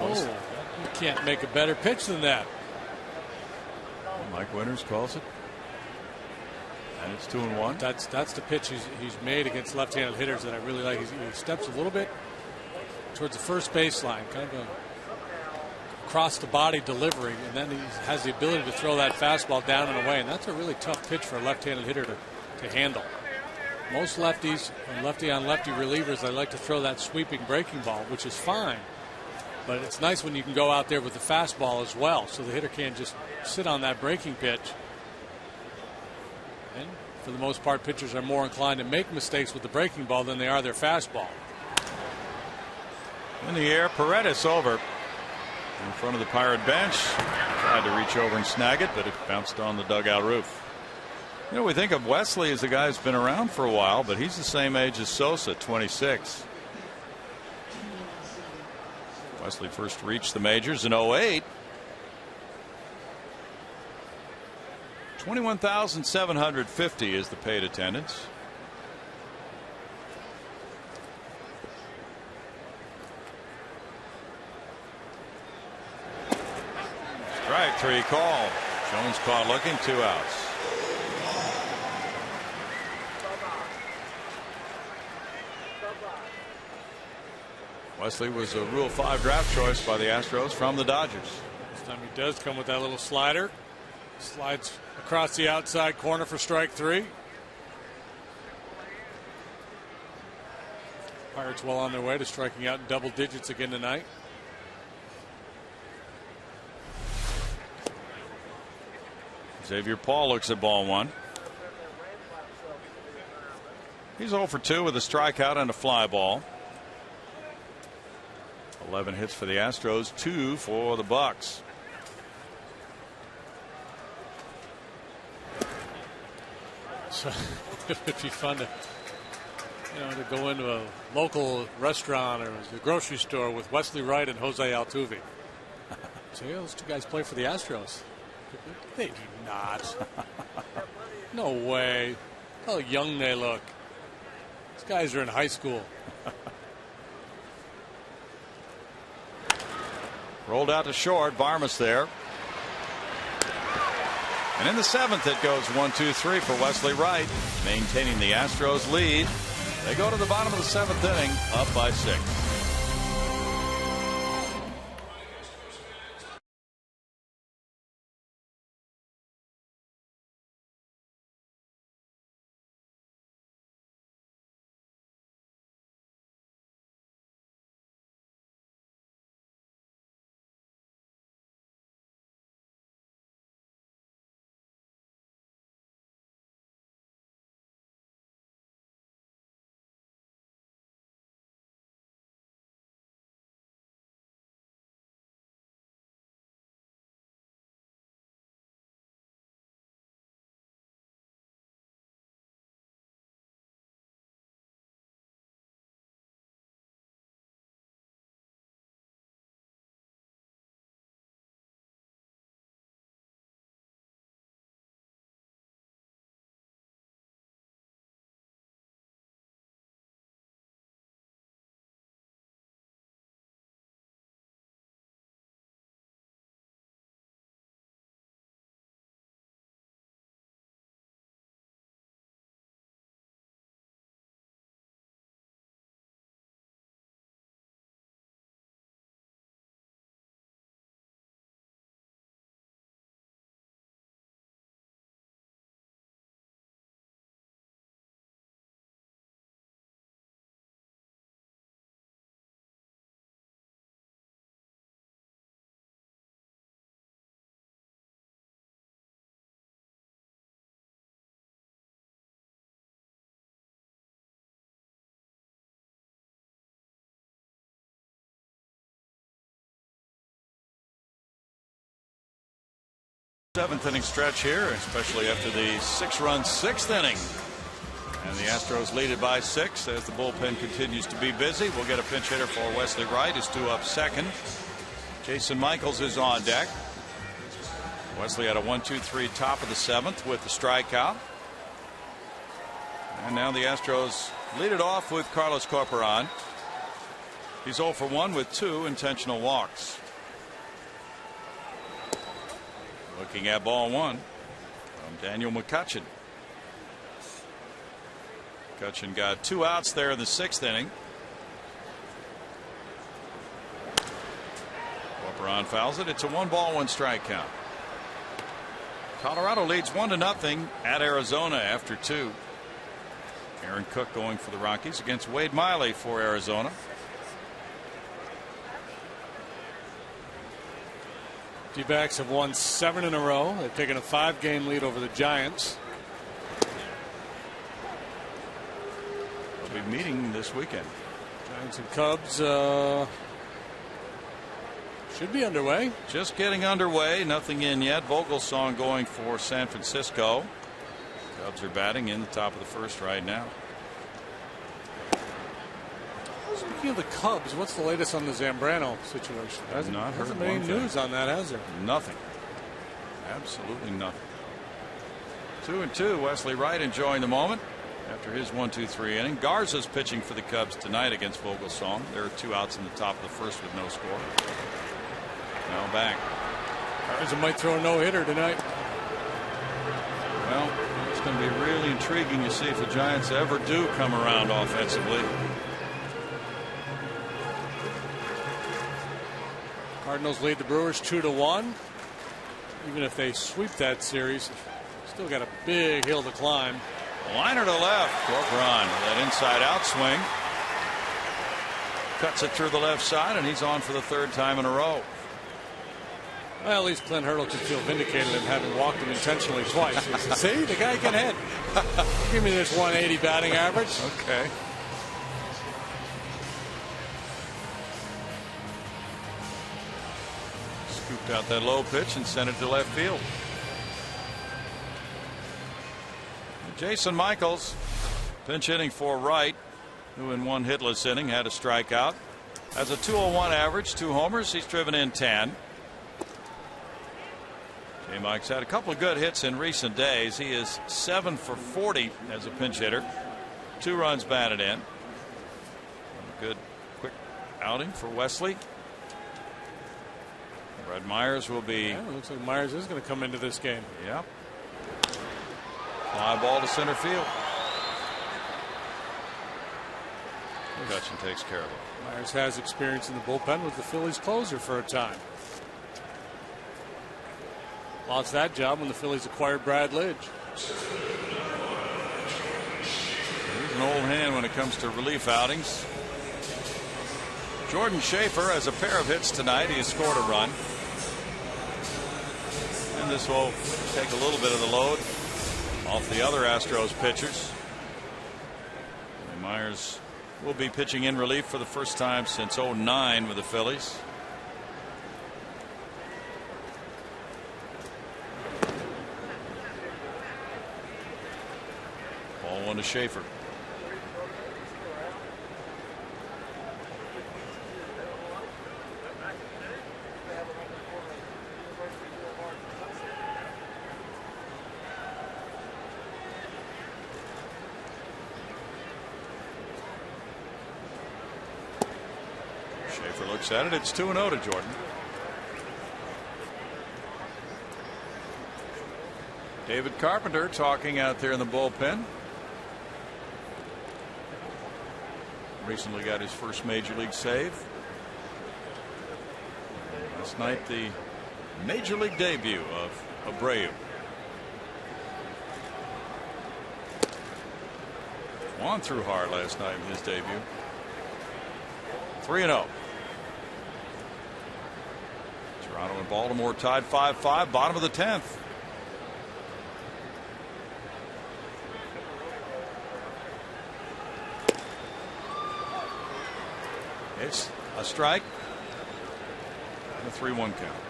You can't make a better pitch than that. Mike Winters calls it. And it's 2-1. That's the pitch he's made against left-handed hitters that I really like. He steps a little bit towards the first baseline, kind of a across the body delivery, and then he has the ability to throw that fastball down and away. And that's a really tough pitch for a left-handed hitter to handle. Most lefties and lefty-on-lefty relievers, they like to throw that sweeping breaking ball, which is fine. But it's nice when you can go out there with the fastball as well, so the hitter can't just sit on that breaking pitch. And for the most part, pitchers are more inclined to make mistakes with the breaking ball than they are their fastball. In the air, Paredes over in front of the Pirate bench. Tried to reach over and snag it, but it bounced on the dugout roof. You know, we think of Wesley as a guy who's been around for a while, but he's the same age as Sosa, 26. Wesley first reached the majors in 08. 21,750 is the paid attendance. Strike 3 call. Jones caught looking, 2 outs. Wesley was a Rule 5 draft choice by the Astros from the Dodgers. This time he does come with that little slider. Slides across the outside corner for strike 3. Pirates well on their way to striking out in double digits again tonight. Xavier Paul looks at ball 1. He's 0 for 2 with a strikeout and a fly ball. 11 hits for the Astros, 2 for the Bucks. So it would be fun to go into a local restaurant or the grocery store with Wesley Wright and Jose Altuve. Say, those two guys play for the Astros. They do not. No way. How young they look. These guys are in high school. Rolled out to short. Barmas there. And in the 7th, it goes 1-2-3 for Wesley Wright, maintaining the Astros lead. They go to the bottom of the 7th inning, up by 6. Seventh inning stretch here, especially after the 6-run 6th inning. And the Astros lead it by 6 as the bullpen continues to be busy. We'll get a pinch hitter for Wesley Wright, who's due up second. Jason Michaels is on deck. Wesley had a 1-2-3 top of the 7th with the strikeout. And now the Astros lead it off with Carlos Corporan. He's 0 for 1 with 2 intentional walks. Looking at ball 1 from Daniel McCutchen. McCutchen got 2 outs there in the 6th inning. Corporan fouls it. It's a 1-1 count. Colorado leads 1-0 at Arizona after 2. Aaron Cook going for the Rockies against Wade Miley for Arizona. D-backs have won 7 in a row. They've taken a 5-game lead over the Giants. They'll be meeting this weekend. Giants and Cubs should be underway. Just getting underway. Nothing in yet. Vogelsong going for San Francisco. Cubs are batting in the top of the 1st right now. Speaking of the Cubs, what's the latest on the Zambrano situation? Hasn't been any news on that, has there? Nothing. Absolutely nothing. 2-2. Wesley Wright enjoying the moment after his 1-2-3 inning. Garza's pitching for the Cubs tonight against Vogelsong. There are 2 outs in the top of the 1st with no score. Now back. Garza might throw a no-hitter tonight. Well, it's going to be really intriguing to see if the Giants ever do come around offensively. Cardinals lead the Brewers 2-1. Even if they sweep that series, still got a big hill to climb. Liner to left. Corcoran with that inside out swing. Cuts it through the left side, and he's on for the 3rd time in a row. Well, at least Clint Hurdle can feel vindicated in having walked him intentionally twice. He said, see, the guy can hit. Give me this 180 batting average. Okay. Scooped out that low pitch and sent it to left field. Jason Michaels pinch hitting for Wright, who in 1 hitless inning had a strikeout. Has a 201 average, 2 homers. He's driven in 10. J. Mike's had a couple of good hits in recent days. He is 7 for 40 as a pinch hitter. 2 runs batted in. A good quick outing for Wesley. Brad Myers will be. Yeah, looks like Myers is going to come into this game. Yeah. Fly ball to center field. McCutchen takes care of it. Myers has experience in the bullpen with the Phillies closer for a time. Lost that job when the Phillies acquired Brad Lidge. He's an old hand when it comes to relief outings. Jordan Schaefer has a pair of hits tonight. He has scored a run. And this will take a little bit of the load off the other Astros pitchers. And Myers will be pitching in relief for the first time since 2009 with the Phillies. Ball 1 to Schaefer. Schaefer looks at it. It's 2-0 to Jordan. David Carpenter talking out there in the bullpen. Recently got his first major league save. Last night, the major league debut of Abreu. Juan threw hard last night in his debut. 3-0. Toronto and Baltimore tied 5-5, bottom of the 10th. It's a strike and a 3-1 count.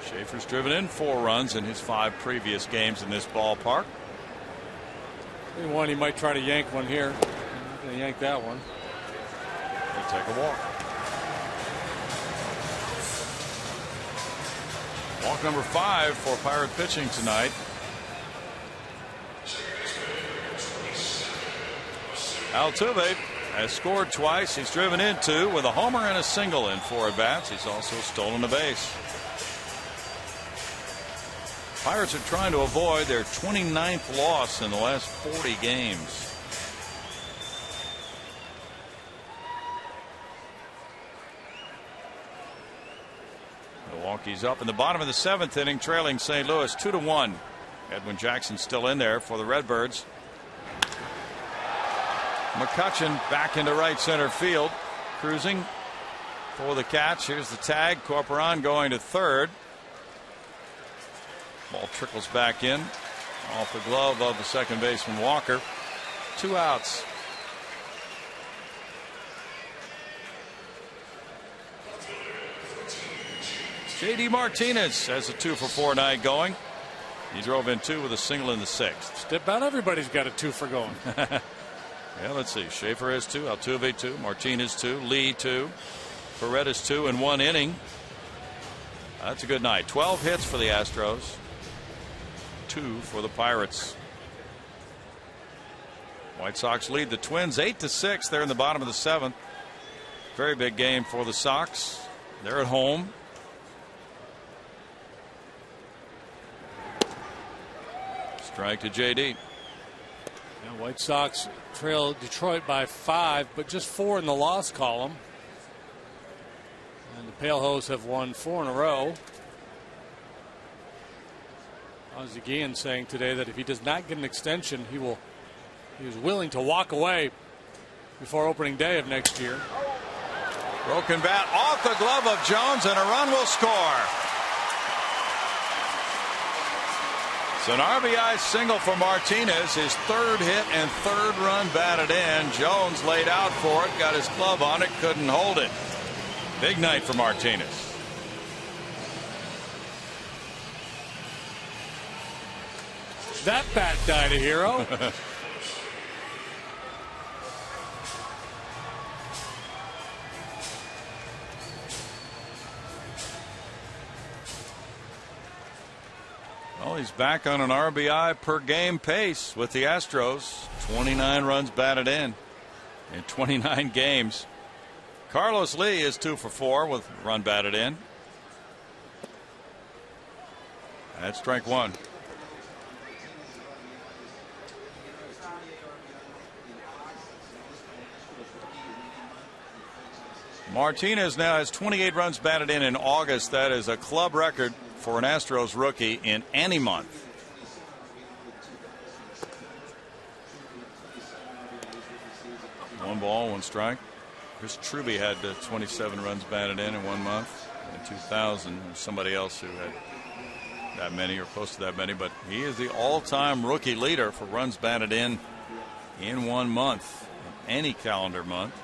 Schaefer's driven in 4 runs in his 5 previous games in this ballpark. He might try to yank one here. He's going to yank that one. He'll take a walk. Walk number 5 for Pirate pitching tonight. Altuve has scored twice. He's driven in 2 with a homer and a single in 4 at-bats. He's also stolen a base. Pirates are trying to avoid their 29th loss in the last 40 games. Milwaukee's up in the bottom of the 7th inning, trailing St. Louis 2-1. Edwin Jackson still in there for the Redbirds. McCutchen back into right center field, cruising for the catch. Here's the tag. Corporan going to third. Ball trickles back in off the glove of the second baseman Walker. 2 outs. J.D. Martinez has a 2-for-4 night going. He drove in 2 with a single in the 6th. About everybody's got a 2 for going. Yeah, let's see. Schaefer has 2, Altuve 2, Martinez 2, Lee 2, Paredes 2 in 1 inning. That's a good night. 12 hits for the Astros, 2 for the Pirates. White Sox lead the Twins 8-6. They're in the bottom of the 7th. Very big game for the Sox. They're at home. Strike to J.D. White Sox trail Detroit by 5, but just 4 in the loss column. And the Pale Hose have won 4 in a row. Ozzie Guillen saying today that if he does not get an extension, he is willing to walk away before opening day of next year. Broken bat off the glove of Jones, and a run will score. It's an RBI single for Martinez, his 3rd hit and 3rd run batted in. Jones laid out for it, got his glove on it, couldn't hold it. Big night for Martinez. That bat died a hero. Well, he's back on an RBI per game pace with the Astros. 29 runs batted in 29 games. Carlos Lee is 2-for-4 with run batted in. That's strike 1. Martinez now has 28 runs batted in August. That is a club record for an Astros rookie in any month. One ball, 1 strike. Chris Truby had 27 runs batted in 1 month in 2000. Somebody else who had that many or close to that many, but he is the all-time rookie leader for runs batted in 1 month, in any calendar month.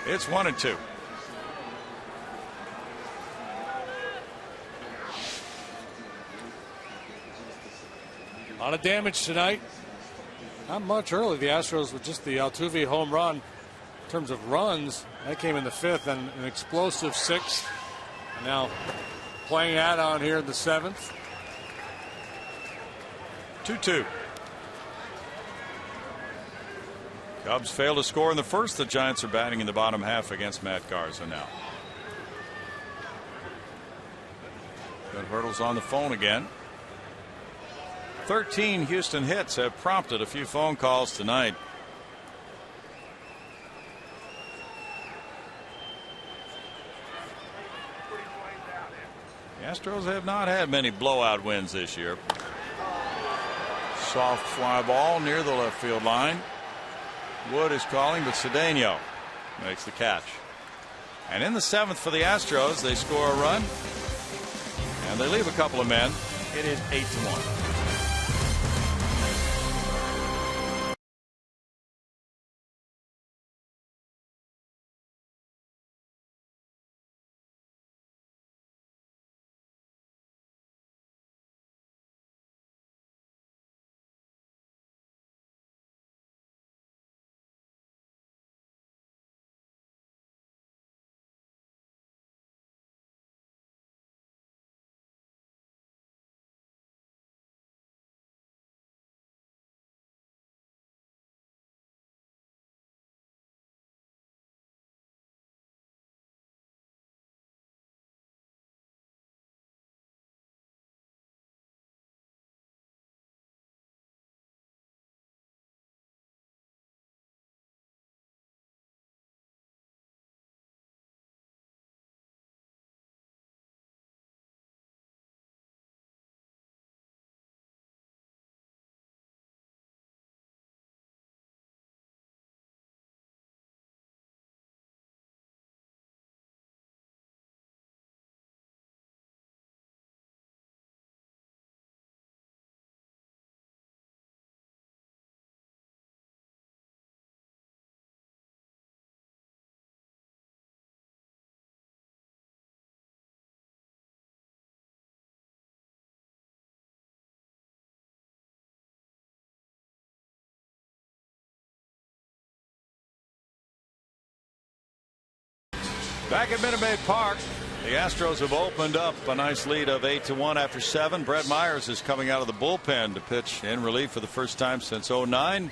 It's 1-2. A lot of damage tonight. Not much early. The Astros with just the Altuve home run. In terms of runs, that came in the 5th, and an explosive 6th. And now playing out on here in the 7th. 2-2. Cubs fail to score in the 1st. The Giants are batting in the bottom half against Matt Garza now. Got Hurdles on the phone again. 13 Houston hits have prompted a few phone calls tonight. The Astros have not had many blowout wins this year. Soft fly ball near the left field line. Wood is calling, but Cedeno makes the catch. And in the 7th for the Astros, they score a run and they leave a couple of men. It is 8-1. Back at Minute Maid Park, the Astros have opened up a nice lead of 8-1 after 7. Brett Myers is coming out of the bullpen to pitch in relief for the first time since '09.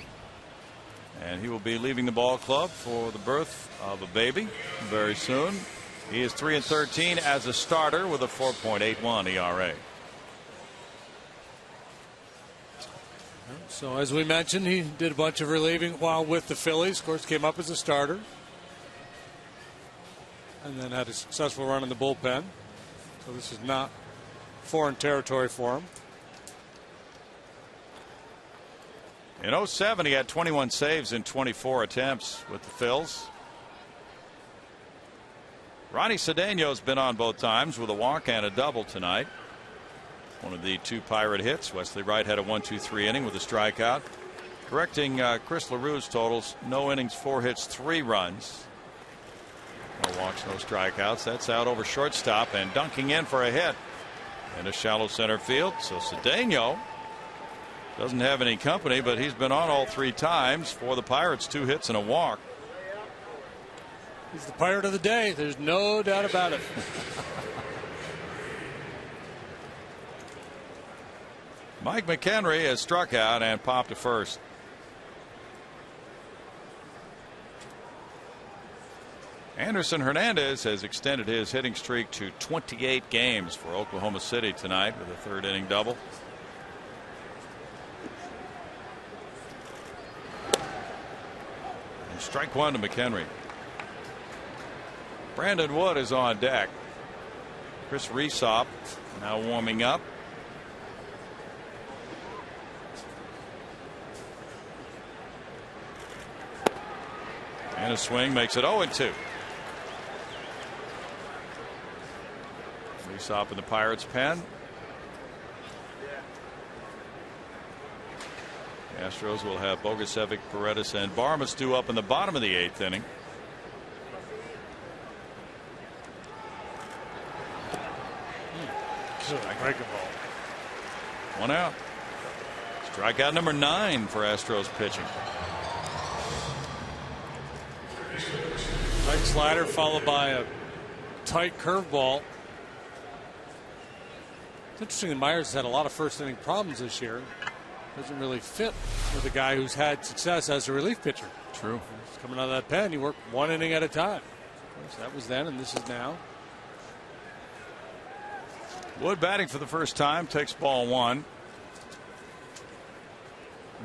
And he will be leaving the ball club for the birth of a baby very soon. He is 3-13 as a starter with a 4.81 ERA. So as we mentioned, he did a bunch of relieving while with the Phillies. Of course, came up as a starter. And then had a successful run in the bullpen. So this is not foreign territory for him. In '07, he had 21 saves in 24 attempts with the Phils. Ronnie Cedeno's been on both times with a walk and a double tonight. One of the 2 Pirate hits. Wesley Wright had a 1-2-3 inning with a strikeout. Correcting Chris LaRue's totals, no innings, 4 hits, 3 runs. No walks, no strikeouts. That's out over shortstop and dunking in for a hit in a shallow center field. So Cedeno doesn't have any company, but he's been on all 3 times for the Pirates. 2 hits and a walk. He's the Pirate of the day. There's no doubt about it. Mike McHenry has struck out and popped to first. Anderson Hernandez has extended his hitting streak to 28 games for Oklahoma City tonight with a 3rd inning double. And strike 1 to McHenry. Brandon Wood is on deck. Chris Resop now warming up. And a swing makes it 0-2. Resop in the Pirates' pen. The Astros will have Bogusevic, Paredes, and Barmas due up in the bottom of the 8th inning. Breaking ball. 1 out. Strikeout number 9 for Astros pitching. Tight slider followed by a tight curveball. It's interesting that Myers has had a lot of first inning problems this year. Doesn't really fit with a guy who's had success as a relief pitcher. True. He's coming out of that pen, he worked 1 inning at a time. Of course, that was then and this is now. Wood batting for the first time, takes ball 1.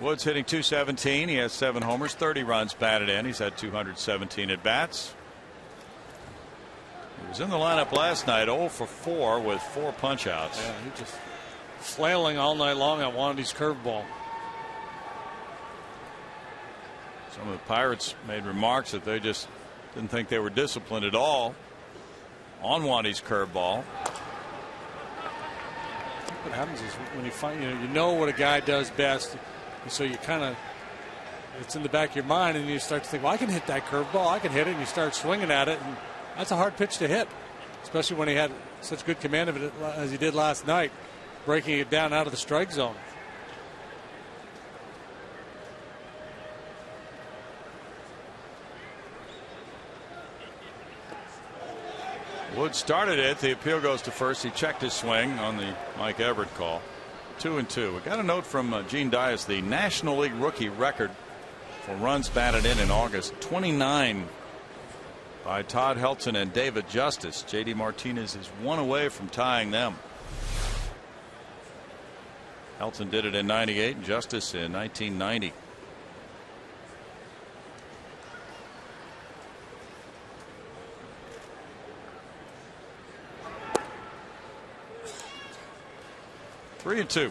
Wood's hitting .217. He has 7 homers, 30 runs batted in. He's had 217 at bats. He was in the lineup last night, 0 for 4 with 4 punch outs. Yeah, he just flailing all night long on Wandy's curveball. Some of the Pirates made remarks that they just didn't think they were disciplined at all on Wandy's curveball. What happens is when you find, you know what a guy does best, and so you kind of, it's in the back of your mind, and you start to think, well, I can hit that curveball, I can hit it, and you start swinging at it, and that's a hard pitch to hit, especially when he had such good command of it as he did last night, breaking it down out of the strike zone. Wood started it. The appeal goes to first. He checked his swing on the Mike Everett call. 2-2. We got a note from Gene Dias. The National League rookie record for runs batted in August, 29 by Todd Helton and David Justice. J.D. Martinez is 1 away from tying them. Helton did it in '98 and Justice in 1990. Three and 2.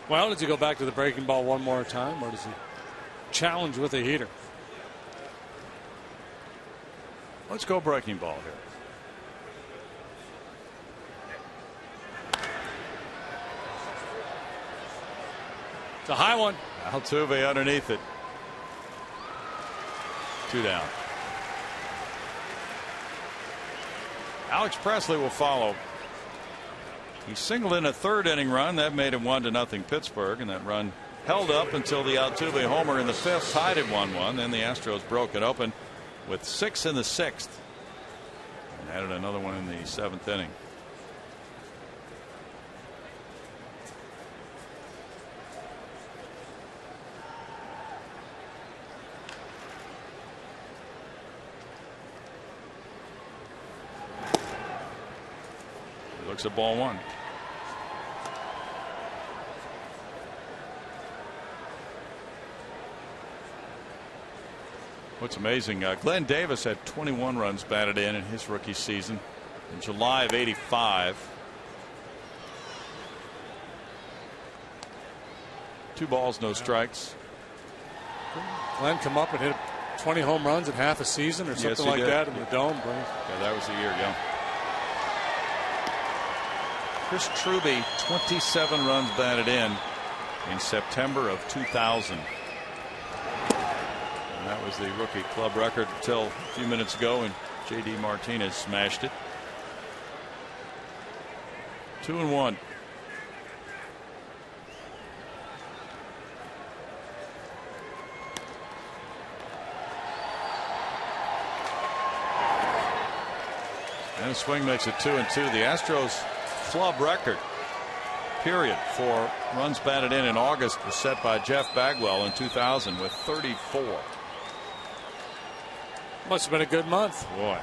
Well, does he go back to the breaking ball one more time, or does he challenge with a heater? Let's go breaking ball here. It's a high one. Altuve underneath it. 2 down. Alex Presley will follow. He singled in a 3rd inning run that made him 1-0 Pittsburgh, and that run held up until the Altuve homer in the 5th, tied at 1-1. Then the Astros broke it open with 6 in the 6th and added another one in the 7th inning. Looks at ball 1. What's amazing, Glenn Davis had 21 runs batted in his rookie season in July of '85. 2 balls, no strikes. Glenn come up and hit 20 home runs in half a season or something like that in the Dome. Yeah, that was a year ago. Chris Truby, 27 runs batted in September of 2000. And that was the rookie club record until a few minutes ago, and J.D. Martinez smashed it. 2-1. And a swing makes it 2-2. The Astros club record period for runs batted in August was set by Jeff Bagwell in 2000 with 34. Must have been a good month. Boy.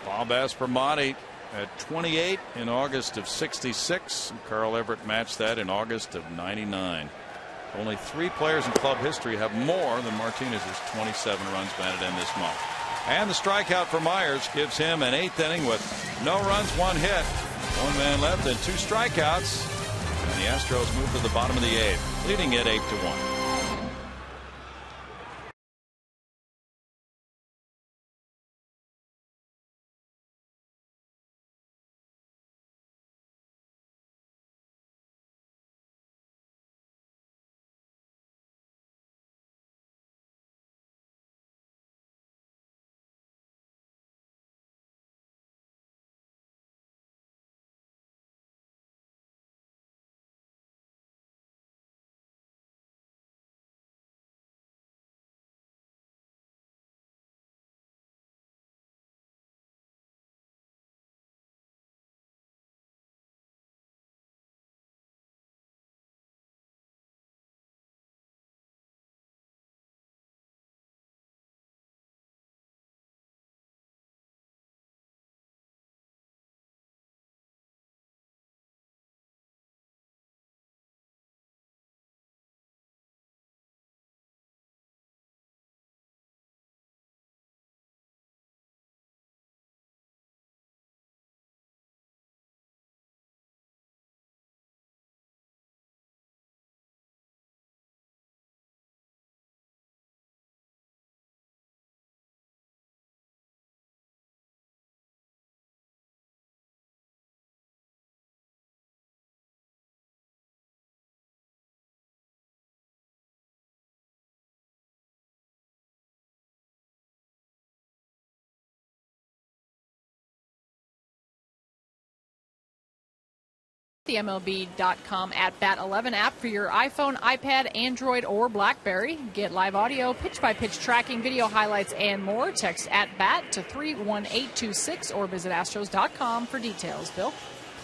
Bob Aspromonte at 28 in August of '66. Carl Everett matched that in August of '99. Only 3 players in club history have more than Martinez's 27 runs batted in this month. And the strikeout for Myers gives him an 8th inning with no runs, 1 hit, 1 man left, and 2 strikeouts. And the Astros move to the bottom of the 8th, leading it 8-1. The MLB.com @BAT11 app for your iPhone, iPad, Android, or BlackBerry. Get live audio, pitch-by-pitch tracking, video highlights, and more. Text @BAT to 31826 or visit Astros.com for details. Bill?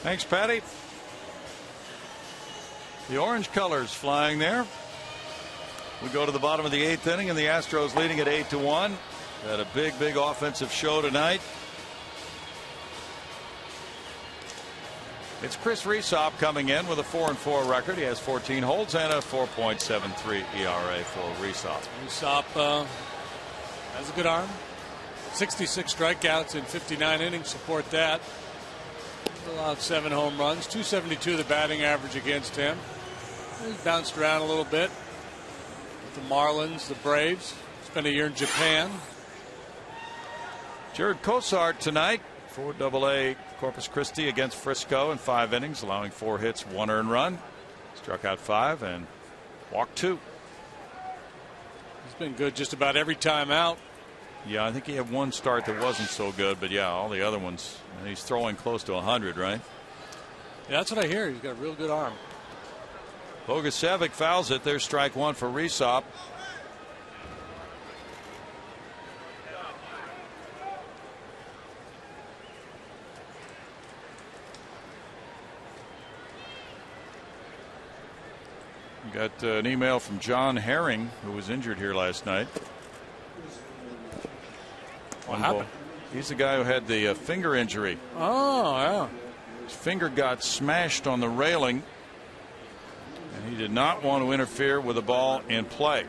Thanks, Patty. The orange colors flying there. We go to the bottom of the 8th inning, and the Astros leading at 8-1. Had a big offensive show tonight. It's Chris Rhysop coming in with a 4-4 record. He has 14 holds and a 4.73 ERA for Rhysop. Rhysop has a good arm. 66 strikeouts in 59 innings support that. Allowed 7 home runs. 272 the batting average against him. He's bounced around a little bit. The Marlins, the Braves. Spent a year in Japan. Jared Cosart tonight for AA Corpus Christi against Frisco in 5 innings, allowing 4 hits, 1 earned run. Struck out 5 and walked 2. He's been good just about every time out. Yeah, I think he had 1 start that wasn't so good, but yeah, all the other ones. And he's throwing close to 100, right? Yeah, that's what I hear. He's got a real good arm. Bogusevic fouls it. There's strike one for Rysop. Got an email from John Herring, who was injured here last night. What happened? He's the guy who had the finger injury. Oh, yeah. His finger got smashed on the railing, and he did not want to interfere with the ball in play.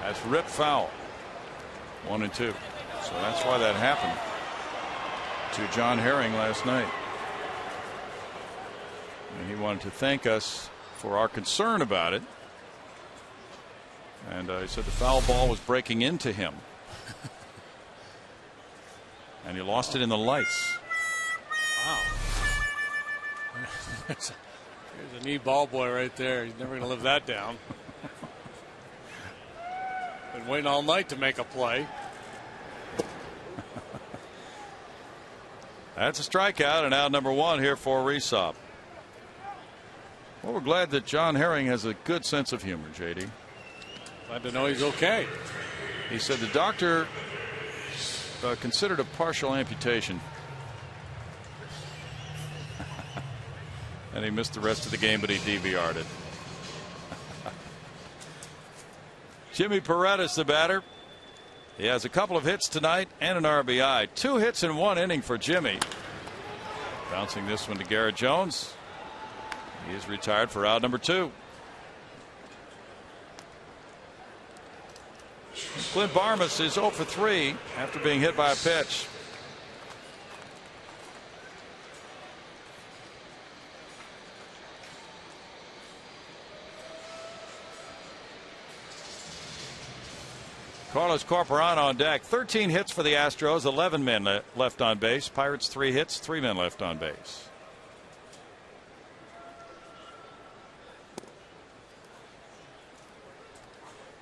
That's rip foul. 1 and 2. So that's why that happened to John Herring last night. And he wanted to thank us for our concern about it. And he said the foul ball was breaking into him. And he lost it in the lights. Wow. There's a knee ball boy right there. He's never going to live that down. Been waiting all night to make a play. That's a strikeout, and out number 1 here for Rysop. Well, we're glad that John Herring has a good sense of humor, JD. Glad to know he's okay. He said the doctor considered a partial amputation. And he missed the rest of the game, but he DVR'd it. Jimmy Paredes, the batter. He has a couple of hits tonight and an RBI. 2 hits in 1 inning for Jimmy. Bouncing this one to Garrett Jones. He is retired for out number 2. Clint Barmas is 0 for 3 after being hit by a pitch. Carlos Corporano on deck. 13 hits for the Astros, 11 men left on base. Pirates 3 hits, 3 men left on base.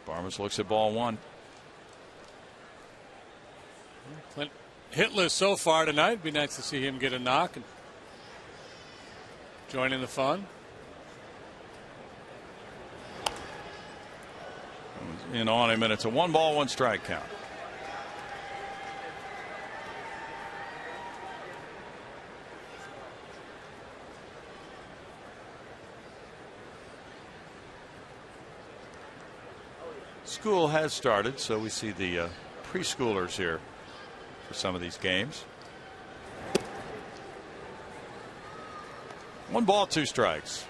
Barmas looks at ball 1. Clint hitless so far tonight. It'd be nice to see him get a knock and join in the fun. In on him, and it's a 1-ball, 1-strike count. School has started, so we see the preschoolers here for some of these games. 1 ball, 2 strikes.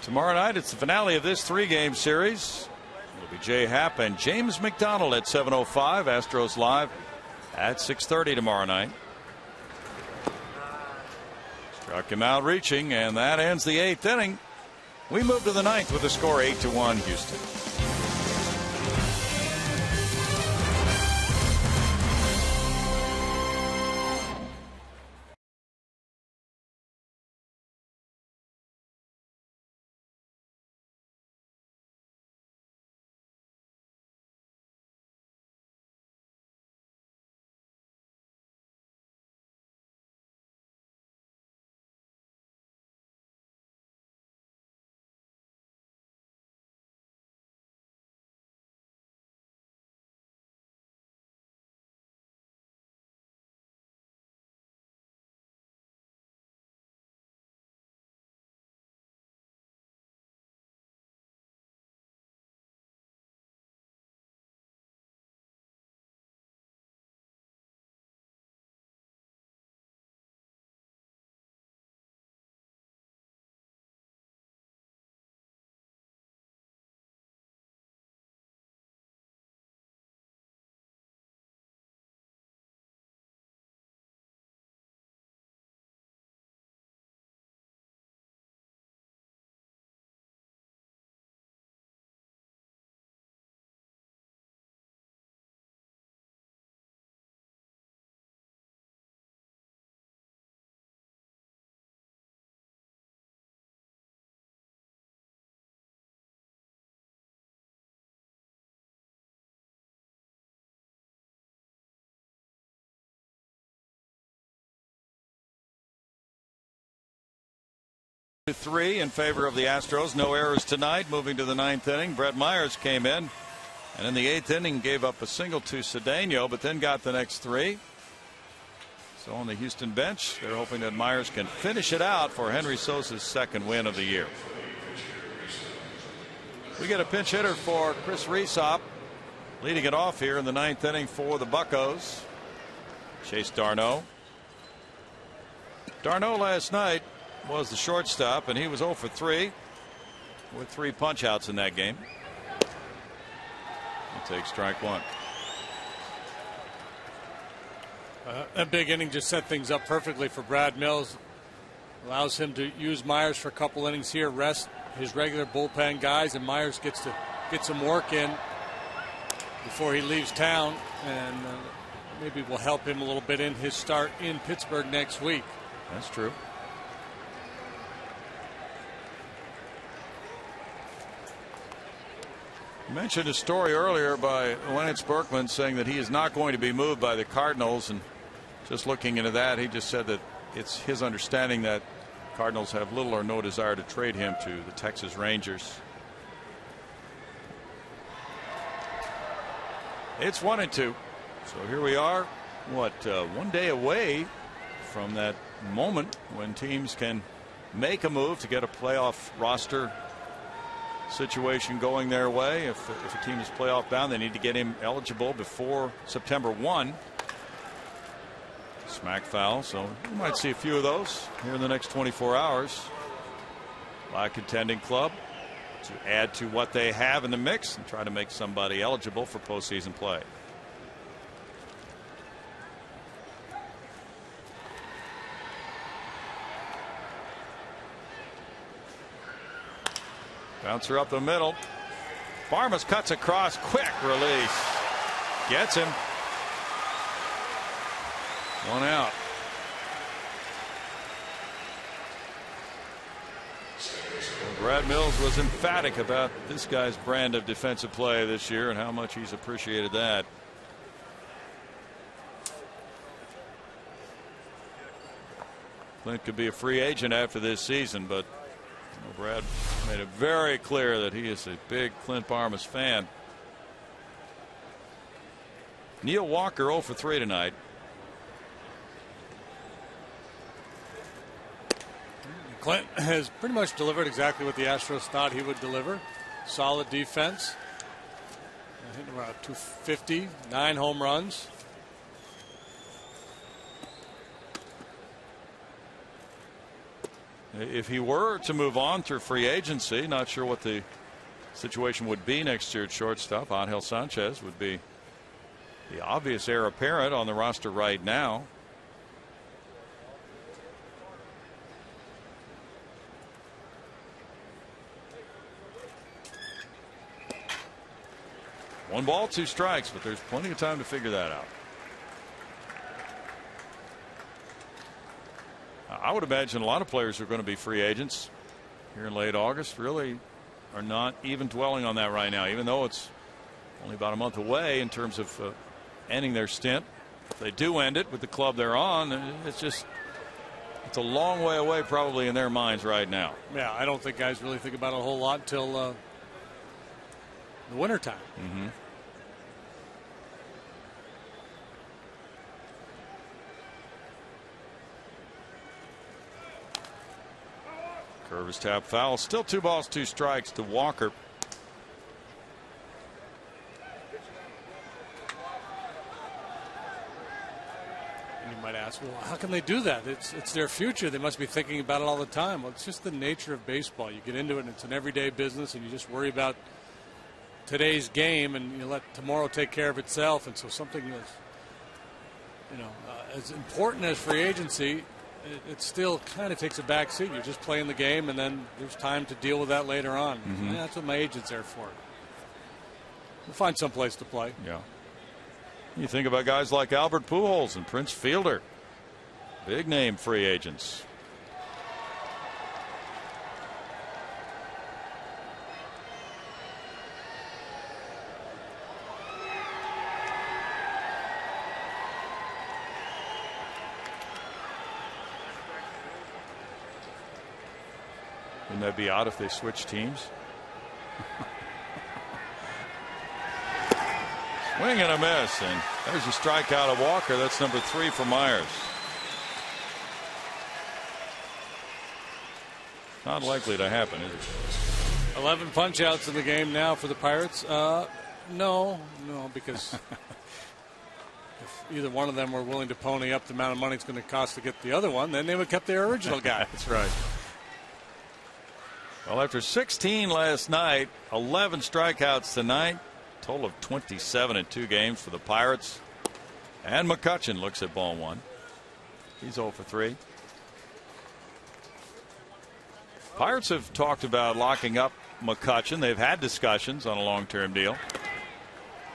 Tomorrow night, it's the finale of this 3-game series. It'll be Jay Happ and James McDonald at 7:05. Astros live at 6:30 tomorrow night. Struck him out reaching, and that ends the 8th inning. We move to the 9th with a score 8-1 Houston. 3 in favor of the Astros. No errors tonight. Moving to the 9th inning, Brett Myers came in, and in the 8th inning gave up a single to Cedeno, but then got the next 3. So on the Houston bench, they're hoping that Myers can finish it out for Henry Sosa's 2nd win of the year. We get a pinch hitter for Chris Rhysop, leading it off here in the 9th inning for the Buccos. Chase Darno. Darno last night was the shortstop, and he was 0 for 3 with 3 punch outs in that game. He'll take strike 1. That big inning just set things up perfectly for Brad Mills. Allows him to use Myers for a couple innings here, rest his regular bullpen guys, and Myers gets to get some work in before he leaves town, and maybe will help him a little bit in his start in Pittsburgh next week. That's true. You mentioned a story earlier by Lance Berkman saying that he is not going to be moved by the Cardinals, and just looking into that, he just said that it's his understanding that Cardinals have little or no desire to trade him to the Texas Rangers. It's 1-2. So here we are, what, 1 day away from that moment when teams can make a move to get a playoff roster situation going their way. If a team is playoff bound, they need to get him eligible before September 1. Smack foul, so we might see a few of those here in the next 24 hours by a contending club to add to what they have in the mix and try to make somebody eligible for postseason play. Bouncer up the middle. Farmas cuts across, quick release. Gets him. 1 out. Brad Mills was emphatic about this guy's brand of defensive play this year and how much he's appreciated that. Clint could be a free agent after this season, but Brad made it very clear that he is a big Clint Farmas fan. Neil Walker 0 for 3 tonight. Clint has pretty much delivered exactly what the Astros thought he would deliver. Solid defense. Hitting around 250, 9 home runs. If he were to move on through free agency, not sure what the situation would be next year at shortstop. Angel Sanchez would be the obvious heir apparent on the roster right now. One ball, 2 strikes, but there's plenty of time to figure that out. I would imagine a lot of players who are going to be free agents here in late August really are not even dwelling on that right now, even though it's only about a month away in terms of ending their stint. If they do end it with the club they're on, it's a long way away probably in their minds right now. Yeah, I don't think guys really think about it a whole lot until the wintertime. Mm-hmm. Curve is tapped foul. Still 2 balls, 2 strikes to Walker. And you might ask, well, how can they do that? It's their future. They must be thinking about it all the time. Well, it's just the nature of baseball. You get into it, and it's an everyday business, and you just worry about today's game, and you let tomorrow take care of itself. And so something that's, as important as free agency, it still kind of takes a back seat. You're just playing the game, and then there's time to deal with that later on. Mm-hmm. And that's what my agent's there for. We'll find some place to play. Yeah. You think about guys like Albert Pujols and Prince Fielder, big name free agents. Wouldn't that be odd if they switched teams? Swing and a miss, and there's a strikeout of Walker. That's number 3 for Myers. Not likely to happen, is it? 11 punch-outs in the game now for the Pirates. No, because if either one of them were willing to pony up the amount of money it's going to cost to get the other one, then they would have kept their original guy. That's right. Well, after 16 last night, 11 strikeouts tonight, total of 27 in 2 games for the Pirates. And McCutchen looks at ball 1. He's 0 for 3. Pirates have talked about locking up McCutchen. They've had discussions on a long-term deal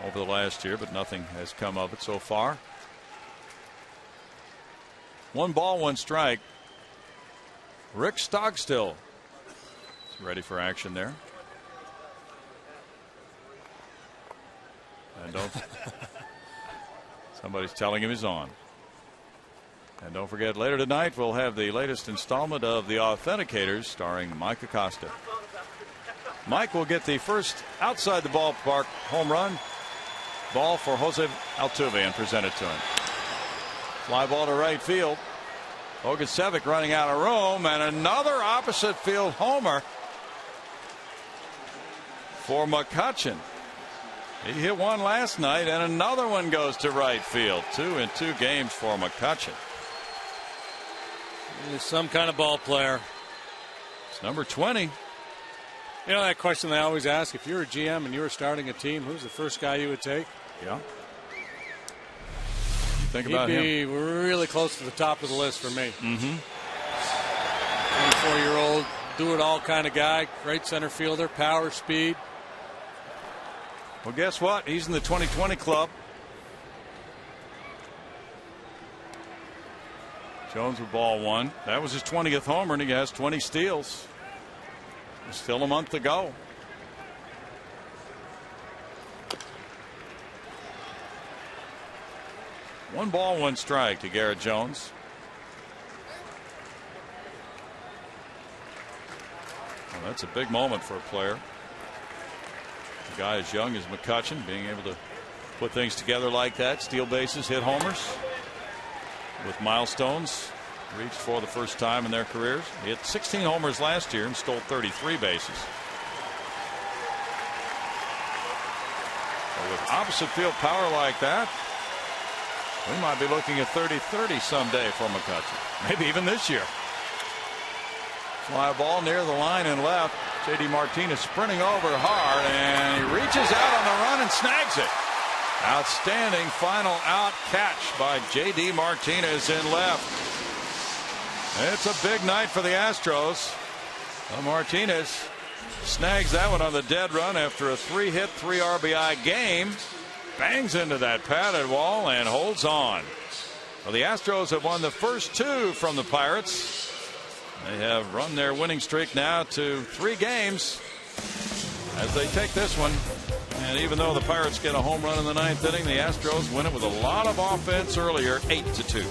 over the last year, but nothing has come of it so far. 1 ball, 1 strike. Rick Stogstill is ready for action there. And don't. Somebody's telling him he's on. And don't forget, later tonight we'll have the latest installment of The Authenticators starring Mike Acosta. Mike will get the first outside the ballpark home run. Ball for Jose Altuve and present it to him. Fly ball to right field. Bogusevic running out of room, and another opposite field homer for McCutchen. He hit one last night, and another one goes to right field. 2 in 2 games for McCutchen. He's some kind of ball player. It's number 20. You know that question they always ask, if you're a GM and you were starting a team, who's the first guy you would take? Yeah. You think about him. He'd be really close to the top of the list for me. 24-year-old, do-it-all kind of guy, great center fielder, power, speed. Well, guess what? He's in the 2020 club. Jones with ball 1. That was his 20th homer, and he has 20 steals. There's still a month to go. One ball, 1 strike to Garrett Jones. Well, that's a big moment for a player. A guy as young as McCutchen being able to put things together like that, steal bases, hit homers with milestones reached for the first time in their careers. He hit 16 homers last year and stole 33 bases. So with opposite field power like that, we might be looking at 30-30 someday for McCutchen. Maybe even this year. Fly ball near the line and left. J.D. Martinez sprinting over hard, and he reaches out on the run and snags it. Outstanding final out catch by J.D. Martinez in left. It's a big night for the Astros. Martinez snags that one on the dead run after a 3-hit, 3 RBI game. Bangs into that padded wall and holds on. Well, the Astros have won the first 2 from the Pirates. They have run their winning streak now to 3 games as they take this one. And even though the Pirates get a home run in the 9th inning, the Astros win it with a lot of offense earlier, 8-2.